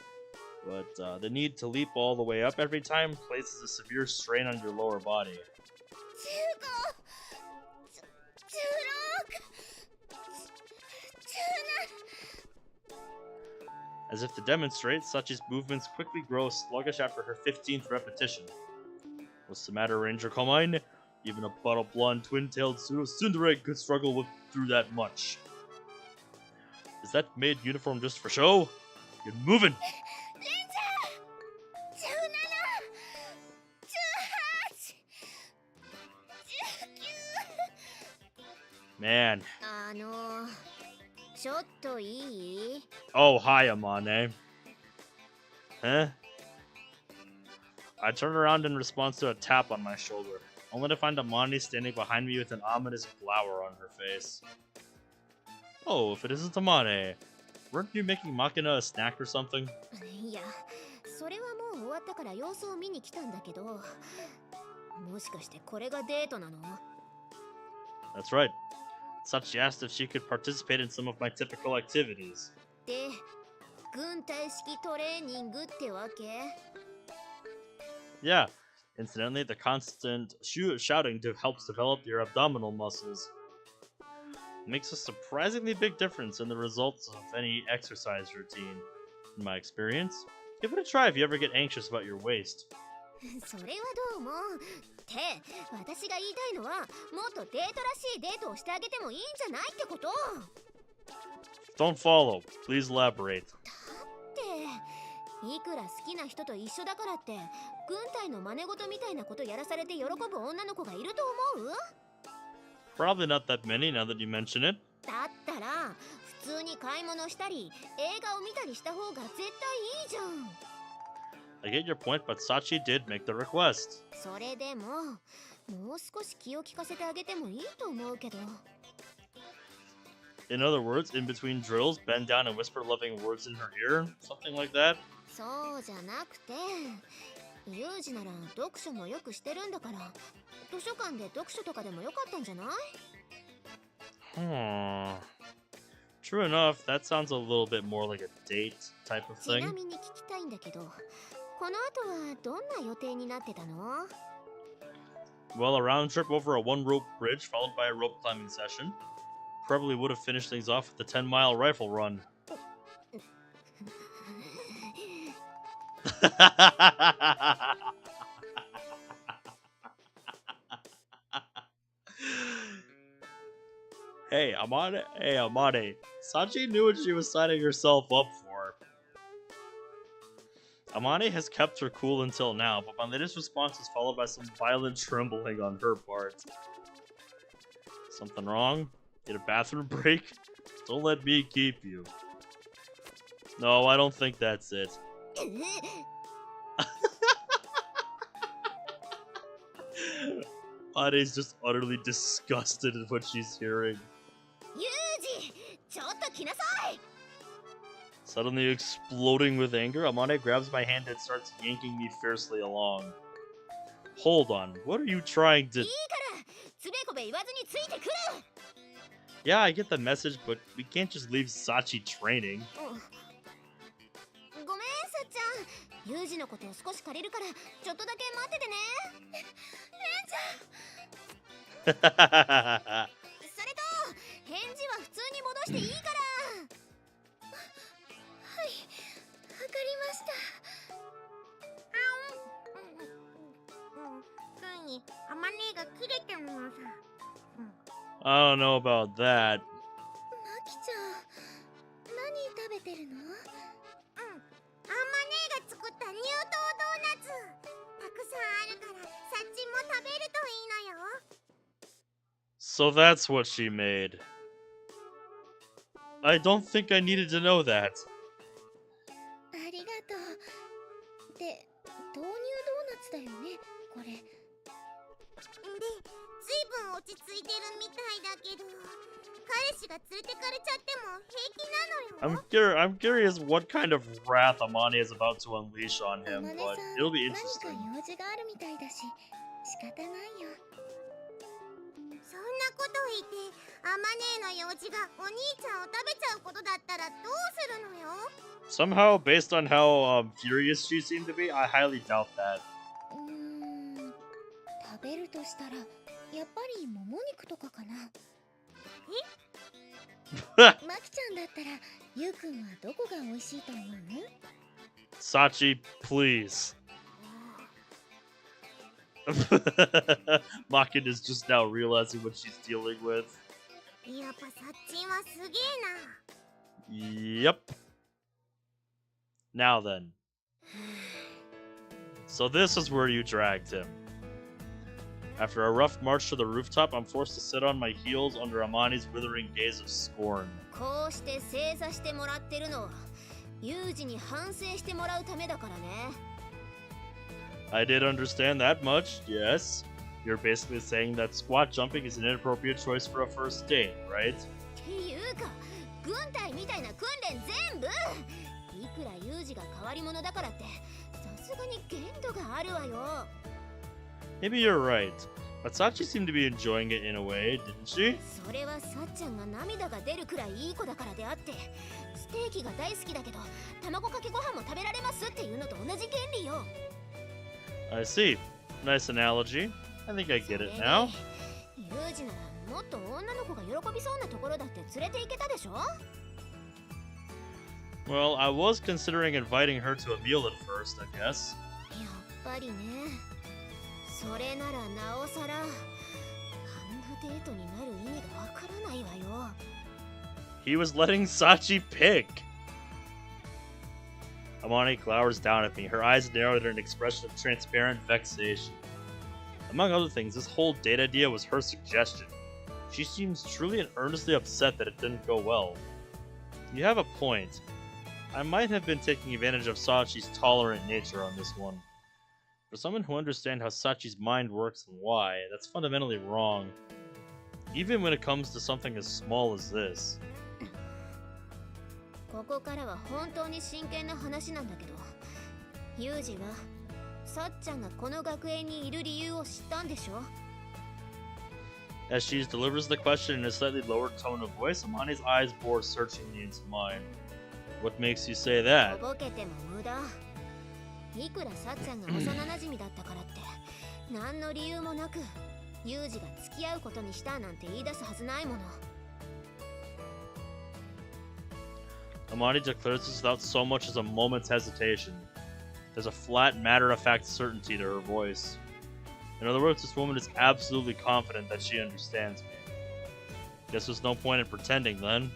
but the need to leap all the way up every time places a severe strain on your lower body. 15、16、17。 As if to demonstrate, Sachi's movements quickly grow sluggish after her 15th repetition. What's the matter, Ranger Komine? Even a bottle blonde twin-tailed pseudo-tsundere could struggle through that much. Is that maid uniform just for show? Get moving! レンジャー 17、18、19。 Man. ちょっといい？ Oh, hi, Amane. Huh? I turn around in response to a tap on my shoulder, only to find Amane standing behind me with an ominous glower on her face. Oh, if it isn't Amane, weren't you making Makina a snack or something? いや、それはもう終わったから様子を見に来たんだけど、もしかしてこれがデートなの？ That's right. Sachi asked if she could participate in some of my typical activities. で、軍隊式トレーニングってわけ？ Yeah. Incidentally, the constant shouting helps develop your abdominal muscles. It makes a surprisingly big difference in the results of any exercise routine. In my experience, give it a try if you ever get anxious about your waist. それはどうも。って私が言いたいのは、もっとデートらしいデートをしてあげてもいいんじゃないってこと。 Don't follow. Please elaborate. っていくら好きな人と一緒だからって軍隊の真似事みたいなことやらされて喜ぶ女の子がいると思う？ Probably not that many now that you mention it. だったら普通に買い物したり映画を見たりした方が絶対いいじゃん。 I get your point, but Sachi did make the request. それでももう少し気を利かせてあげてもいいと思うけど。 In other words, in between drills, bend down and whisper loving words in her ear? Something like that? そうじゃなくて、ユージなら読書もよくしてるんだから、図書館で読書とかでもよかったんじゃない？ True enough, that sounds a little bit more like a date type of ちな thing. みに聞きたいんだけど、この後はどんな予定になってたの？ Well, a round trip over a one-rope bridge followed by a rope climbing session probably would have finished things off with the 10-mile rifle run. Hey, Amane. Sachi knew what she was signing herself up for. Amane has kept her cool until now, but my latest response is followed by some violent trembling on her part. Something wrong? Get a bathroom break? Don't let me keep you. No, I don't think that's it. Ade's just utterly disgusted at what she's hearing. Suddenly exploding with anger, Amane grabs my hand and starts yanking me fiercely along. Hold on, what are you trying to... Yeah, I get the message, but we can't just leave Sachi training. ごめん、さっちゃん。ユージのことを少し借りるから、ちょっとだけ待っててね。レンちゃん。それと、返事は普通に戻していいから。はい、わかりました。ついにアマネが切れてるのさ。I don't know about that. マキちゃん、何食べてるの？アマネが作った乳糖ドーナツ。たくさんあるから、サッチも食べるといいのよ。So that's what she made. I don't think I needed to know that. ありがとう。で、豆乳ドーナツだよね、これ。で、ずいぶん落ち着いてるみたいだけど、彼氏が連れてかれちゃっても平気なのよ。I'm curious what kind of wrath Amane is about to unleash on him, but it'll be interesting. 何か用事があるみたいだし、仕方ないよ。そんなこと言ってアマネの用事がお兄ちゃんを食べちゃうことだったらどうするのよ。 Somehow, based on how furious she seemed to be, I highly doubt that. 食べるとしたらやっぱりもも肉とかかな。マキちゃんだったらゆうくんはどこが美味しいと思う？ Sachi, please. Makin is just now realizing what she's dealing with. やっぱサッチンはすげえな。 Yep. Now then. So this is where you dragged him. After a rough march to the rooftop, I'm forced to sit on my heels under Amani's withering gaze of scorn. こうして正座してもらってるのはユージに反省してもらうためだからね。 I did understand that much, yes. You're basically saying that squat jumping is an inappropriate choice for a first date, right? っていうか、軍隊みたいな訓練全部いくらユージが変わり者だからってさすがに限度があるわよ。 Maybe you're right, but Sachi seemed to be enjoying it in a way, didn't she? それはさっちゃんが涙が出るくらいいい子だからであって、ステーキが大好きだけど卵かけご飯も食べられますっていうのと同じ原理よ。 I see. Nice analogy. I think I get it now. ユージならもっと女の子が喜びそうなところだって連れて行けたでしょ？ Well, I was considering inviting her to a meal at first, I guess. やっぱりね。それならなおさらあんなデートになる意味がわからないわよ。 He was letting Sachi pick. Amane glowers down at me, her eyes narrowed in an expression of transparent vexation. Among other things, this whole date idea was her suggestion. She seems truly and earnestly upset that it didn't go well. You have a point. I might have been taking advantage of Sachi's tolerant nature on this one. For someone who understands how Sachi's mind works and why, that's fundamentally wrong. Even when it comes to something as small as this. ここからは本当に真剣な話なんだけど、ユージはさっちゃんがこの学園にいる理由を知ったんでしょ？ As she delivers the question in a slightly lowered tone of voice, Amani's eyes bore searchingly into mine. What makes you say that? とぼけても無駄。いくらさっちゃんが幼馴染だったからって何の理由もなくユージが付き合うことにしたなんて言い出すはずないもの。 Amani declares this without so much as a moment's hesitation. There's a flat, matter-of-fact certainty to her voice. In other words, this woman is absolutely confident that she understands me. Guess there's no point in pretending then.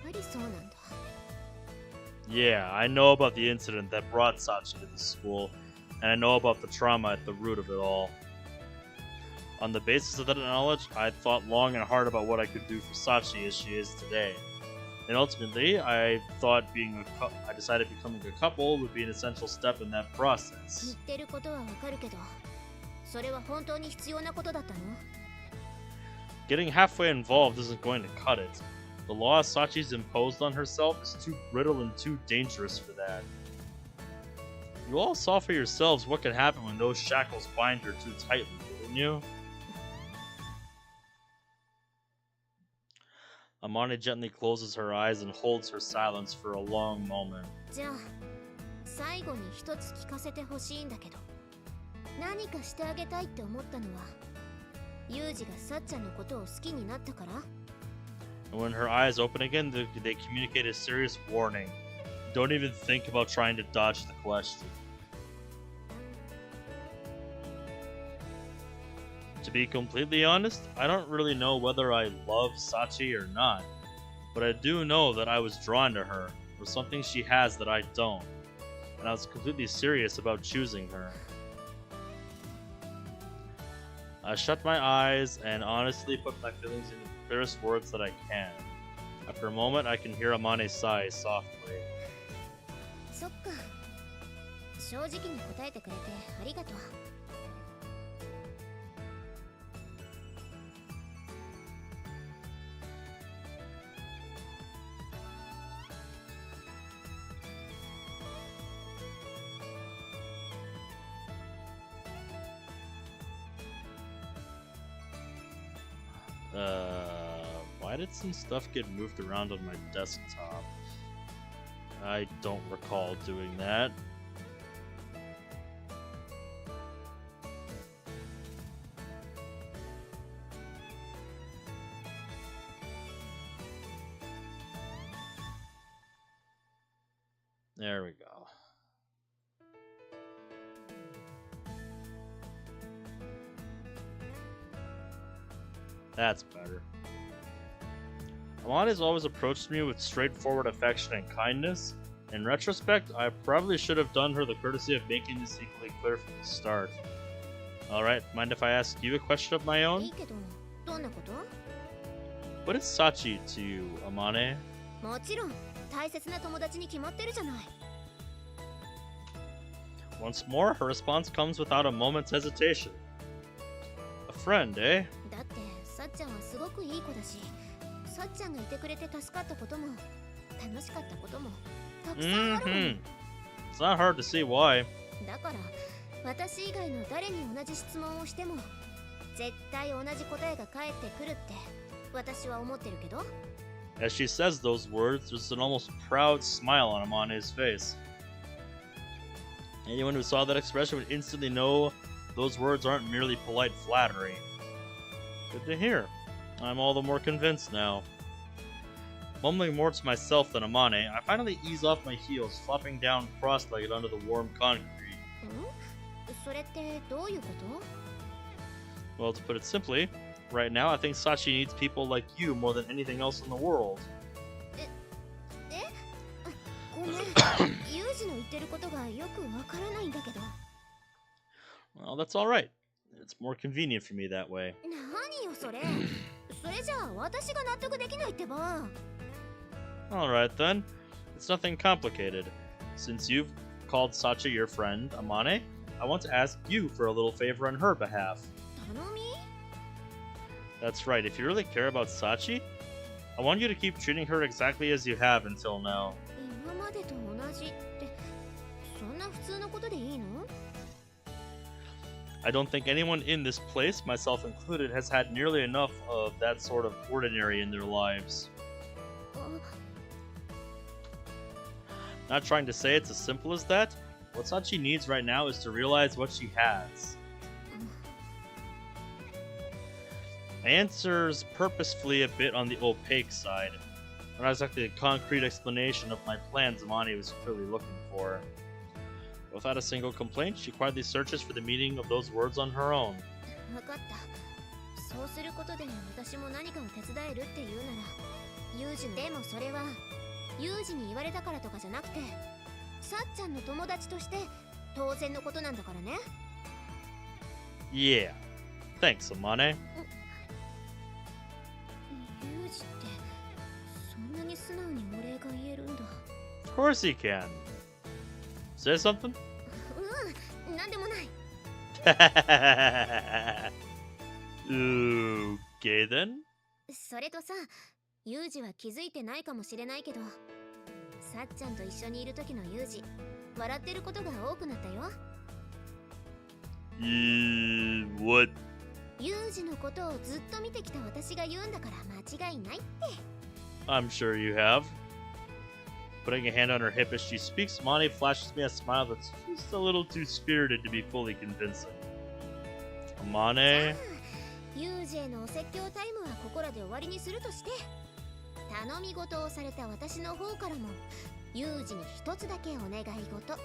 やっぱりそうなんだ。 Yeah, I know about the incident that brought Sachi to this school, and I know about the trauma at the root of it all. On the basis of that knowledge, I thought long and hard about what I could do for Sachi as she is today. And ultimately, I decided becoming a couple would be an essential step in that 言 process. ってることはわかるけど、それは本当に必要なことだったの？ Getting halfway involved isn't going to cut it. The law Sachi's imposed on herself is too brittle and too dangerous for that. You all saw for yourselves what could happen when those shackles bind her too tightly, didn't you? Amani gently closes her eyes and holds her silence for a long moment. じゃあ最後に一つ聞かせてほしいんだけど、何かしてあげたいって思ったのはユージがさっちゃんのことを好きになったから？ And when her eyes open again, they communicate a serious warning. Don't even think about trying to dodge the question. To be completely honest, I don't really know whether I love Sachi or not, but I do know that I was drawn to her, or something she has that I don't, and I was completely serious about choosing her. I shut my eyes and honestly put my feelings into the clearest words that I can. After a moment, I can hear Amane sigh softly. そっか。正直に答えてくれてありがとう。 Why did some stuff get moved around on my desktop? I don't recall doing that. There we go. That's better. Amani has always approached me with straightforward affection and kindness. In retrospect, I probably should have done her the courtesy of making this equally clear from the start. Alright, mind if I ask you a question of my い own? いけど、どんなこと？ What is Sachi to you, Amane? もちろん大切な友達に決まってるじゃない。 Once more, her response comes without a moment's hesitation. A friend, eh? だってさっちゃんはすごくいい子だし、さっちゃんがいてくれて助かったことも楽しかったこともたくさんあるもん。 It's not hard to see why. だから私以外の誰に同じ質問をしても絶対同じ答えが返ってくるって私は思ってるけど。 As she says those words, there's an almost proud smile on Amane's face. Anyone who saw that expression would instantly know those words aren't merely polite flattery. Good to hear. I'm all the more convinced now. Mumbling more to myself than Amane, I finally ease off my heels, flopping down cross-legged onto the warm concrete. それってどういうこと？ Well, to put it simply, right now I think Sachi needs people like you more than anything else in the world. ごめん、ユージの言ってることがよくわからないんだけど。 Well, that's alright. It's more convenient for me that way. 何よそれ。それじゃあ私が納得できないってば。 Alright then. It's nothing complicated. Since you've called Sachi your friend, Amane, I want to ask you for a little favor on her behalf. 頼み？ That's right, if you really care about Sachi, I want you to keep treating her exactly as you have until now. 今までと同じってそんな普通のことでいいの？ I don't think anyone in this place, myself included, has had nearly enough of that sort of ordinary in their lives. Not trying to say it's as simple as that. What Sachi needs right now is to realize what she has. My answer's purposefully a bit on the opaque side. Not exactly a concrete explanation of my plans Amani was clearly looking for. Without a single complaint, she quietly searches for the meaning of those words on her own. 分かった。そうすることで私も何かを手伝えるっていうなら、ユージでもそれはユージに言われたからとかじゃなくて、さっちゃんの友達として当然のことなんだからね。Yeah. Thanks, Amane. ユージってそんなに素直にお礼が言えるんだ。Of course he can. Say something? うん、なんでもない。Okay then. それとさ、ユージは気づいてないかもしれないけど、さっちゃんと一緒にいる時のユージ、笑ってることが多くなったよ。What? ユージのことをずっと見てきた私が言うんだから間違いないって。I'm sure you have. Putting a hand on her hip as she speaks, Amane flashes me a smile that's just a little too spirited to be fully convincing. Amane? ユージへのお説教タイムはここらで終わりにするとして、頼み事をされた私の方からもユージに一つだけお願い事。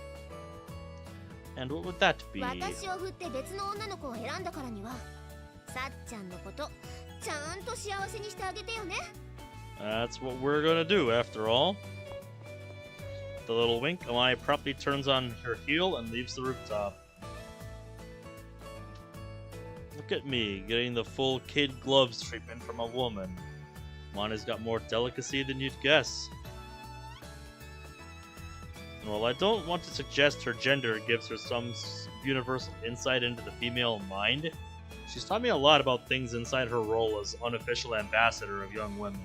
And what would that be? 私を振って別の女の子を選んだからには、さっちゃんのことちゃんと幸せにしてあげてよね。That's what we're gonna do, after all. With a little wink, Amane promptly turns on her heel and leaves the rooftop. Look at me, getting the full kid gloves treatment from a woman. Amane's got more delicacy than you'd guess. And while I don't want to suggest her gender gives her some universal insight into the female mind, she's taught me a lot about things inside her role as unofficial ambassador of young women.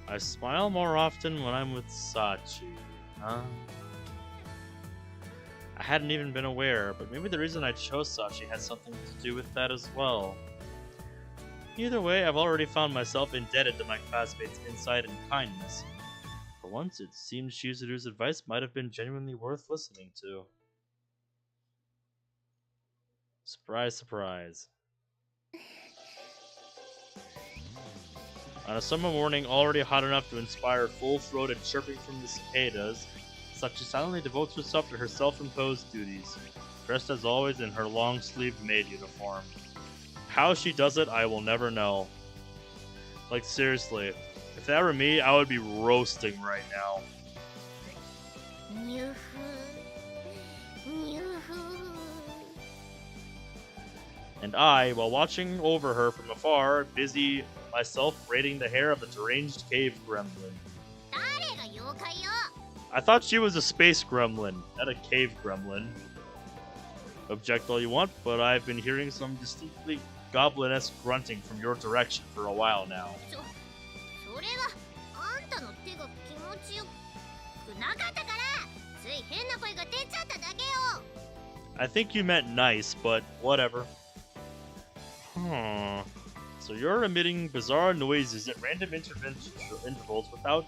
I smile more often when I'm with Sachi. Huh? I hadn't even been aware, but maybe the reason I chose Sachi has something to do with that as well. Either way, I've already found myself indebted to my classmates' insight and kindness. For once, it seems Shizuru's advice might have been genuinely worth listening to. Surprise, surprise. On a summer morning already hot enough to inspire full-throated chirping from the cicadas, Sachi silently devotes herself to her self-imposed duties, dressed as always in her long-sleeved maid uniform. How she does it, I will never know. Like, seriously, if that were me, I would be roasting right now. And I, while watching over her from afar, busy myself braiding the hair of a deranged cave gremlin. I thought she was a space gremlin, not a cave gremlin. Object all you want, but I've been hearing some distinctly goblin-esque grunting from your direction for a while now. I think you meant nice, but whatever. So you're emitting bizarre noises at random intervals without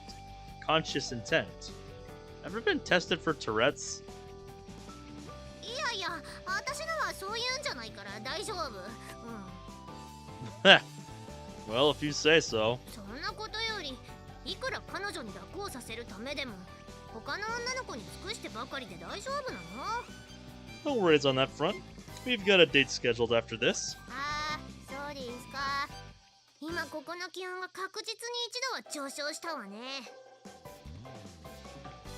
conscious intent. Ever been tested for Tourette's? Well, if you say so. No worries on that front. We've got a date scheduled after this.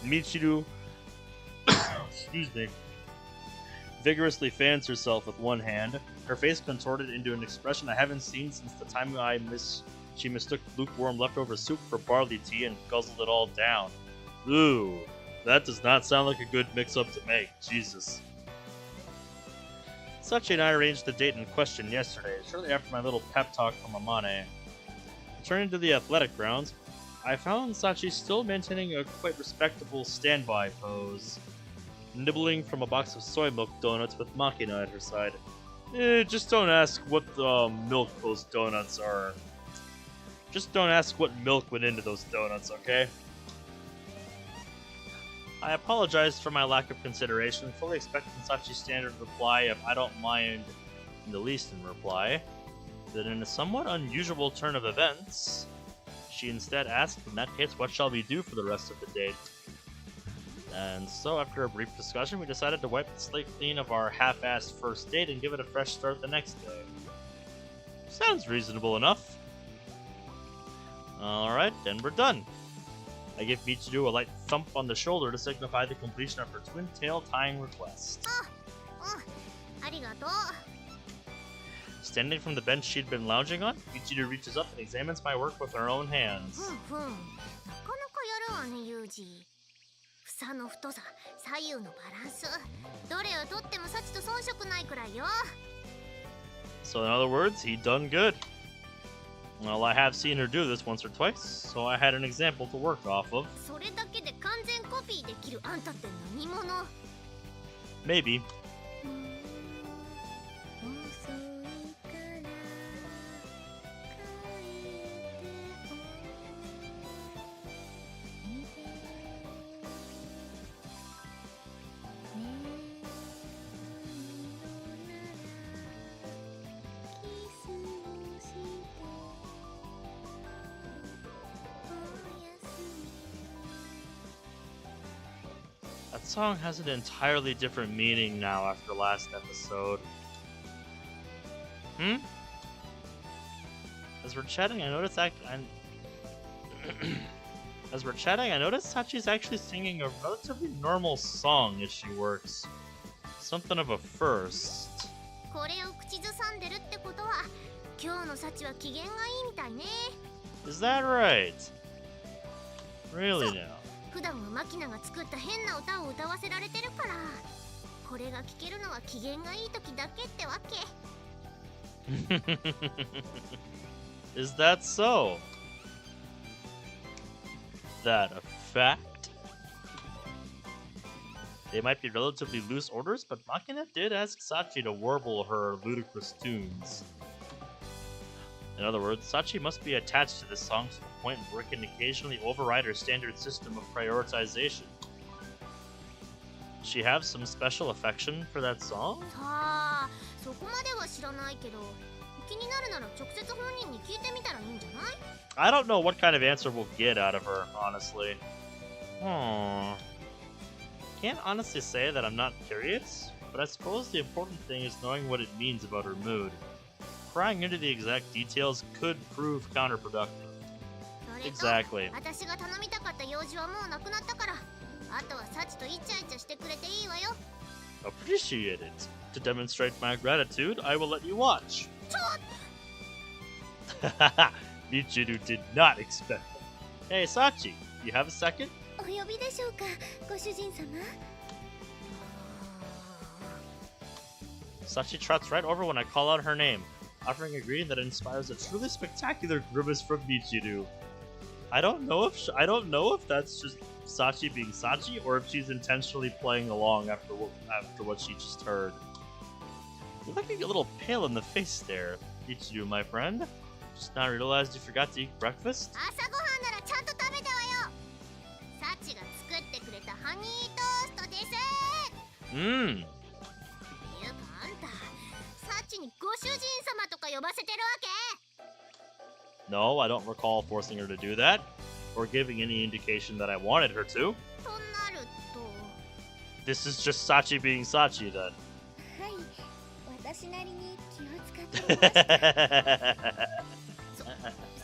Michiru, excuse me, vigorously fans herself with one hand, her face contorted into an expression I haven't seen since the time she mistook lukewarm leftover soup for barley tea and guzzled it all down. Ooh, that does not sound like a good mix-up to make, Jesus. Sachi and I arranged the date in question yesterday, shortly after my little pep talk from Amane. Returning to the athletic grounds, I found Sachi still maintaining a quite respectable standby pose, nibbling from a box of soy milk donuts with Machina at her side. Just don't ask what the milk those donuts are. Just don't ask what milk went into those donuts, okay? I apologized for my lack of consideration, fully expecting Sachi's standard reply of I don't mind in the least in reply. But in a somewhat unusual turn of events, she instead asked, in that case, what shall we do for the rest of the date? And so, after a brief discussion, we decided to wipe the slate clean of our half-assed first date and give it a fresh start the next day. Sounds reasonable enough. Alright, then we're done. I give Michiru a light thump on the shoulder to signify the completion of her twin tail tying request. ありがとう。 Standing from the bench she'd been lounging on, Michiru reaches up and examines my work with her own hands. ふんふん。なかなかやるわね、ユージ。房の太さ、左右のバランス。どれをとってもサチと遜色ないくらいよ。 So in other words, he done good. Well, I have seen her do this once or twice, so I had an example to work off of. それだけで完全コピーできるあんたって何者？ Maybe. 遅いから帰っておいでThat song has an entirely different meaning now after last episode. As we're chatting, I noticed Sachi's actually singing a relatively normal song as she works. Something of a first. これを口ずさんでるってことは、今日のサチは機嫌がいいみたいね。 Is that right? Really now? 普段はマキナが作った変な歌を歌わせられてるから、これが聴けるのは機嫌がいい時だけってわけ。 Is that so? That a fact? They might be relatively loose orders, but Makina did ask Sachi to warble her ludicrous tunes. In other words, Sachi must be attached to this song to the point where it can occasionally override her standard system of prioritization. Does she have some special affection for that song? さあ、そこまでは知らないけど、気になるなら直接本人に聞いてみたらいいんじゃない？ I don't know what kind of answer we'll get out of her, honestly. Can't honestly say that I'm not curious, but I suppose the important thing is knowing what it means about her mood. Prying into the exact details could prove counterproductive. それと Exactly. 私が頼みたかった用事はもうなくなったから、あとはサチとイチャイチャしてくれていいわよ。 Appreciate it. To demonstrate my gratitude, I will let you watch. ちょっ Michiru did not expect that. Hey, Sachi, you have a second? お呼びでしょうか、ご主人様。 Sachi trots right over when I call out her name, offering a greeting that inspires a truly spectacular grimace from Michiru. I don't know if that's just Sachi being Sachi, or if she's intentionally playing along after what she just heard. You're looking a little pale in the face there, Michiru, my friend. Just now realized you forgot to eat breakfast? 朝ごはんならちゃんと食べたわよ。サチが作ってくれたハニートーストです。いうかあんた、サチにご主人様とか呼ばせてるわけ？ No, I don't recall forcing her to do that, or giving any indication that I wanted her to. となると、 This is just Sachi being Sachi, then. はい、私なりに気を使ってみました。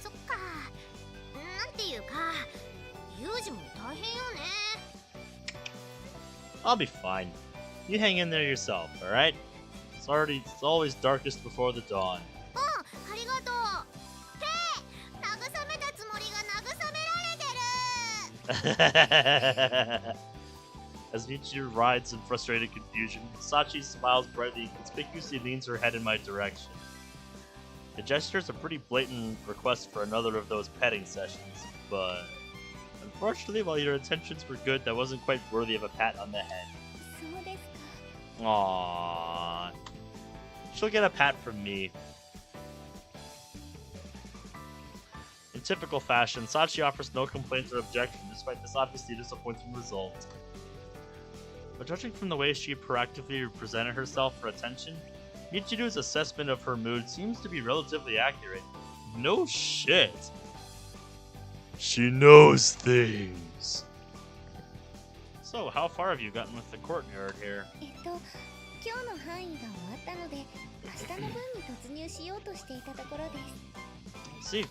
そっか。なんていうか、ユージも大変よね。 I'll be fine. You hang in there yourself, alright? It's always darkest before the dawn. ありがとう。へえ、慰めたつもりが慰められてる。 As Michiru rides in frustrated confusion, Sachi smiles brightly and conspicuously leans her head in my direction. The gesture is a pretty blatant request for another of those petting sessions, but unfortunately, while your intentions were good, that wasn't quite worthy of a pat on the head. そうですか。 Aww. She'll get a pat from me. In typical fashion, Sachi offers no complaints or objection, despite this obviously disappointing result. But judging from the way she proactively presented herself for attention, Michiru's assessment of her mood seems to be relatively accurate. No shit. She knows things. So, how far have you gotten with the courtyard here? 今日の範囲が終わったので、明日の分に突入しようとしていたところです。See.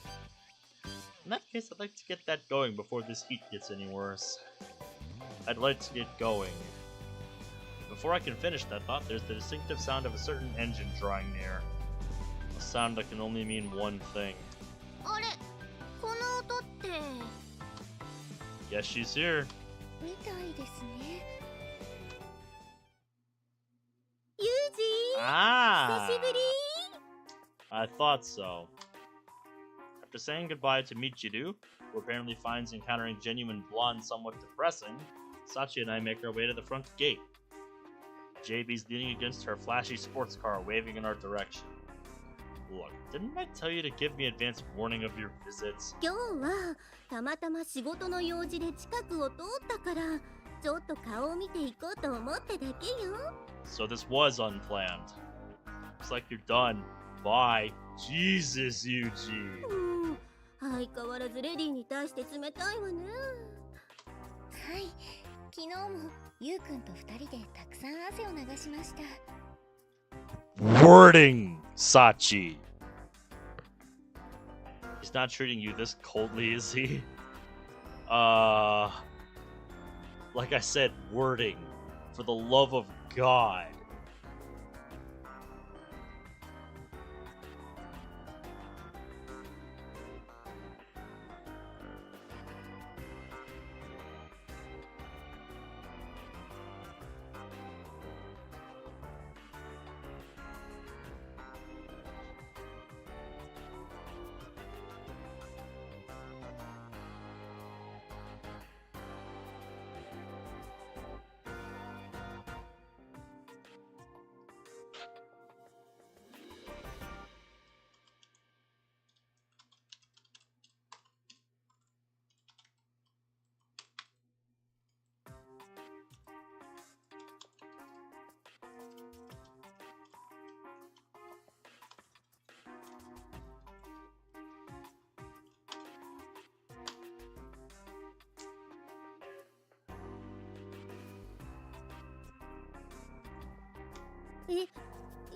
In that case, I'd like to get that going before this heat gets any worse. I'd like to get going. Before I can finish that thought, there's the distinctive sound of a certain engine drawing near. A sound that can only mean one thing. あれ、この音って。Yes, she's here. みたいですね。ユージ、 Ah! 久しぶり。 I thought so. After saying goodbye to Michiru, who apparently finds encountering genuine blonde somewhat depressing, Sachi and I make our way to the front gate. JB's leaning against her flashy sports car, waving in our direction. Look, didn't I tell you to give me advance warning of your visits? 今日はたまたま仕事の用事で近くを通ったからちょっと顔を見ていこうと思っただけよ。 So this was unplanned. Looks like you're done. Bye. Jesus, Yuji. 相変わらずレディに対して冷たいわね。はい、昨日もゆうくんと2人でたくさん汗を流しました。Wording, Sachi. He's not treating you this coldly, is he? Like I said, wording. For the love of God.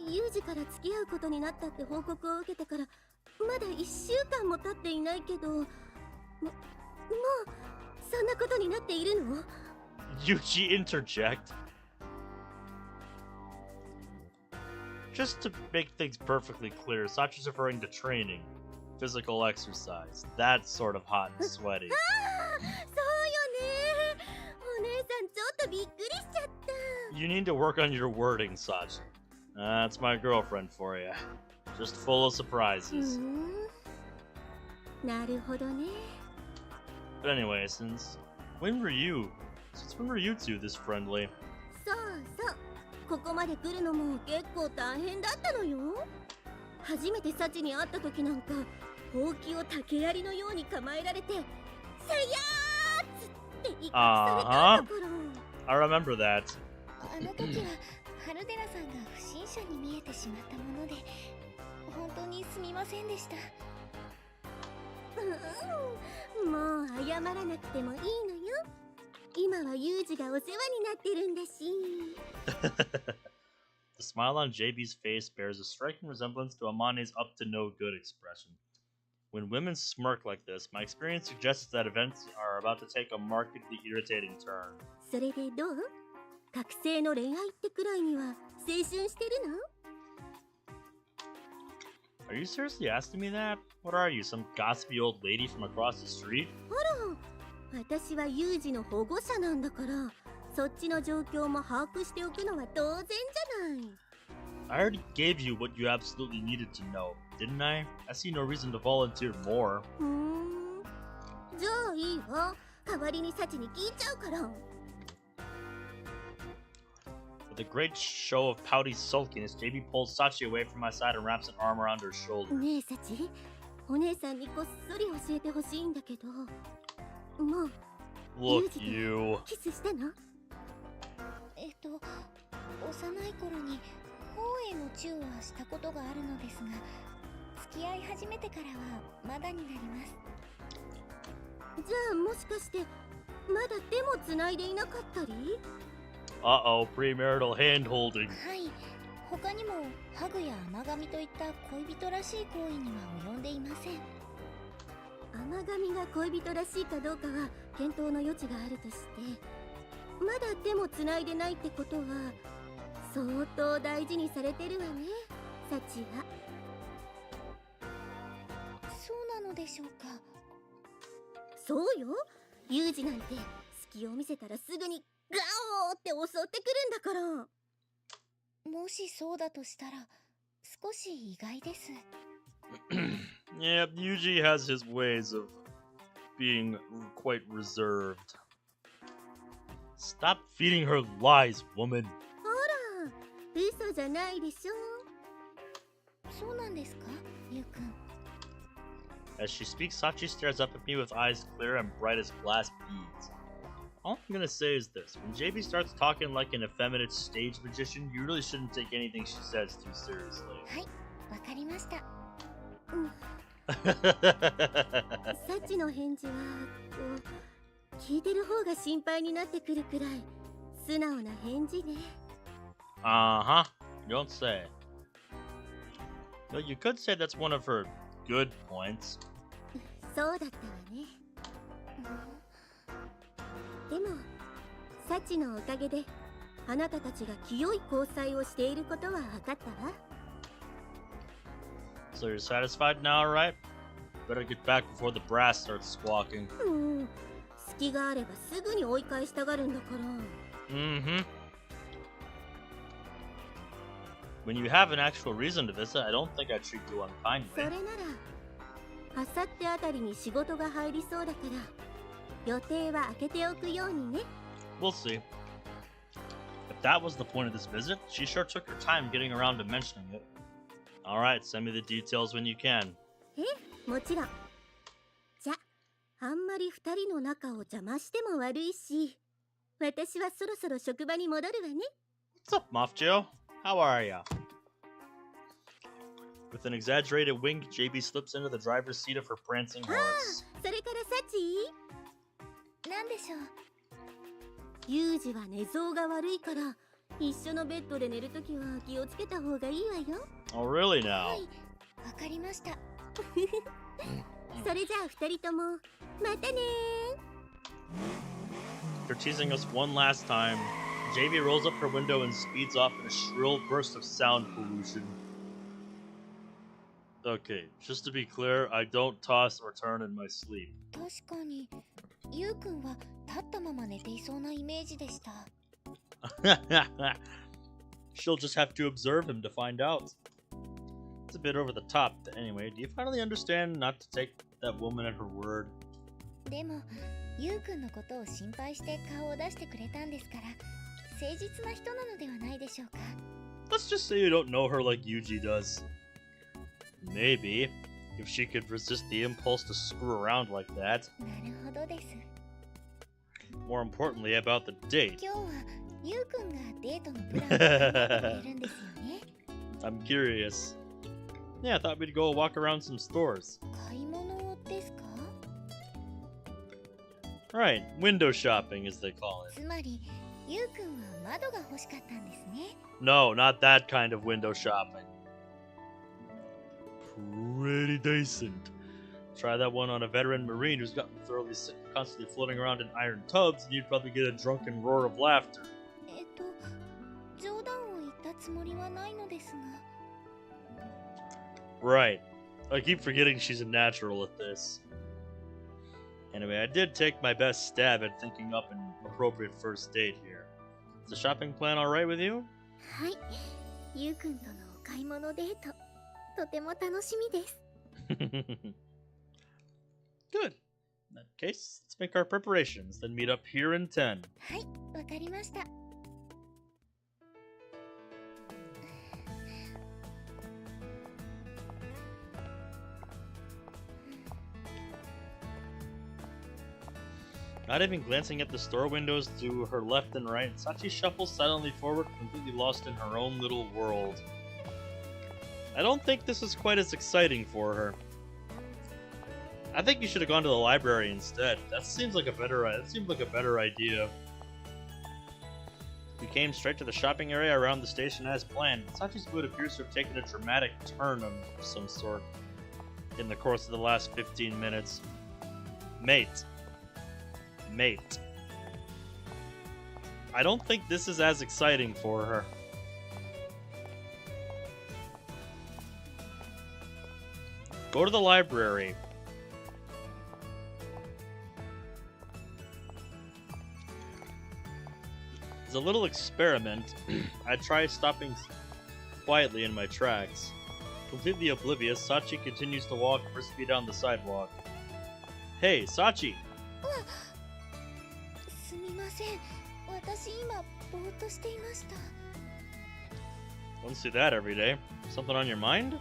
ユージから付き合うことになったって報告を受けてからまだ1週間も経っていないけど、もうそんなことになっているの？ Yuji interject. Just to make things perfectly clear, Sachi's referring to training, physical exercise, that sort of hot and sweaty. そうよね。お姉さんちょっとびっくりしちゃった。 You need to work on your wording, Sachi. That's my girlfriend for you. Just full of surprises. なるほどね。 But anyway, since when were you two this friendly? そうそう。ここまで来るのも結構大変だったのよ。初めてサチに会った時なんか、ほうきを竹槍のように構えられて、さやーつって威嚇されたんだから。I remember that. あの時は春寺さんが不審者に見えてしまったもので、本当にすみませんでした。もう謝らなくてもいいのよ。今はユージがお世話になってるんだし。The smile on JB's face bears a striking resemblance to Amane's up-to-no-good expression. When women smirk like this, my experience suggests that events are about to take a markedly irritating turn. それでどう？学生の恋愛ってくらいには青春してるの？ Are you seriously asking me that? What are you, some gossipy old lady from across the street? ほら、私はユージの保護者なんだから、そっちの状況も把握しておくのは当然じゃない。I already gave you what you absolutely needed to know, didn't I? I see no reason to volunteer more. じゃあいいわ。代わりにサチに聞いちゃうから。With a great show of pouty sulkiness, JB pulls Sachi away from my side and wraps an arm around her shoulder. ねえサチ、お姉さんにこっそり教えてほしいんだけど、もう Look, you. キスしたの？幼い頃に方へのチューはしたことがあるのですが、付き合い始めてからはまだになります。じゃあもしかしてまだ手もつないでいなかったり？ Uh-oh, premarital hand-holding. はい、他にもハグや甘噛みといった恋人らしい行為には及んでいません。甘噛みが恋人らしいかどうかは検討の余地があるとして、まだ手もつないでないってことは相当大事にされてるわね、サチは。そうなのでしょうか。そうよ、ユージなんて隙を見せたらすぐにガオーって襲ってくるんだから。もしそうだとしたら少し意外です。Yeah, Yuji has his ways of being quite reserved. Stop feeding her lies, woman. ほら、嘘じゃないでしょ。そうなんですか、ゆうくん。As she speaks, Sachi stares up at me with eyes clear and bright as glass beads. All I'm gonna say is this. When JB starts talking like an effeminate stage magician, you really shouldn't take anything she says too seriously. はい、わかりました。サチの返事は聞いてる方が心配になってくるくらい素直な返事ね。Uh-huh. You don't say. Well, you could say that's one of her good points. そうだったわね。でもサチのおかげであなたたちが清い交際をしていることは分かったわ。So you're satisfied now, right? Better get back before the brass starts squawking. 隙があればすぐに追い返したがるんだから。Mm-hmm. When you have an actual reason to visit, I don't think I'd treat you それ unkindly. ならあさってあたりに仕事が入りそうだから予定は空けておくようにね。 We'll see. If that was the point of this visit, she sure took her time getting around to mentioning it. Alright, send me the details when you can. もちろん。じゃ、あんまり二人の仲を邪魔しても悪いし、私はそろそろ職場に戻るわね。 What's up, Moff Joe? How are ya? With an exaggerated wink, JB slips into the driver's seat of her prancing horse. それからサチ、なんでしょう。ユージは寝相が悪いから一緒のベッドで寝るときは気をつけた方がいいわよ。 Oh, really は now? い、わかりました。それじゃあ二人ともまたねー。 They're teasing us one last time. JB rolls up her window and speeds off in a shrill burst of sound pollution. Okay, just to be clear, I don't toss or turn in my sleep. 確かに、ゆうくんは立ったまま寝ていそうなイメージでした。She'll just have to observe him to find out. It's a bit over the top, but anyway, do you finally understand not to take that woman at her word? でも、ゆうくんのことを心配して顔を出してくれたんですから、誠実な人なのではないでしょうか。 Let's just say you don't know her like Yuji does. Maybe, if she could resist the impulse to screw around like that. なるほどです。 More importantly, about the date. 今日はゆうくんがデートのプランを考えてくれるんですよね。I'm curious. Yeah, I thought we'd go walk around some stores. 買い物ですか？ Right, window shopping as they call it. つまり、ゆうくんは窓が欲しかったんですね。 No, not that kind of window shopping. Pretty decent. Try that one on a veteran Marine who's gotten thoroughly sick of constantly floating around in iron tubs, and you'd probably get a drunken roar of laughter. 冗談を言ったつもりはないのですが。 Right. I keep forgetting she's a natural at this. Anyway, I did take my best stab at thinking up an appropriate first date here. Is the shopping plan alright with you? はい、ゆうくんとのお買い物デート、とても楽しみです。Good. In that case, let's make our preparations, then meet up here in 10. はい、わかりました。Not even glancing at the store windows to her left and right, Sachi shuffles silently forward, completely lost in her own little world. I don't think this is quite as exciting for her. I think you should have gone to the library instead. That seemed like a better idea. We came straight to the shopping area around the station as planned. Sachi's mood appears to have taken a dramatic turn of some sort in the course of the last 15 minutes. Mate. I don't think this is as exciting for her. Go to the library. As a little experiment, I try stopping quietly in my tracks. Completely oblivious, Sachi continues to walk briskly down the sidewalk. Hey, Sachi! Don't see that every day. Something on your mind?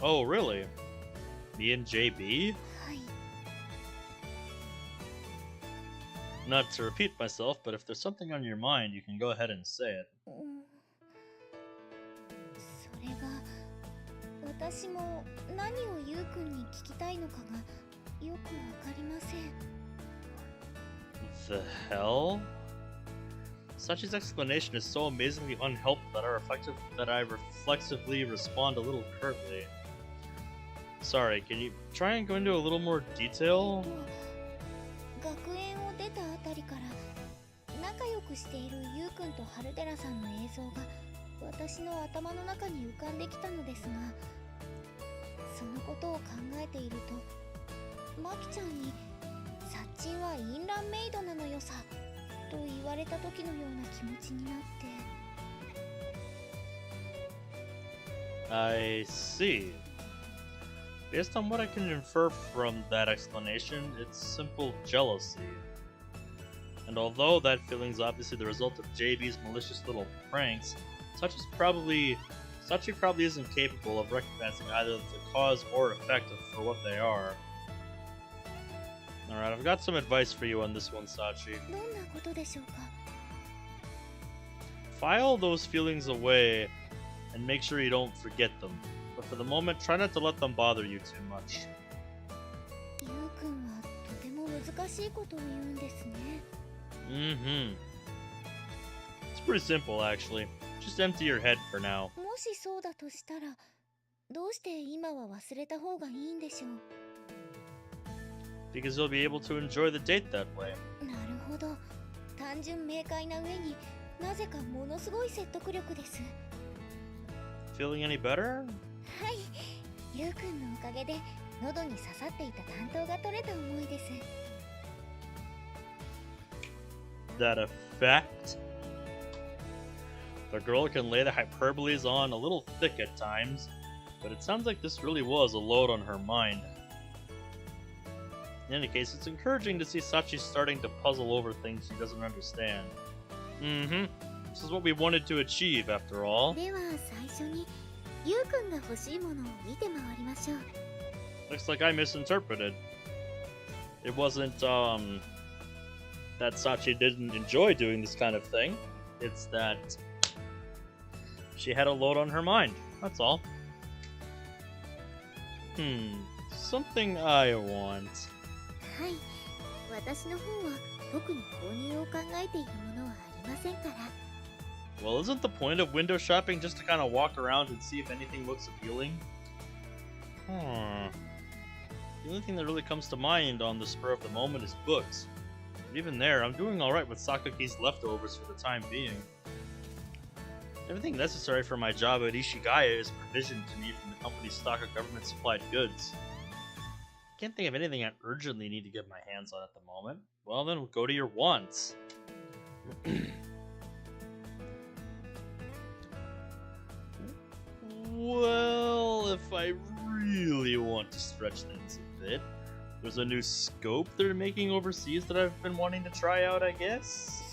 Oh, really? Me and JB? Not to repeat myself, but if there's something on your mind, you can go ahead and say it. The hell? Sachi's explanation is so amazingly unhelpful that I reflexively respond a little curtly. Sorry, can you try and go into a little more detail? しているゆうくんと春寺さんの映像が私の頭の中に浮かんできたのですが、そのことを考えているとマキちゃんにサッチンはインランメイドなのよさと言われた時のような気持ちになって。 I see. Based on what I can infer from that explanation, it's simple jealousy. And although that feeling is obviously the result of JB's malicious little pranks, Sachi probably isn't capable of recognizing either the cause or effect for what they are. Alright, I've got some advice for you on this one, Sachi. File those feelings away and make sure you don't forget them. But for the moment, try not to let them bother you too much. It's pretty simple, actually. Just empty your head for now. Because you'll be able to enjoy the date that way. Feeling any better? That effect? The girl can lay the hyperboles on a little thick at times, but it sounds like this really was a load on her mind. In any case, it's encouraging to see Sachi starting to puzzle over things she doesn't understand. This is what we wanted to achieve, after all. Looks like I misinterpreted. It wasn't, that Sachi didn't enjoy doing this kind of thing. It's that she had a load on her mind. That's all. Something I want. Well, isn't the point of window shopping just to kind of walk around and see if anything looks appealing? The only thing that really comes to mind on the spur of the moment is books. But even there, I'm doing alright with Sakaki's leftovers for the time being. Everything necessary for my job at Ishigaya is provisioned to me from the company's stock of government-supplied goods. Can't think of anything I urgently need to get my hands on at the moment. Well then, we'll go to your wants. Well, if I really want to stretch things a bit, there's a new scope they're making overseas that I've been wanting to try out, I guess?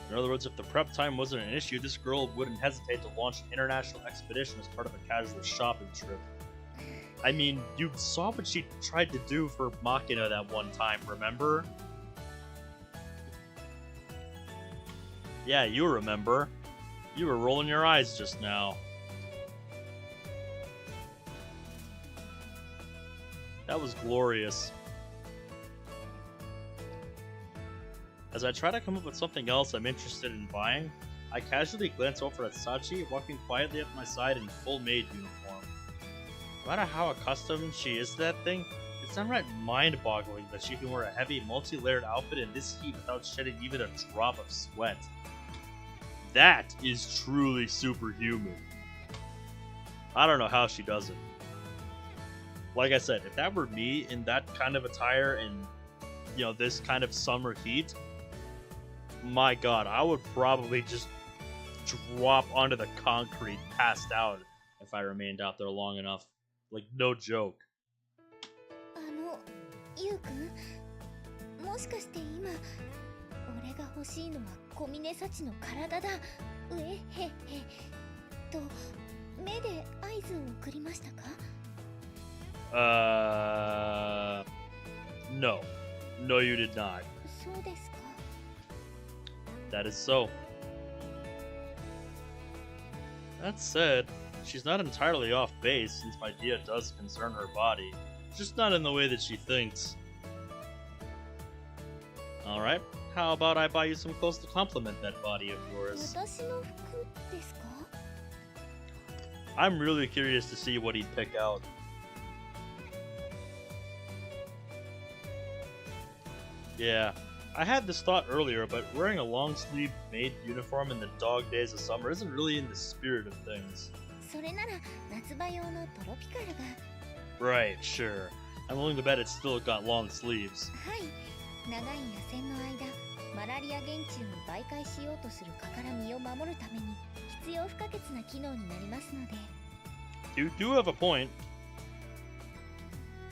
In other words, if the prep time wasn't an issue, this girl wouldn't hesitate to launch an international expedition as part of a casual shopping trip. I mean, you saw what she tried to do for Machina that one time, remember? Yeah, you remember. You were rolling your eyes just now. That was glorious. As I try to come up with something else I'm interested in buying, I casually glance over at Sachi, walking quietly at my side in full maid uniform. No matter how accustomed she is to that thing, it's downright mind-boggling that she can wear a heavy, multi-layered outfit in this heat without shedding even a drop of sweat. That is truly superhuman. I don't know how she does it. Like I said, if that were me in that kind of attire and, you know, this kind of summer heat, my god, I would probably just drop onto the concrete, passed out, if I remained out there long enough. Like, no joke. ゆうくん、もしかして今俺が欲しいのは小峰幸の体だうえへへと目で合図を送りましたか No. No, you did not. そうですか That is so. That said, she's not entirely off base since my idea does concern her body. Just not in the way that she thinks. Alright, how about I buy you some clothes to complement that body of yours? 私の服ですか I'm really curious to see what he'd pick out. Yeah, I had this thought earlier, but wearing a long-sleeved maid uniform in the dog days of summer isn't really in the spirit of things. それなら夏場用のトロピカルが Right, sure. I'm willing to bet it's still got long sleeves. はい長い野戦の間マラリア原虫に媒介しようとする蚊から身を守るために必要不可欠な機能になりますので You do have a point.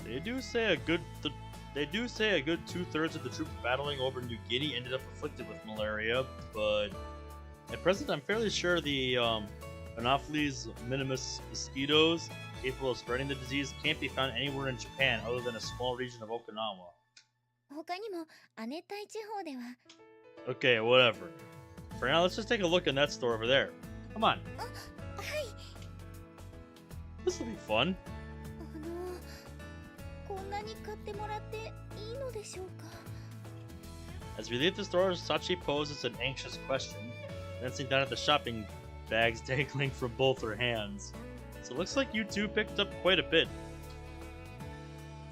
They do say a good 2/3 of the troops battling over New Guinea ended up afflicted with malaria, but at present I'm fairly sure the Anopheles minimus mosquitoes capable of spreading the disease can't be found anywhere in Japan other than a small region of Okinawa. 他にも亜熱帯地方では Okay, whatever. For now, let's just take a look in that store over there. Come on. はい This will be fun. こんなに買ってもらっていいのでしょうか As we leave the store, Sachi poses an anxious question, glancing down at the shopping bags dangling from both her hands. So it looks like you two picked up quite a bit.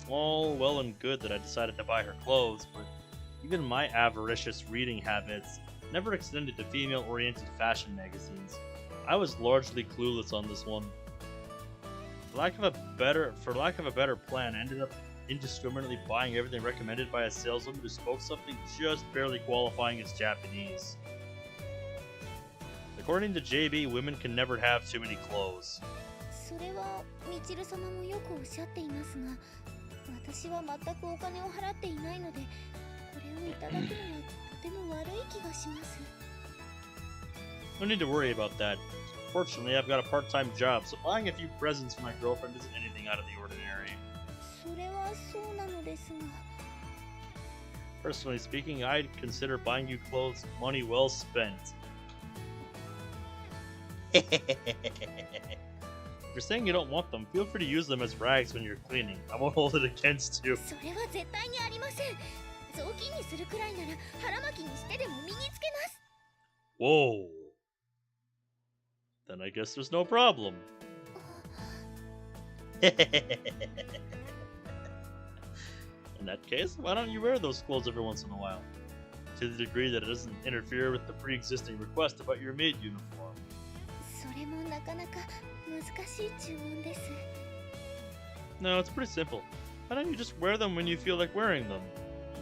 All well and good that I decided to buy her clothes, but even my avaricious reading habits never extended to female-oriented fashion magazines. I was largely clueless on this one. For lack of a better plan, I ended up indiscriminately buying everything recommended by a saleswoman who spoke something just barely qualifying as Japanese. According to JB, women can never have too many clothes. それはみちる様もよくおっしゃっていますが私は全くお金を払っていないのでこれをいただくのはとても悪い気がします No need to worry about that. Fortunately, I've got a part-time job, so buying a few presents for my girlfriend isn't anything out of the ordinary. それはそうなのですが Personally speaking, I'd consider buying you clothes money well spent. If you're saying you don't want them, feel free to use them as rags when you're cleaning. I won't hold it against you. それは絶対にありません雑巾にするくらいなら腹巻きにしてでも身につけます Whoa. Then I guess there's no problem. In that case, why don't you wear those clothes every once in a while? To the degree that it doesn't interfere with the pre-existing request about your maid uniform. それもなかなか難しい注文です No, it's pretty simple. Why don't you just wear them when you feel like wearing them?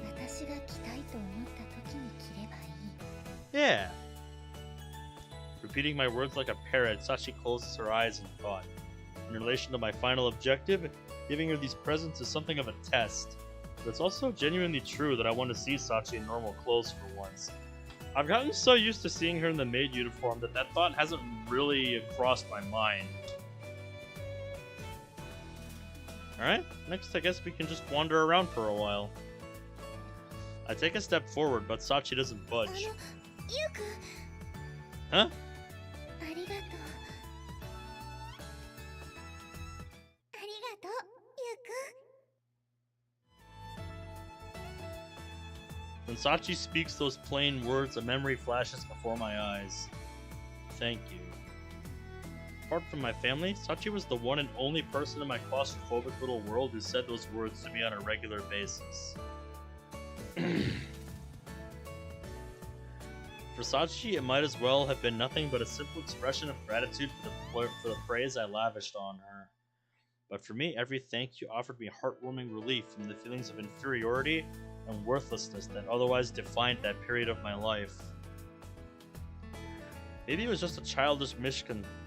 私が着たいと思った時に着ればいい Yeah. Repeating my words like a parrot, Sachi closes her eyes in thought. In relation to my final objective, giving her these presents is something of a test. But it's also genuinely true that I want to see Sachi in normal clothes for once. I've gotten so used to seeing her in the maid uniform that that thought hasn't really crossed my mind. Alright, next I guess we can just wander around for a while. I take a step forward, but Sachi doesn't budge. ゆうくん Huh? ありがとうありがとうゆうくん When Sachi speaks those plain words, a memory flashes before my eyes. Thank you. Apart from my family, Sachi was the one and only person in my claustrophobic little world who said those words to me on a regular basis. For Sachi, it might as well have been nothing but a simple expression of gratitude for the praise I lavished on her. But for me, every thank you offered me heartwarming relief from the feelings of inferiority and worthlessness that otherwise defined that period of my life. Maybe it was just a childish misconception.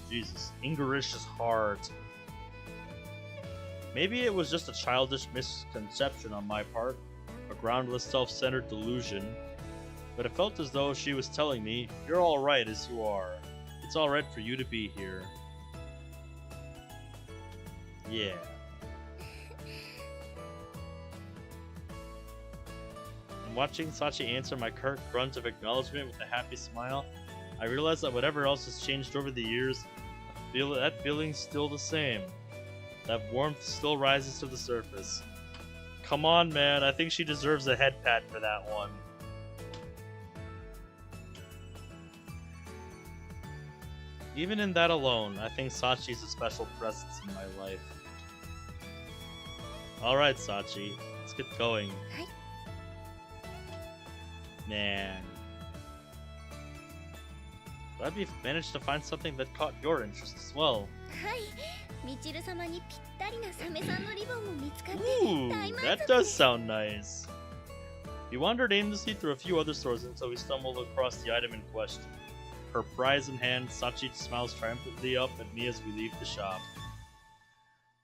Jesus, English is hard. Maybe it was just a childish misconception on my part, a groundless self-centered delusion, but it felt as though she was telling me, you're alright as you are. It's alright for you to be here. Yeah. And watching Sachi answer my curt grunt of acknowledgement with a happy smile, I realized that whatever else has changed over the years, that feeling's still the same. That warmth still rises to the surface. Come on, man, I think she deserves a head pat for that one. Even in that alone, I think Sachi's a special presence in my life. Alright, Sachi, let's get going. Hi. Man. Glad we've managed to find something that caught your interest as well. はいみちる様にぴったりなサメさんのリボンも見つかって Ooh, 大満 that 足 does sound nice. We wandered aimlessly through a few other stores until we stumbled across the item in question. Her prize in hand, Sachi smiles triumphantly up at me as we leave the shop.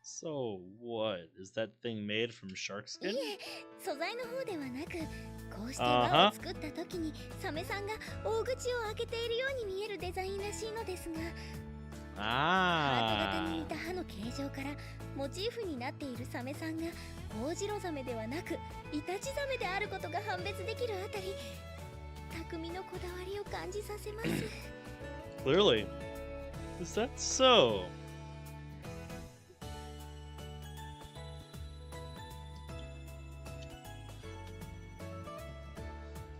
So, what? Is that thing made from shark い skin? え素材の方ではなくこうして輪を作った時にサメさんが大口を開けているように見えるデザインらしいのですがハート型に似た歯の形状からモチーフになっているサメさんがオオジロザメではなくイタチザメであることが判別できるあたり匠のこだわりを感じさせます Clearly. Is that so?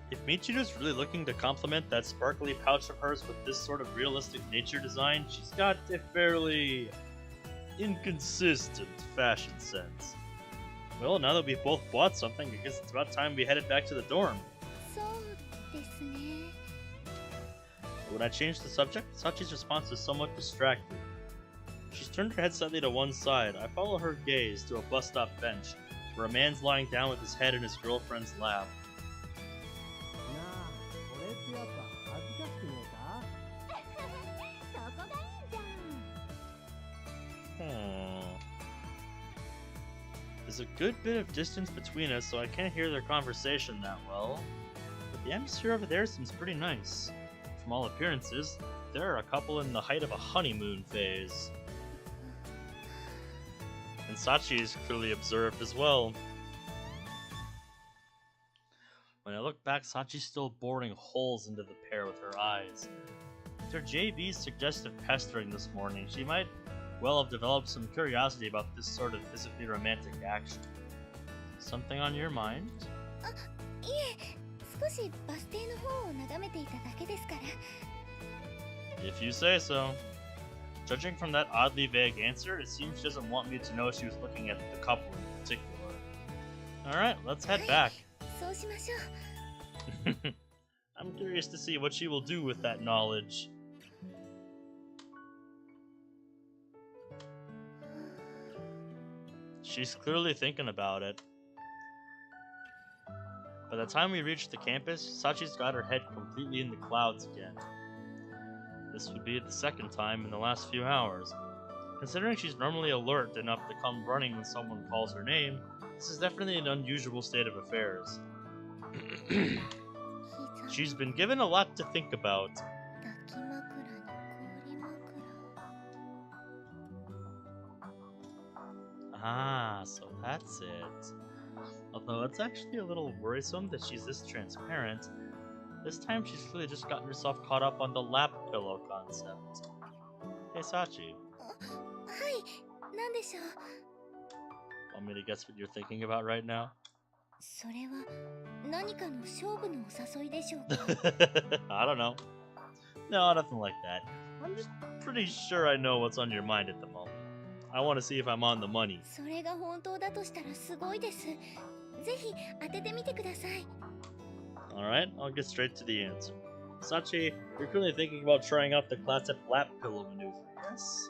If Michiru's really looking to complement that sparkly pouch of hers with this sort of realistic nature design, she's got a fairly inconsistent fashion sense. Well, now that we've both bought something, I guess it's about time we headed back to the dorm. そうですね When I changed the subject, Sachi's response is somewhat distracted. She's turned her head slightly to one side. I follow her gaze to a bus stop bench, where a man's lying down with his head in his girlfriend's lap. なあ、これってやっぱ恥ずかしくねえか？そこがいいじゃん There's a good bit of distance between us, so I can't hear their conversation that well. But the atmosphere over there seems pretty nice. From all appearances, they're a couple in the height of a honeymoon phase. And Sachi is clearly observed as well. When I look back, Sachi's still boring holes into the pair with her eyes. After JB's suggestive pestering this morning, she might well have developed some curiosity about this sort of physically romantic action. Something on your mind? いえ少しバス停の方を眺めていただけですから If you say so. Judging from that oddly vague answer, it seems she doesn't want me to know she was looking at the couple in particular. Alright, let's head back. そうしましょう I'm curious to see what she will do with that knowledge. She's clearly thinking about it. By the time we reach the campus, Sachi's got her head completely in the clouds again. This would be the second time in the last few hours. Considering she's normally alert enough to come running when someone calls her name, this is definitely an unusual state of affairs. She's been given a lot to think about. 抱き枕に氷枕。 Ah, so that's it. Although it's actually a little worrisome that she's this transparent. This time she's clearly just gotten herself caught up on the lap pillow concept. Hey Sachi, はい、なんでしょう。 want me to guess what you're thinking about right now? それは何かの勝負のお誘いでしょうか。 I don't know. No, nothing like that. I'm just pretty sure I know what's on your mind at the moment. I want to see if I'm on the money. それが本当だとしたらすごいです。ぜひ当ててみてください。 Alright, I'll get straight to the answer. Sachi, you're currently thinking about trying out the classic lap pillow maneuver, yes?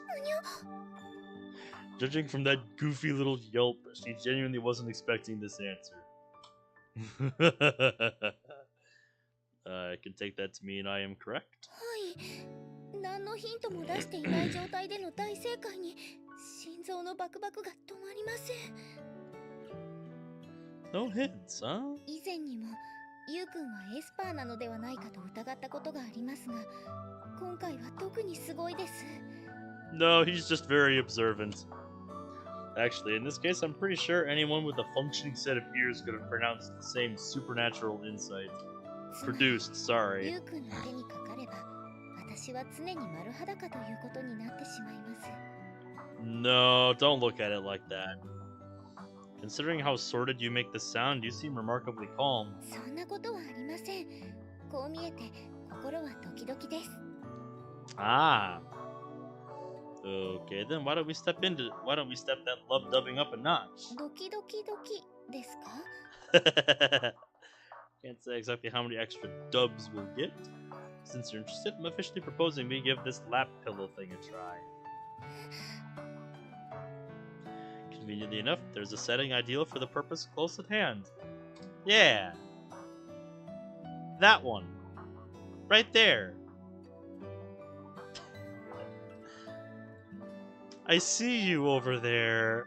Judging from that goofy little yelp, she genuinely wasn't expecting this answer. I can take that to mean I am correct. はい。何のヒントも出していない状態での大正解に心臓のバクバクが止まりません。 No hints, huh? 以前にもユウくんはエスパーなのではないかと疑ったことがありますが、今回は特にすごいです。 No, he's just very observant. Actually, in this case, I'm pretty sure anyone with a functioning set of ears could have pronounced the same supernatural insight. Produced, ユ sorry. ウくんの手にかかれば、私は常に丸裸ということになってしまいます。 No, don't look at it like that. Considering how sordid you make the sound, you seem remarkably calm. そんなことはありません。こう見えて心はドキドキです。 Ah. Okay, then why don't we step that love dubbing up a notch? ドキドキドキですか？ Can't say exactly how many extra dubs we'll get. Since you're interested, I'm officially proposing we give this lap pillow thing a try. Conveniently enough, there's a setting ideal for the purpose close at hand. Yeah! That one! Right there! I see you over there!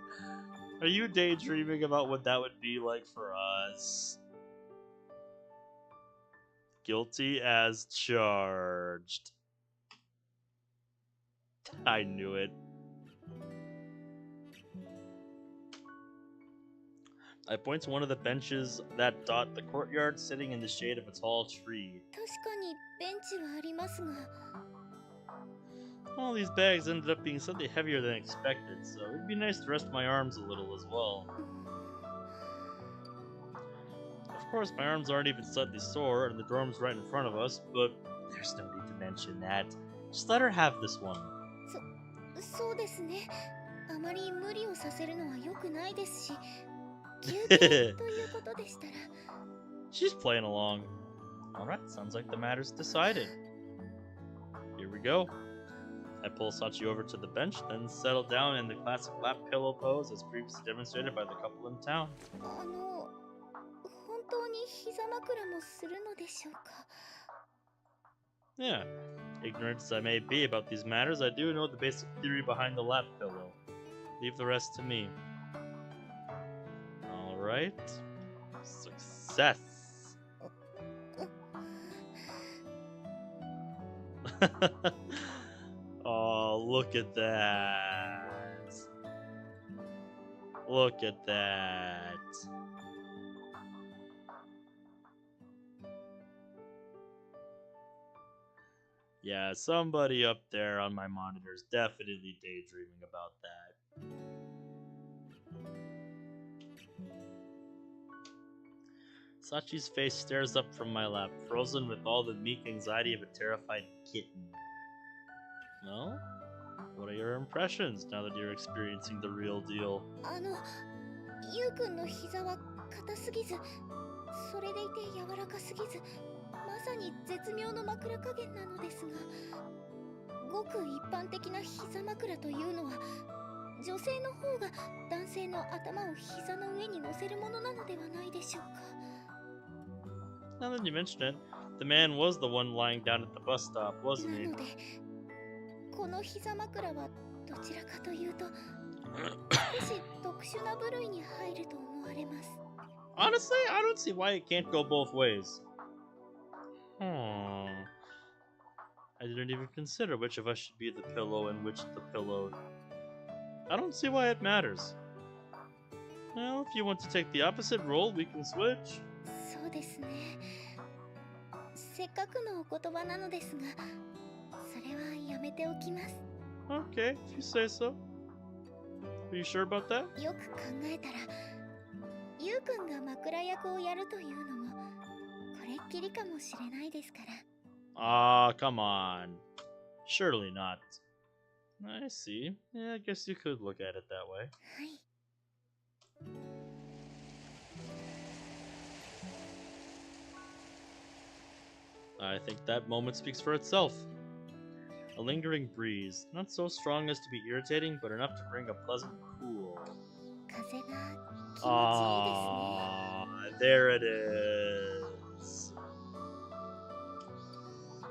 Are you daydreaming about what that would be like for us? Guilty as charged. I knew it. I point to one of the benches that dot the courtyard, sitting in the shade of a tall tree. 確かにベンチはありますが、 All these bags ended up being slightly heavier than expected, so it'd be nice to rest my arms a little as well. Of course, my arms aren't even slightly sore, and the dorm's right in front of us, but there's no need to mention that. Just let her have this one. そうですね。あまり無理をさせるのは良くないですし、休憩ということでしたら。 She's playing along. Alright, sounds like the matter's decided. Here we go. I pull Sachi over to the bench, then settle down in the classic lap pillow pose as previously demonstrated by the couple in town. 本当に膝枕もするのでしょうか？ Yeah, ignorant as I may be about these matters, I do know the basic theory behind the lap pillow. Leave the rest to me. Alright. Success! Oh, look at that. Look at that. Yeah, somebody up there on my monitor is definitely daydreaming about that. Sachi's face stares up from my lap, frozen with all the meek anxiety of a terrified kitten. Well, what are your impressions now that you're experiencing the real deal? ユウくんの膝は硬すぎず、それでいて柔らかすぎず、まさに絶妙の枕加減なのですが、ごく一般的な膝枕というのは、女性の方が男性の頭を膝の上に乗せるものなのではないでしょうか。 Now that you mention it, the man was the one lying down at the bus stop, wasn't な he? ので、この膝枕はどちらかというと少し特殊な部類に入ると思われます。 Honestly, I don't see why it can't go both ways. I didn't even consider which of us should be the pillow and which the pillow. I don't see why it matters. Well, if you want to take the opposite role, we can switch. そうですね。せっかくのお言葉なのですが、それはやめておきます。 Okay, if you say so. Are you sure about that? よく考えたら、ゆうくんが枕役をやるというのもこれっきりかもしれないですから。 Ah, come on. Surely not. I see. Yeah, I guess you could look at it that way. はい。 I think that moment speaks for itself. A lingering breeze, not so strong as to be irritating, but enough to bring a pleasant cool. 風が気持ちいいですね。 Ah, there it is.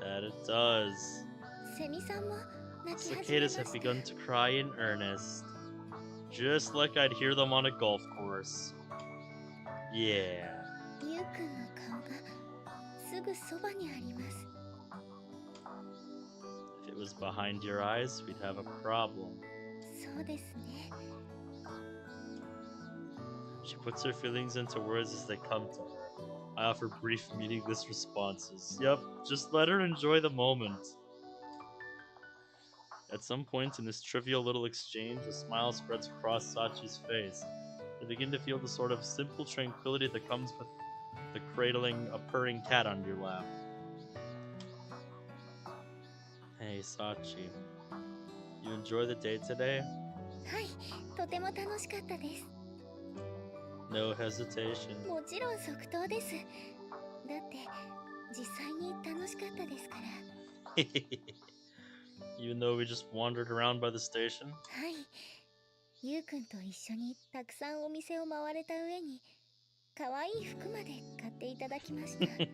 That it does. セミさんも泣き始めま Cicadas し have た。 begun to cry in earnest. Just like I'd hear them on a golf course. Yeah. ゆうくんの顔がすぐそばにあります。 If it was behind your eyes, we'd have a problem. そうですね。 She puts her feelings into words as they come to her. I offer brief, meaningless responses. Yep, just let her enjoy the moment. At some point in this trivial little exchange, a smile spreads across Sachi's face. I begin to feel the sort of simple tranquility that comes with the cradling a purring cat on your lap. Hey, Sachi. You enjoy the day today? はい、とても楽しかったです。 No hesitation. もちろん即答です。だって実際に楽しかったですから。 Even though we just wandered around by the station? はい。ゆうくんと一緒にたくさんお店を回れた上に、可愛い服まで買っていただきました。 Well,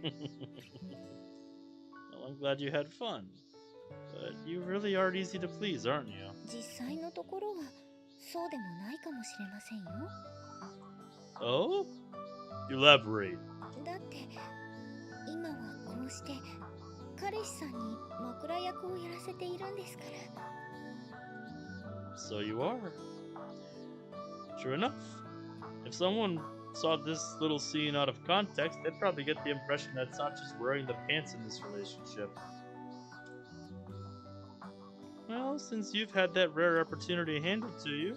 I'm glad you had fun. But you really are easy to please, aren't you? 実際のところはそうでもないかもしれませんよ。 Oh? Elaborate. だって今はこうして彼氏さんに枕役をやらせているんですから。 So you are. True enough. If someone saw this little scene out of context, they'd probably get the impression that Sachi's wearing the pants in this relationship. Well, since you've had that rare opportunity handed to you,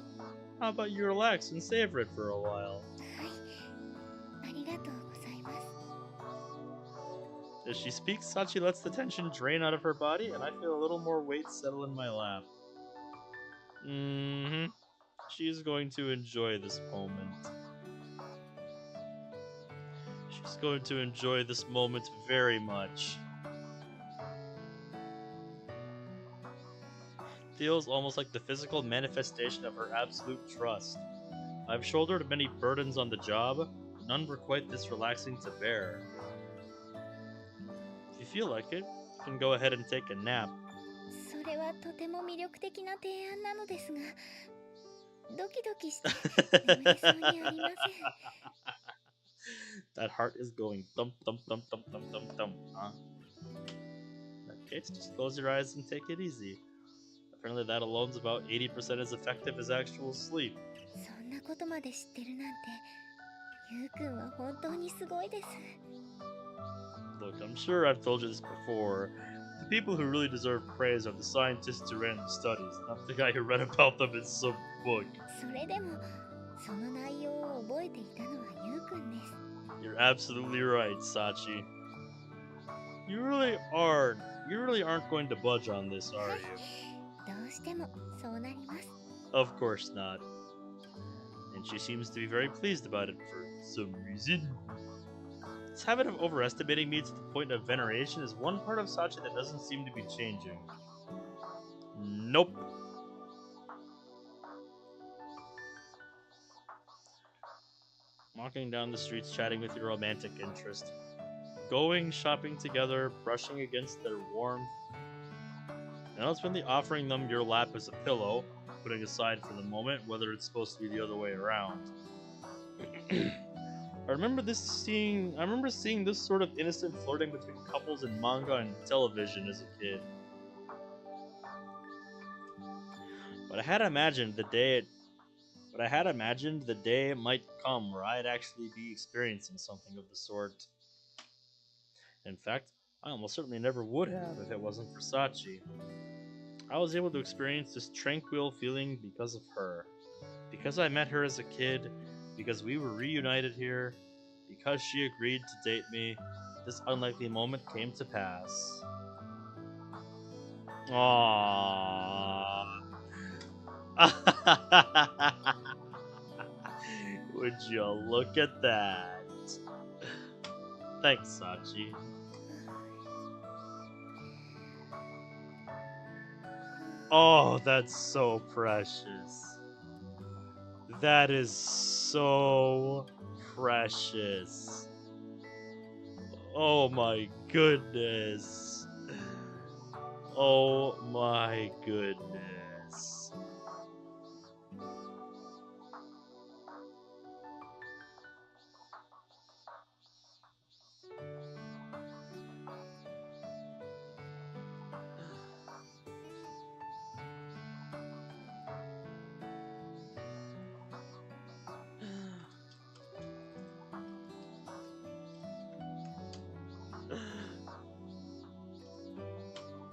how about you relax and savor it for a while? はい、ありがとうございます。 As she speaks, Sachi lets the tension drain out of her body, and I feel a little more weight settle in my lap. Mm-hmm. She's going to enjoy this moment. She's going to enjoy this moment very much. Feels almost like the physical manifestation of her absolute trust. I've shouldered many burdens on the job, none were quite this relaxing to bear. If you feel like it, you can go ahead and take a nap. それはとても魅力的な提案なのですが、ドキドキして眠れそうにありません。 That heart is going thump, thump, thump, thump, thump, thump, thump, huh? In that case, just close your eyes and take it easy. Apparently that alone's about 80% as effective as actual sleep. そんなことまで知ってるなんて、ゆうくんは本当にすごいです。 Look, I'm sure I've told you this before. The people who really deserve praise are the scientists who ran the studies, not the guy who read about them in some book. それでも、その内容を覚えていたのはゆうくんです。 You're absolutely right, Sachi. You really aren't going to budge on this, are you? どうしてもそうなります。 Of course not. And she seems to be very pleased about it for some reason. This habit of overestimating me to the point of veneration is one part of Sachi that doesn't seem to be changing. Nope. Walking down the streets chatting with your romantic interest. Going shopping together, brushing against their warmth. And ultimately offering them your lap as a pillow, putting aside for the moment whether it's supposed to be the other way around. I remember seeing this sort of innocent flirting between couples in manga and television as a kid. But I had imagined the day it might come where I'd actually be experiencing something of the sort. In fact, I almost certainly never would have if it wasn't for Sachi. I was able to experience this tranquil feeling because of her. Because I met her as a kid, because we were reunited here, because she agreed to date me, this unlikely moment came to pass. Aww. Would you look at that? Thanks, Sachi. Oh, that's so precious. That is so precious. Oh my goodness. Oh my goodness.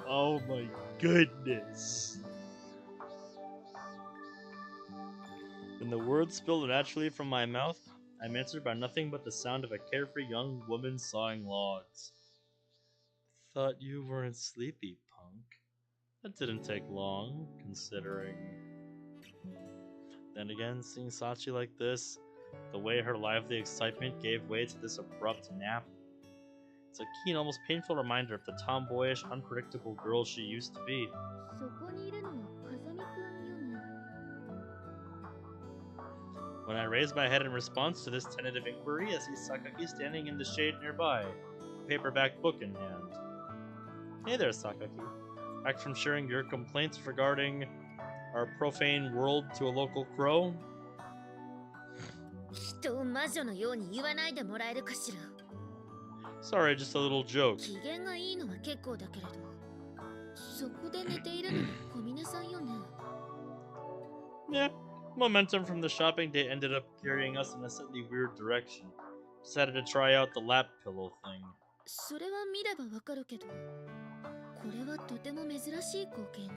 Oh my goodness. When the words spilled naturally from my mouth, I'm answered by nothing but the sound of a carefree young woman sawing logs. Thought you weren't sleepy, punk. That didn't take long, considering. Then again, seeing Sachi like this, the way her lively excitement gave way to this abrupt nap, it's a keen, almost painful reminder of the tomboyish, unpredictable girl she used to be. そこにいるのは風見くんよね。 When I raise my head in response to this tentative inquiry, I see Sakaki standing in the shade nearby, a paperback book in hand. Hey there, Sakaki. Back from sharing your complaints regarding our profane world to a local crow? 人を魔女のように言わないでもらえるかしら。 Sorry, just a little joke. 機嫌がいいのは結構だけれど、そこで寝ているのは小峰さんよね。 Yeah, momentum from the shopping day ended up carrying us in a slightly weird direction. Decided to try out the lap pillow thing. それは見ればわかるけど、これはとても珍しい光景ね。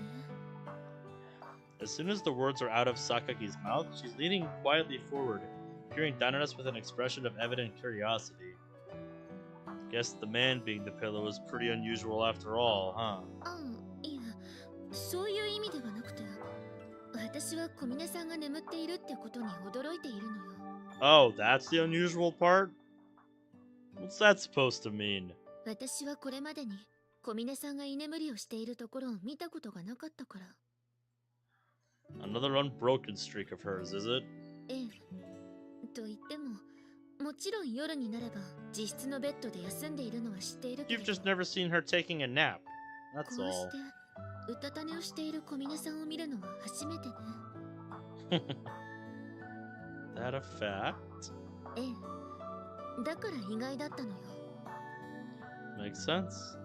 As soon as the words are out of Sakaki's mouth, she's leaning quietly forward, peering down at us with an expression of evident curiosity. Guess the man being the pillow is pretty unusual after all, huh? いや、そういう意味ではなくて、私は小峰さんが眠っているってことに驚いているのよ。 Oh, that's the unusual part? What's that supposed to mean? 私はこれまでに小峰さんが居眠りをしているところを見たことがなかったから。 Another unbroken streak of hers, is it? ええ。と言っても、もちろん夜になれば自室のベッドで休んでいるのは知っているけど。 You've just never seen her taking a nap. That's こう all. してうたた寝をしている小峰さんを見るのは初めてね。 That a fact? ええ。だから意外だったのよ。 Makes sense.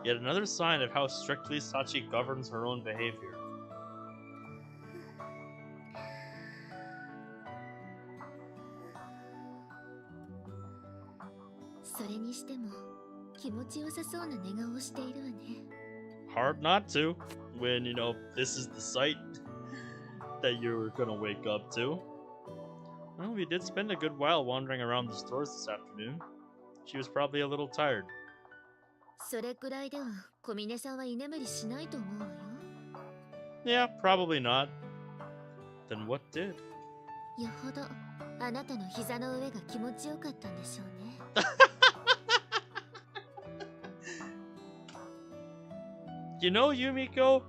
Yet another sign of how strictly Sachi governs her own behavior. それにしても気持ちよさそうな寝顔をしているわね。 Hard not to, when, you know, this is the sight that you're gonna wake up to. Well, we did spend a good while wandering around the stores this afternoon. She was probably a little tired. それくらいでは小峰さんは居眠りしないと思うわよ。 Yeah, probably not. Then what did? よほどあなたの膝の上が気持ちよかったんでしょうね。 You know, Yumiko,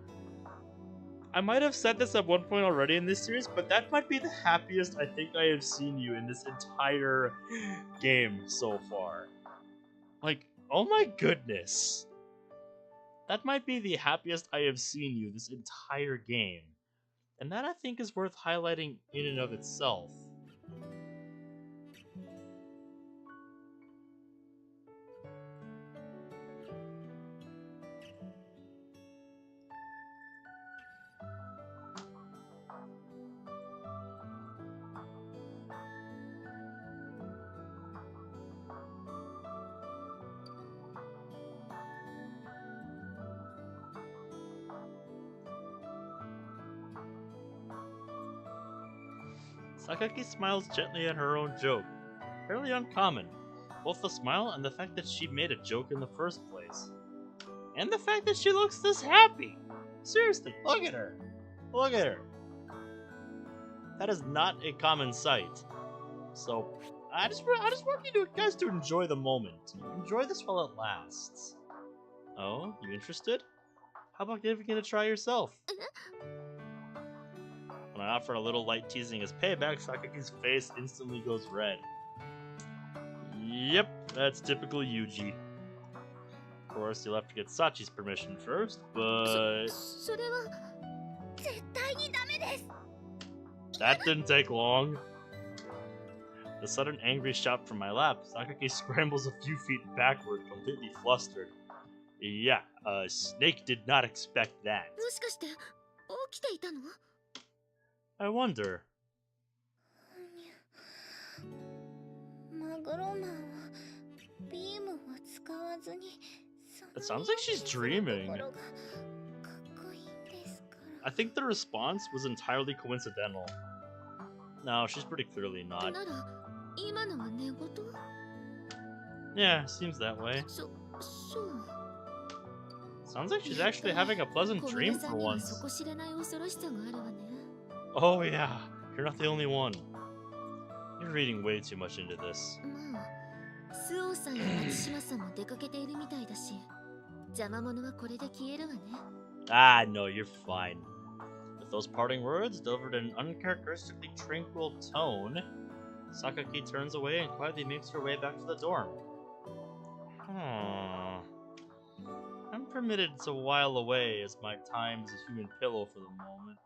I might have said this at one point already in this series, but that might be the happiest I think I have seen you in this entire game so far. Like, oh my goodness. That might be the happiest I have seen you this entire game. And that I think is worth highlighting in and of itself. Sakaki smiles gently at her own joke. Fairly uncommon. Both the smile and the fact that she made a joke in the first place. And the fact that she looks this happy. Seriously, look at her. Look at her. That is not a common sight. So, I just want you guys to enjoy the moment. Enjoy this while it lasts. Oh, you interested? How about giving it a try yourself? When I offer a little light teasing as payback, Sakaki's face instantly goes red. Yep, that's typical Yuji. Of course, you'll have to get Sachi's permission first, but... それは絶対にダメです。 That didn't take long. The sudden angry shout from my lap, Sakaki scrambles a few feet backward, completely flustered. Yeah, Snake did not expect that. もしかして起きていたの？ I wonder. マグロマンはビームを使わずに It sounds like she's dreaming. I think the response was entirely coincidental. No, she's pretty clearly not. なら今のは寝言？ Yeah, seems that way. そう。 Sounds like she's actually having a pleasant dream for 小室さんには once. 底知れない恐ろしさがあるわね。 Oh yeah, you're not the only one. You're reading way too much into this. まあ、スオさんや松島さんも出かけているみたいだし、邪魔者はこれで消えるわね。 Ah, no, you're fine. With those parting words delivered in an uncharacteristically tranquil tone, Sakaki turns away and quietly makes her way back to the dorm. I'm permitted to while away as my time as a human pillow for the moment.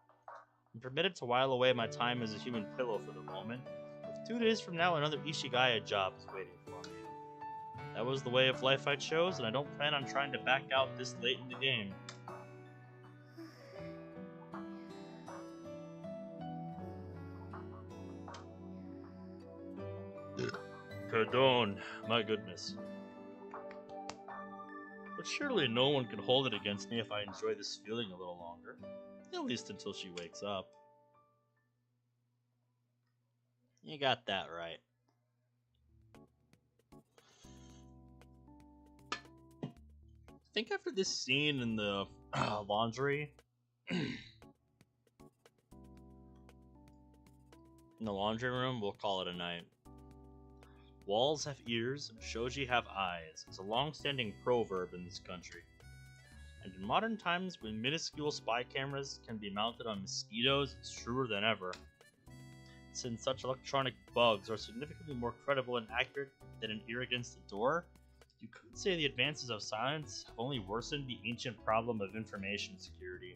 I'm permitted to while away my time as a human pillow for the moment. With 2 days from now, another Ishigaya job is waiting for me. That was the way of life I chose, and I don't plan on trying to back out this late in the game. Pardon, my goodness. But surely no one can hold it against me if I enjoy this feeling a little longer. At least until she wakes up. You got that right. I think after this scene in the laundry... in the laundry room, we'll call it a night. Walls have ears, shoji have eyes is a long-standing proverb in this country. And in modern times, when minuscule spy cameras can be mounted on mosquitoes, it's truer than ever. Since such electronic bugs are significantly more credible and accurate than an ear against the door, you could say the advances of science have only worsened the ancient problem of information security.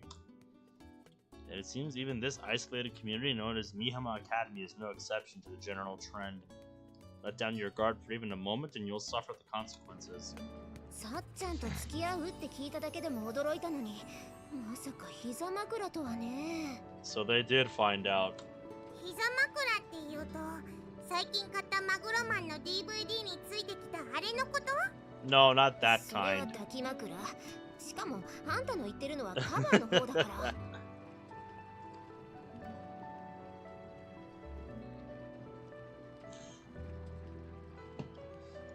And it seems even this isolated community known as Mihama Academy is no exception to the general trend. Let down your guard for even a moment and you'll suffer the consequences. さっちゃんと付き合うって聞いただけでも驚いたのに、まさか膝枕とはね。 So they did find out. 膝枕って言うと、最近買ったマグロマンの DVD についてきたあれのこと？ No, not that それは kind. 抱き枕。しかもあんたの言ってるのはカバーの方だから。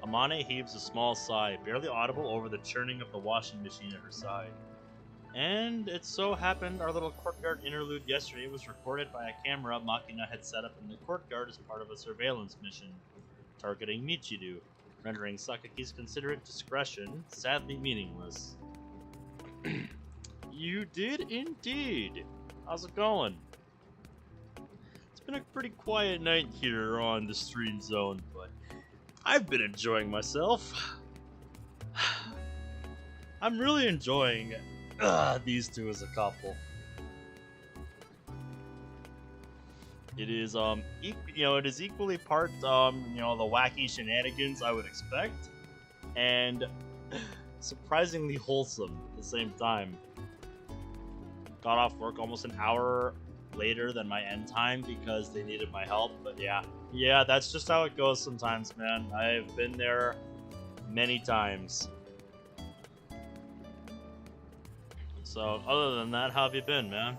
Amane heaves a small sigh, barely audible over the churning of the washing machine at her side. And it so happened our little courtyard interlude yesterday was recorded by a camera Makina had set up in the courtyard as part of a surveillance mission, targeting Michiru, rendering Sakaki's considerate discretion sadly meaningless. You did indeed! How's it going? It's been a pretty quiet night here on the Stream Zone, but I've been enjoying myself. I'm really enjoying these two as a couple. It is it is equally part the wacky shenanigans I would expect, and surprisingly wholesome at the same time. Got off work almost an hour later than my end time because they needed my help, but yeah, that's just how it goes sometimes, man. I've been there many times. So, other than that, how have you been, man?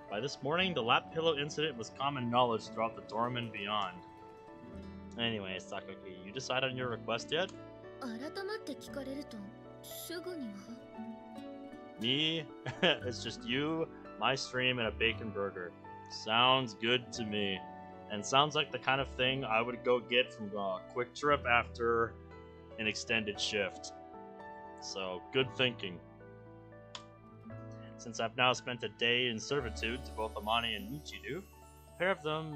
By this morning, the lap pillow incident was common knowledge throughout the dorm and beyond. Anyway, Sakaki, you decide on your request yet? 改まって聞かれるとすぐには Me? It's just you, my stream, and a bacon burger. Sounds good to me. And sounds like the kind of thing I would go get from a quick trip after an extended shift. So, good thinking. Since I've now spent a day in servitude to both Amani and Michiru, a pair of them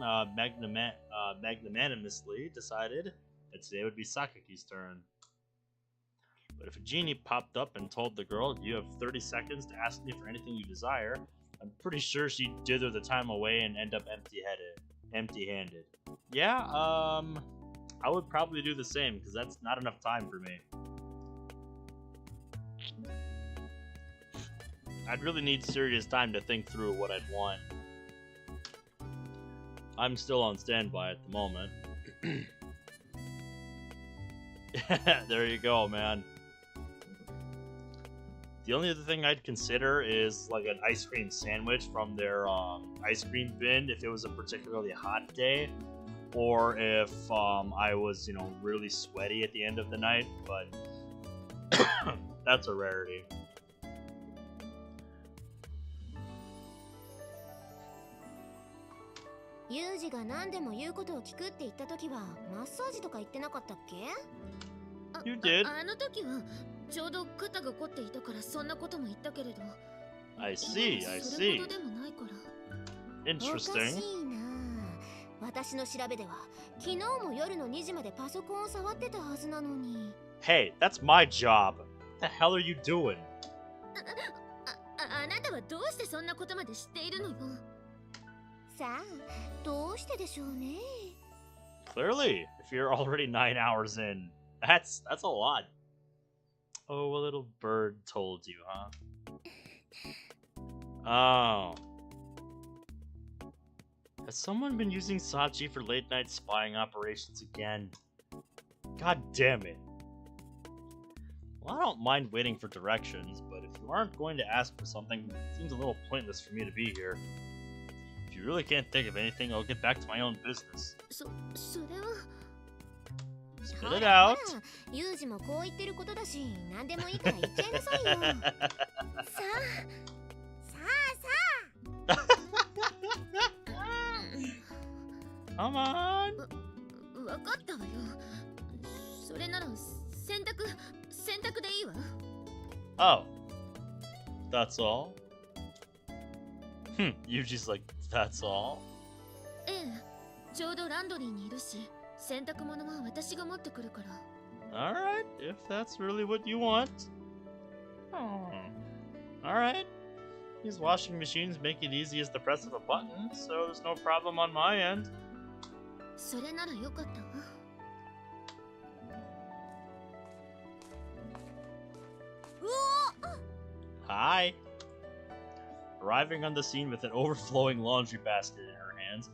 magnanimously decided that today would be Sakaki's turn. But if a genie popped up and told the girl, you have 30 seconds to ask me for anything you desire, I'm pretty sure she'd dither the time away and end up empty-handed. Yeah, I would probably do the same, because that's not enough time for me. I'd really need serious time to think through what I'd want. I'm still on standby at the moment. There you go, man. The only other thing I'd consider is like an ice cream sandwich from their ice cream bin if it was a particularly hot day, or if I was, really sweaty at the end of the night, but that's a rarity. Yuji が何でも言うことを聞くって言った時はマッサージとか言ってなかったっけ？ You did. あの時はちょうど肩が凝っていたからそんなことも言ったけれど。I see, I それ see. ほどでもないから。おかし Interesting. いな。私の調べでは昨日も夜の2時までパソコンを触ってたはずなのに。Hey, that's my job. What the hell are you doing? あなたはどうしてそんなことまで知っているのよ。さあ、どうしてでしょうね。Clearly, if you're already 9 hours in, that's a lot. Oh, a little bird told you, huh? Oh. Has someone been using Sachi for late-night spying operations again? God damn it. Well, I don't mind waiting for directions, but if you aren't going to ask for something, it seems a little pointless for me to be here. If you really can't think of anything, I'll get back to my own business. それは。Spit it out. ユージもこう言ってることだし、何でもいいから言っちゃいなさいよ。さあ。Come on. わかったわよ。それなら洗濯でいいわ。Oh. That's all? Yuji's like, that's all? ええ、ちょうどランドリーにいるし、洗濯物は私が持ってくるから。Alright, if that's really what you want. Alright. These washing machines make it easy as the press of a button, so there's no problem on my end. それならよかったわ。Hi. Arriving on the scene with an overflowing laundry basket in her hands,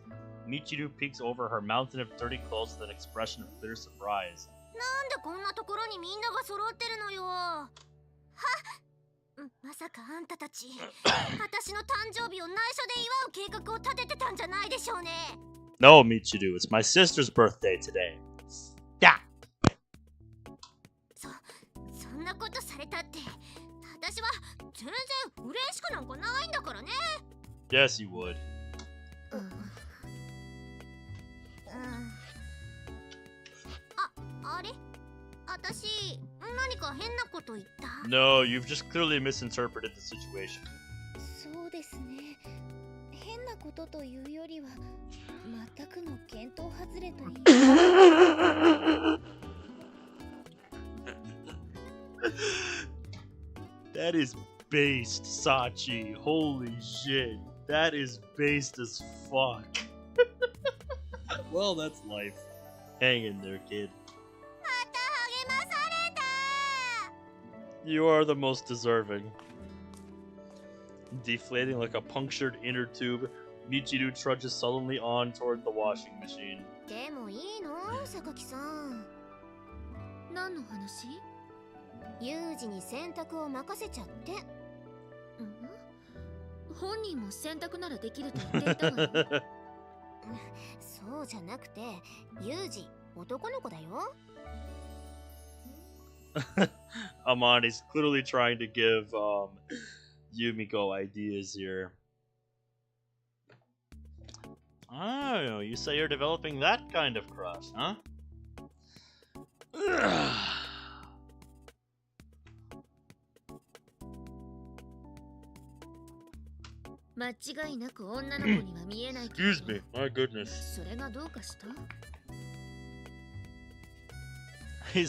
Michiru peeks over her mountain of dirty clothes with an expression of clear surprise. なんでこんなところにみんなが揃ってるのよ。はまさかあんたたち私の誕生日を内緒で祝う計画を立ててたんじゃないでしょうね。 No, Michiru, it's my sister's birthday today. Yeah. そんなことされたって私は全然嬉しくなんかないんだからね。 Yes, you would. あれ私何か変なこと言った？ No, you've just clearly misinterpreted the situation. そうですね。変なことというよりは全くの見当外れと言いThat is based, Sachi. Holy shit. That is based as fuck. Well, that's life. Hang in there, kid. また励まされた。 You are the most deserving. Deflating like a punctured inner tube, Michiru trudges sullenly on toward the washing machine. でもいいの榊さん。何の話？ユージに選択を任せちゃって。本人も選択ならできると言っていたわよ。そうじゃなくて、ユージ、男の子だよ。Amani's clearly trying to give Yumiko ideas here. Oh, you say you're developing that kind of crush, huh? 間違いなく女の子には見えないけど。Excuse me, my goodness. それがどうかした？ I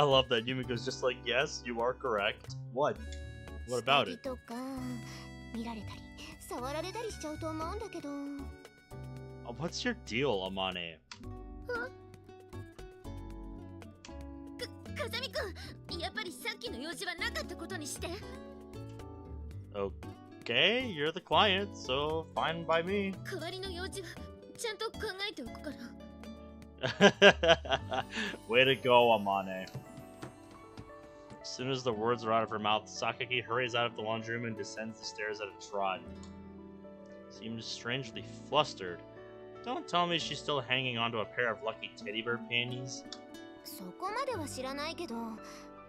love that Yumiko's just like, yes, you are correct. What? What about it? 下着とか見られたり、触られたりしちゃうと思うんだけど。What's your deal, Amane? 風見くん、やっぱりさっきの用事はなかったことにして。Okay, you're the client, so fine by me. 代わりの用事はちゃんと考えておくから。Way to go, Amane. As soon as the words are out of her mouth, Sakaki hurries out of the laundry room and descends the stairs at a trot. Seems strangely flustered. Don't tell me she's still hanging onto a pair of lucky teddy bear panties. そこまでは知らないけど、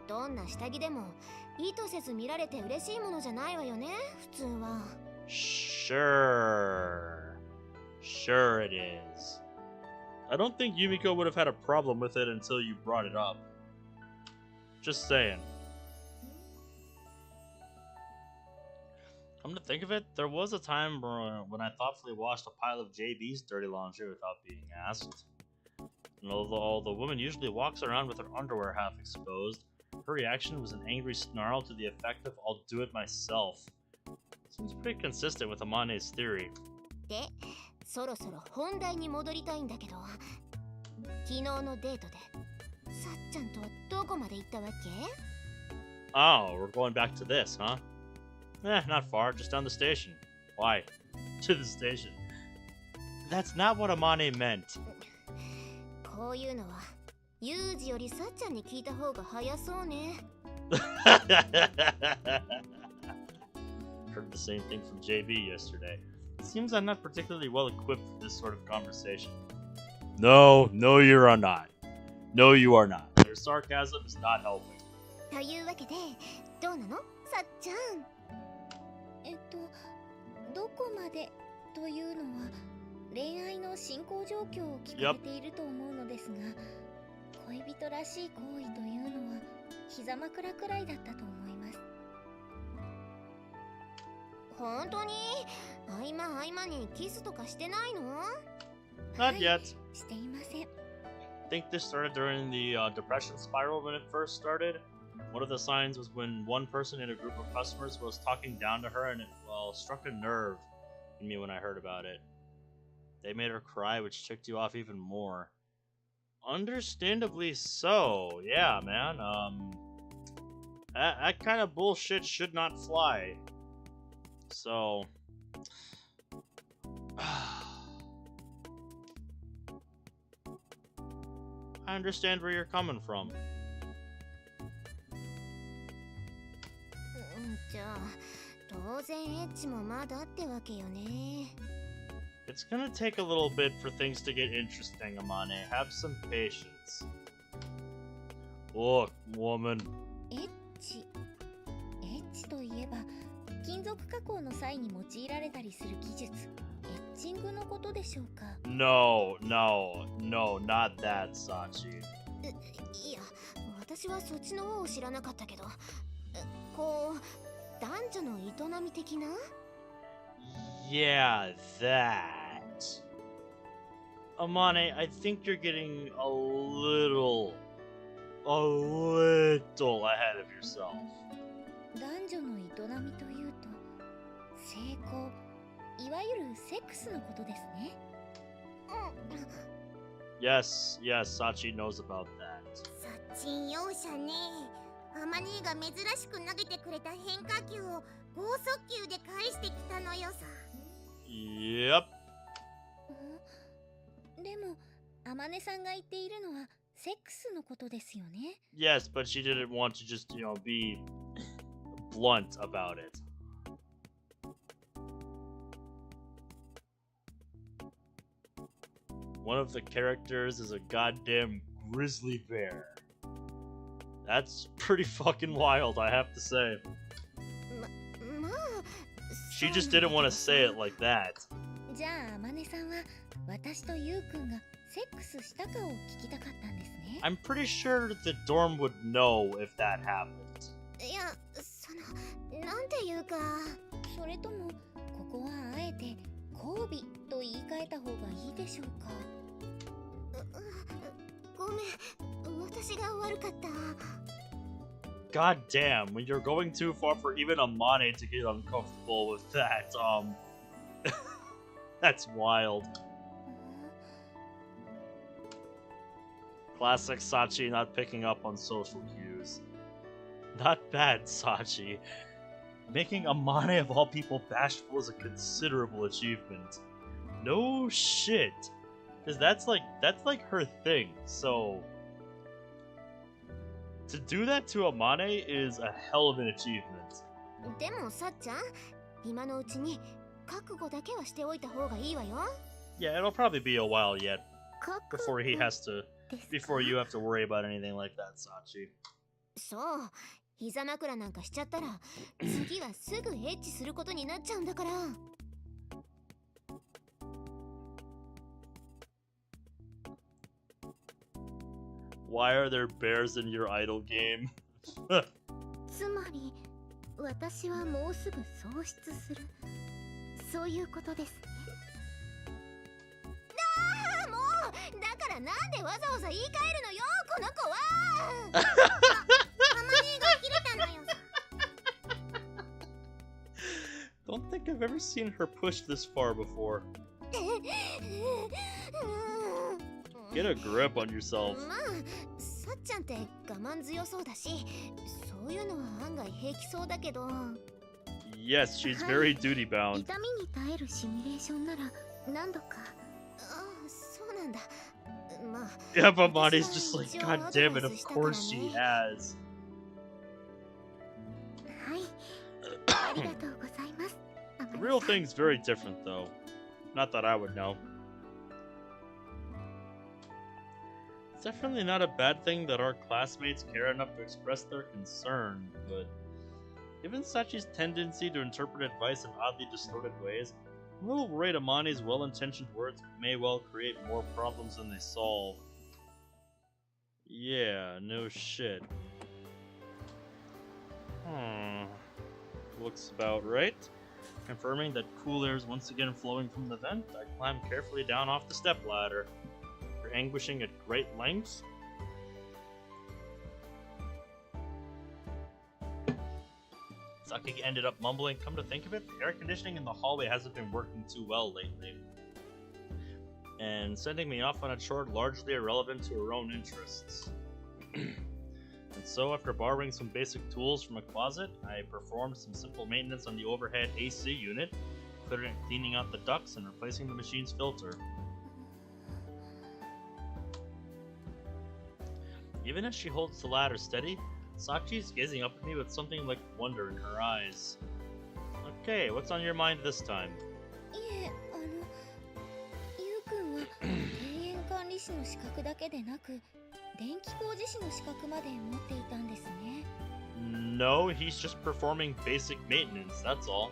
どんな下着でも意図せず見られて嬉しいものじゃないわよね、普通は。Sure it is. I don't think Yumiko would have had a problem with it until you brought it up. Just saying. Come to think of it, there was a time when I thoughtfully washed a pile of JB's dirty laundry without being asked. And although the woman usually walks around with her underwear half exposed, her reaction was an angry snarl to the effect of "I'll do it myself." Seems pretty consistent with Amane's theory. で、そろそろ本題に戻りたいんだけど、昨日のデートでさっちゃんとはどこまで行ったわけ？ Oh, we're going back to this, huh? Not far, just down the station. Why? To the station. That's not what Amane meant. こういうのはユージよりさっちゃんに聞いた方が早そうね。Heard the same thing from JB yesterday. It seems I'm not particularly well equipped for this sort of conversation. No, you are not. No, you are not. Their sarcasm is not helping. というわけで、どうなの？さっちゃん。どこまでというのは恋愛の進行状況を聞かれていると思うのですが、恋人らしい行為というのは膝枕くらいだったと思います。本当に？合間にキスとかしてないの？ Not yet. していません。I think this started during the depression spiral when it first started. One of the signs was when one person in a group of customers was talking down to her and it, struck a nerve in me when I heard about it. They made her cry, which ticked you off even more. Understandably so. Yeah, man. That kind of bullshit should not fly. So... I understand where you're coming from. じゃあ、当然エッチもまだってわけよね。It's gonna take a little bit for things to get interesting, Amane. Have some patience. Look, woman. エッチといえば、金属加工の際に用いられたりする技術、エッチングのことでしょうか？ No, not that, Sachi. いや、私はそっちの方を知らなかったけど、こう、男女の営み的な？ Yeah, that. Amane, I think you're getting a little ahead of yourself. 男女の営みというと、性交、いわゆるセックスのことですね。Yes, yes, Sachi knows about that. サチン容赦ね。アマネが珍しく投げてくれた変化球を剛速球で返してきたのよさ。Yep. でも、あまねさんが言っているのはセックスのことですよね。Yes, but she didn't want to just, be blunt about it. One of the characters is a goddamn grizzly bear. That's pretty fucking wild, I have to say. まあ She just didn't want to say it like that. じゃあ、あまねさんは私とゆうくんがセックスしたかを聞きたかったんですね。I'm pretty sure the dorm would know if that happened. いや、なんていうか。それとも、ここはあえて交尾と言い換えた方がいいでしょうか。ごめん、私が悪かった。God damn, when you're going too far for even Amane to get uncomfortable with that, that's wild. Classic Sachi not picking up on social cues. Not bad, Sachi. Making Amane of all people bashful is a considerable achievement. No shit. Because that's like her thing, so to do that to Amane is a hell of an achievement. でもさっちゃん、今のうちに覚悟だけはしておいた方がいいわよ。 Yeah, it'll probably be a while yet 覚 before he has to ですか before you have to worry about anything like that, Sachi. そう、膝枕なんかしちゃったら次はすぐエッチすることになっちゃうんだから。Why are there bears in your idol game? つまり、私はもうすぐ喪失する。そういうことですね。ああ、もうだからなんでわざわざ言い換えるのよ、この子は。アマネが切れたのよさ。Don't think I've ever seen her push this far before. Get a grip on yourself. まあ、さっちゃんって我慢強そうだし、そういうのは案外平気そうだけど。 Yes, she's very duty bound. 痛みに耐えるシミュレーションなら何度か。ああ、そうなんだ。まあ。 Yeah, but Monty's just like, God damn it, of course she has. はい。ありがとうございます。 The real thing's very different, though. Not that I would know. It's definitely not a bad thing that our classmates care enough to express their concern, but given Sachi's tendency to interpret advice in oddly distorted ways, I'm a little worried Amani's well-intentioned words may well create more problems than they solve. Yeah, no shit. Looks about right. Confirming that cool air is once again flowing from the vent, I climb carefully down off the stepladder. After anguishing at great lengths, Saki ended up mumbling, "Come to think of it, the air conditioning in the hallway hasn't been working too well lately," and sending me off on a chore largely irrelevant to her own interests. And so, after borrowing some basic tools from a closet, I performed some simple maintenance on the overhead AC unit, cleaning out the ducts and replacing the machine's filter. Even as she holds the ladder steady, Sachi's gazing up at me with something like wonder in her eyes. Okay, what's on your mind this time? いえ、ゆうくんは庭園管理士の資格だけでなく、電気工事士の資格まで持っていたんですね。No, he's just performing basic maintenance, that's all.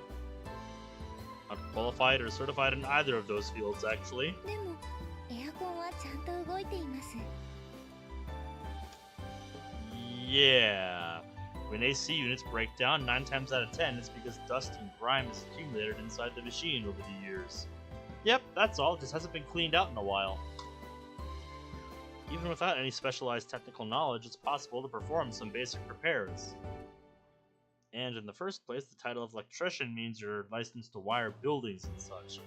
Not qualified or certified in either of those fields, actually. でも、エアコンはちゃんと動いています。 Yeah. When AC units break down, 9 times out of 10, it's because dust and grime has accumulated inside the machine over the years. Yep, that's all, it just hasn't been cleaned out in a while. Even without any specialized technical knowledge, it's possible to perform some basic repairs. And in the first place, the title of electrician means you're licensed to wire buildings and such.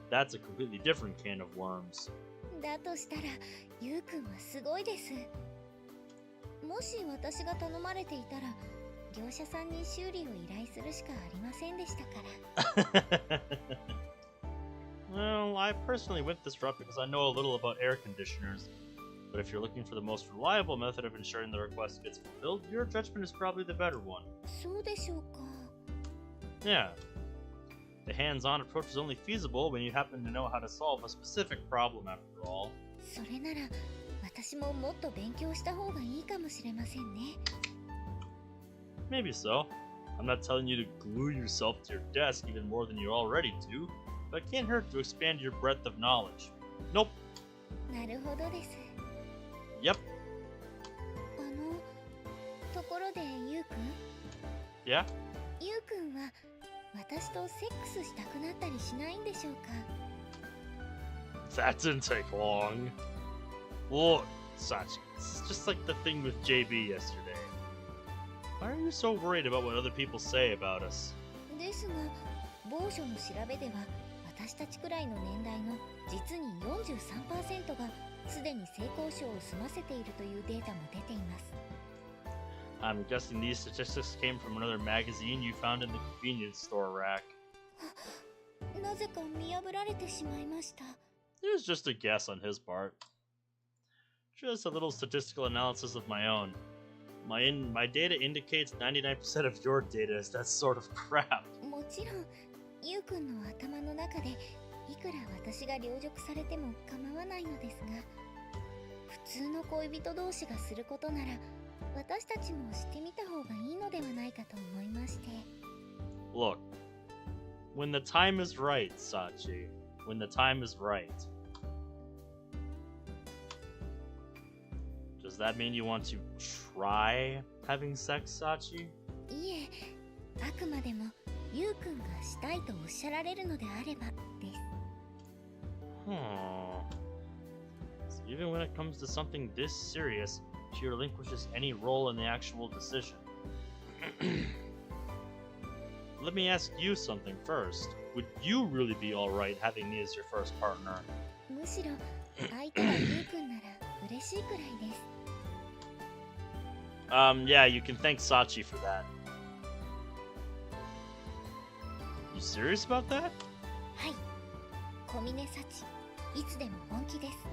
That's a completely different can of worms. だとしたらゆうくんはすごいです。もし私が頼まれていたら業者さんに修理を依頼するしかありませんでしたから。Well, I personally went this route because I know a little about air conditioners. But if you're looking for the most reliable method of ensuring the request gets fulfilled, your judgment is probably the better one. そうでしょうか。Yeah. The hands-on approach is only feasible when you happen to know how to solve a specific problem after all. それなら私ももっと勉強した方がいいかもしれませんね。Maybe so. I'm not telling you to glue yourself to your desk even more than you already do, but it can't hurt to expand your breadth of knowledge. Nope. なるほどです。Yep. ところでゆうくん Yeah? ゆうくんは私とセックスしたくなったりしないんでしょうか。 That didn't take long. Look, Sachi, it's just like the thing with JB yesterday. Why are you so worried about what other people say about us? ですが某所の調べでは私たちくらいの年代の実に 43% がすでに性交渉を済ませているというデータも出ています。 I'm guessing these statistics came from another magazine you found in the convenience store rack. なぜか見破られてしまいました。 It was just a guess on his part. Just a little statistical analysis of my own. My data indicates 99% of your data is that sort of crap. もちろんゆうくんの頭の中でいくら私が凌辱されても構わないのですが、普通の恋人同士がすることなら私たちもしてみた方がいいのではないかと思いまして。 Look, when the time is right, Sachi. When the time is right. Does that mean you want to try having sex, Sachi? いえ、あくまでもゆうくんがしたいとおっしゃられるのであればです。So even when it comes to something this serious, she relinquishes any role in the actual decision. Let me ask you something first. Would you really be alright having me as your first partner? むしろ相手がゆうくんなら嬉しいくらいです。Yeah, you can thank Sachi for that. You serious about that? はい。小峰幸、いつでも本気です。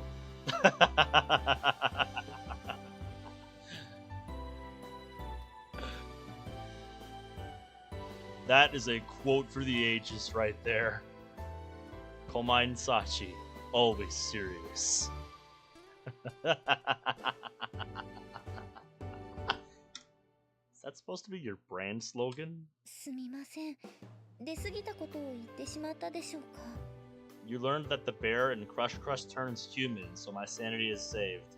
That is a quote for the ages right there. Komain Sachi, always serious. Is that supposed to be your brand slogan? すみません。出過ぎたことを言ってしまったでしょうか。 You learned that the bear in Crush Crush turns human, so my sanity is saved.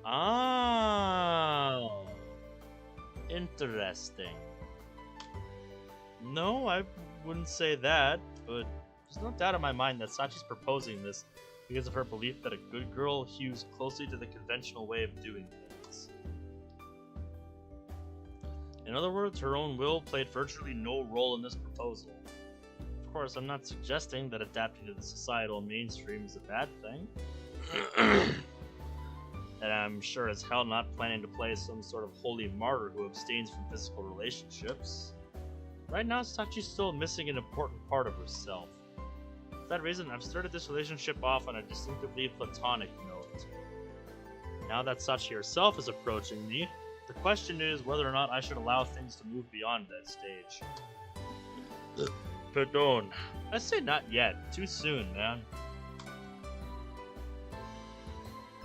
Oh, interesting. No, I wouldn't say that, but there's no doubt in my mind that Sachi's proposing this because of her belief that a good girl hews closely to the conventional way of doing things. In other words, her own will played virtually no role in this proposal. Of course, I'm not suggesting that adapting to the societal mainstream is a bad thing. And I'm sure as hell not planning to play some sort of holy martyr who abstains from physical relationships. Right now, Sachi's still missing an important part of herself. For that reason, I've started this relationship off on a distinctively platonic note. Now that Sachi herself is approaching me, the question is whether or not I should allow things to move beyond that stage. Pardon. I say not yet. Too soon, man.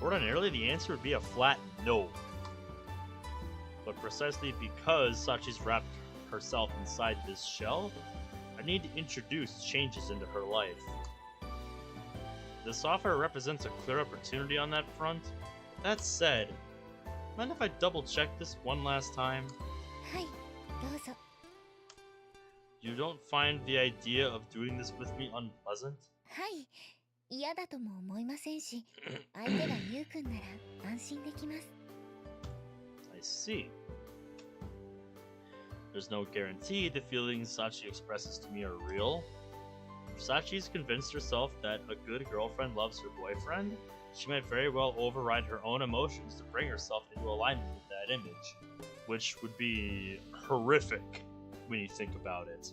Ordinarily, the answer would be a flat no. But precisely because Sachi's wrapped herself inside this shell, I need to introduce changes into her life. This offer represents a clear opportunity on that front. That said, mind if I double check this one last time? はい、どうぞ。 You don't find the idea of doing this with me unpleasant? はい、嫌だとも思いませんし、相手がゆうくんなら安心できます。I see. There's no guarantee the feelings Sachi expresses to me are real. If Sachi's convinced herself that a good girlfriend loves her boyfriend, she might very well override her own emotions to bring herself into alignment with that image, which would be horrific when you think about it.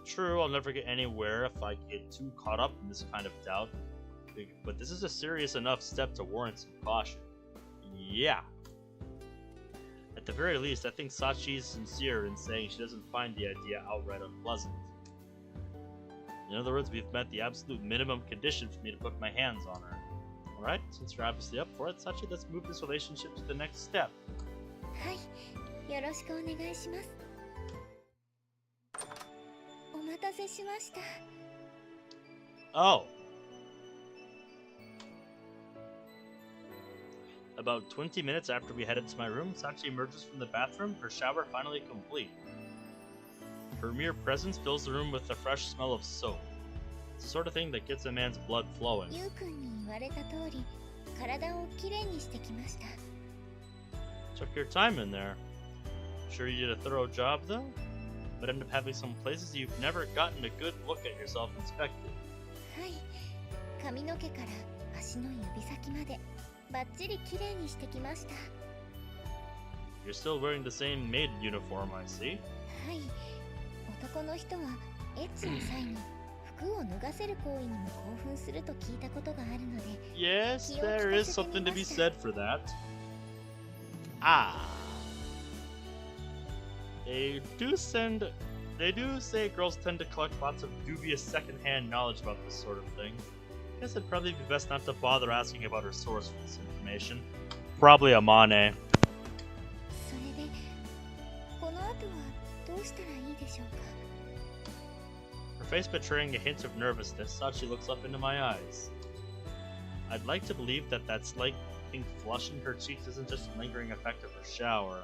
True, I'll never get anywhere if I get too caught up in this kind of doubt, but this is a serious enough step to warrant some caution. Yeah. At the very least, I think Sachi is sincere in saying she doesn't find the idea outright unpleasant. In other words, we've met the absolute minimum condition for me to put my hands on her. Alright, since you're obviously up for it, Sachi, let's move this relationship to the next step. はい、よろしくお願いします。お待たせしました。 Oh. About 20 minutes after we headed to my room, Sachi emerges from the bathroom, her shower finally complete. Her mere presence fills the room with the fresh smell of soap. It's the sort of thing that gets a man's blood flowing. ゆうくんに言われた通り、体をきれいにしてきました。 Took your time in there. Sure you did a thorough job, though? But end up having some places you've never gotten a good look at yourself inspected. はい、髪の毛から足の指先までバッチリきれいにしてきました。 You're still wearing the same maid uniform, I see. はい、男の人はエッチの際に服を脱がせる行為にも興奮すると聞いたことがあるので。 Yes, there is something to be said for that. Ah. They do say girls tend to collect lots of dubious secondhand knowledge about this sort of thing. Guess it'd probably be best not to bother asking about her source for this information. Probably Amane. それで、この後はどうしたらいいでしょうか。 Her face betraying a hint of nervousness, Sachi looks up into my eyes. I'd like to believe that slight pink flush in her cheeks isn't just a lingering effect of her shower.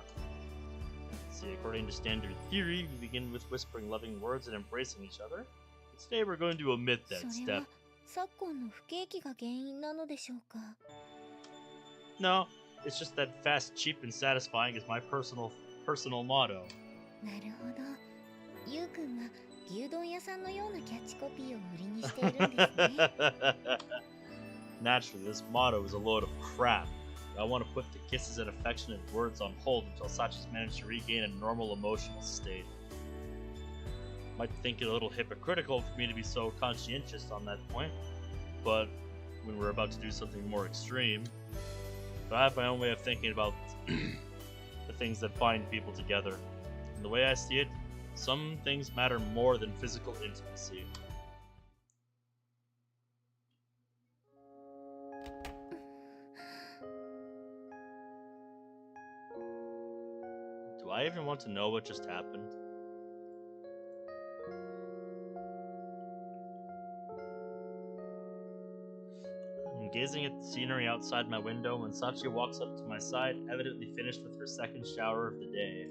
See, according to standard theory, we begin with whispering loving words and embracing each other. But today we're going to omit that それは step. 昨今の不景気が原因なのでしょうか。 No, it's just that fast, cheap, and satisfying is my personal motto. なるほど。ゆうくんは牛丼屋さんのようなキャッチコピーを売りにしているんですね。 Naturally, this motto is a load of crap. I want to put the kisses and affectionate words on hold until Sachi's managed to regain a normal emotional state. Might think it a little hypocritical for me to be so conscientious on that point, but when we're about to do something more extreme. But I have my own way of thinking about the things that bind people together. And the way I see it, some things matter more than physical intimacy. Do I even want to know what just happened? I'm gazing at the scenery outside my window when Sachi walks up to my side, evidently finished with her second shower of the day.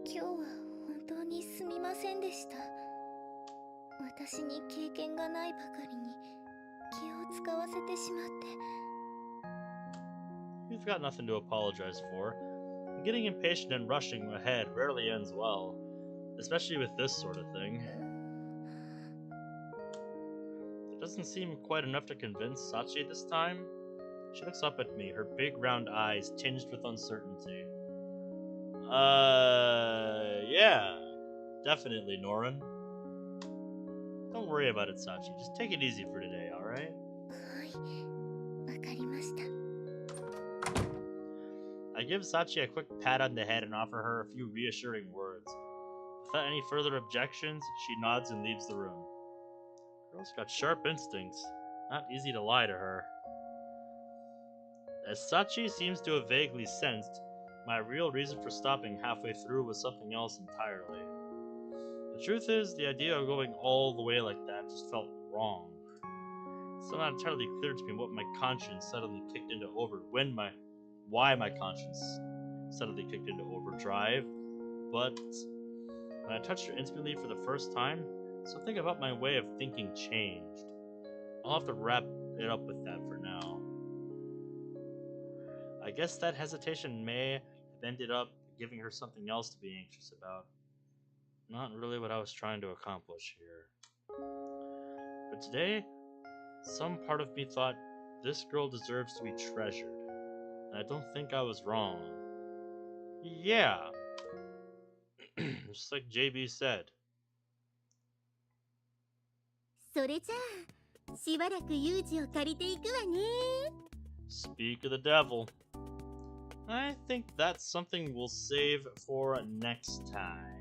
今日は本当にすみませんでした。私に経験がないばかりに気を使わせてしまって。 You've got nothing to apologize for. Getting impatient and rushing ahead rarely ends well, especially with this sort of thing. It doesn't seem quite enough to convince Sachi this time. She looks up at me, her big round eyes tinged with uncertainty. Yeah, definitely, Norin. Don't worry about it, Sachi. Just take it easy for today, alright? はい、わかりました。 I give Sachi a quick pat on the head and offer her a few reassuring words. Without any further objections, she nods and leaves the room. Girl's got sharp instincts. Not easy to lie to her. As Sachi seems to have vaguely sensed, my real reason for stopping halfway through was something else entirely. The truth is, the idea of going all the way like that just felt wrong. It's still not entirely clear to me what my conscience suddenly kicked into why my conscience suddenly kicked into overdrive, but when I touched her intimately for the first time, something about my way of thinking changed. I'll have to wrap it up with that for now. I guess that hesitation may have ended up giving her something else to be anxious about. Not really what I was trying to accomplish here. But today, some part of me thought this girl deserves to be treasured. And I don't think I was wrong. Yeah. Just like JB said. それじゃあしばらくユージを借りていくわね。 Speak of the devil. I think that's something we'll save for next time.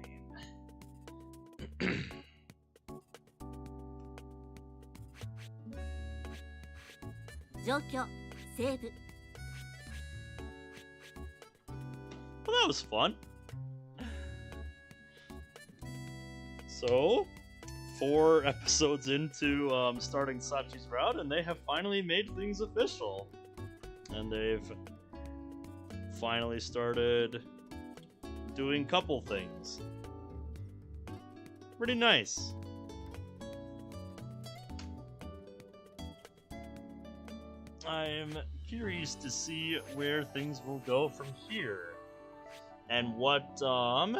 状況セーブ Well, that was fun. So, 4 episodes into starting Sachi's Route, and they have finally made things official. And they've finally started doing couple things. Pretty nice. I'm curious to see where things will go from here. And what job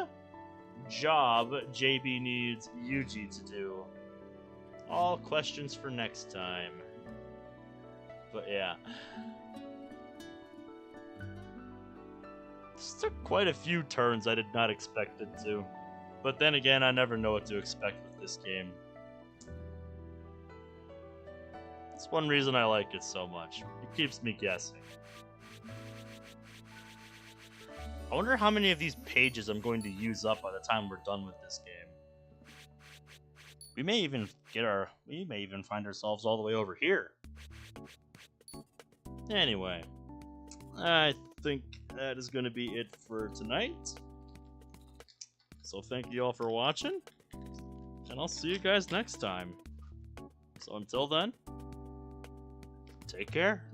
JB needs Yuji to do. All questions for next time. But yeah. This took quite a few turns I did not expect it to. But then again, I never know what to expect with this game. It's one reason I like it so much. It keeps me guessing. I wonder how many of these pages I'm going to use up by the time we're done with this game. We may even find ourselves all the way over here. Anyway, I think that is going to be it for tonight. So thank you all for watching, and I'll see you guys next time. So until then, take care.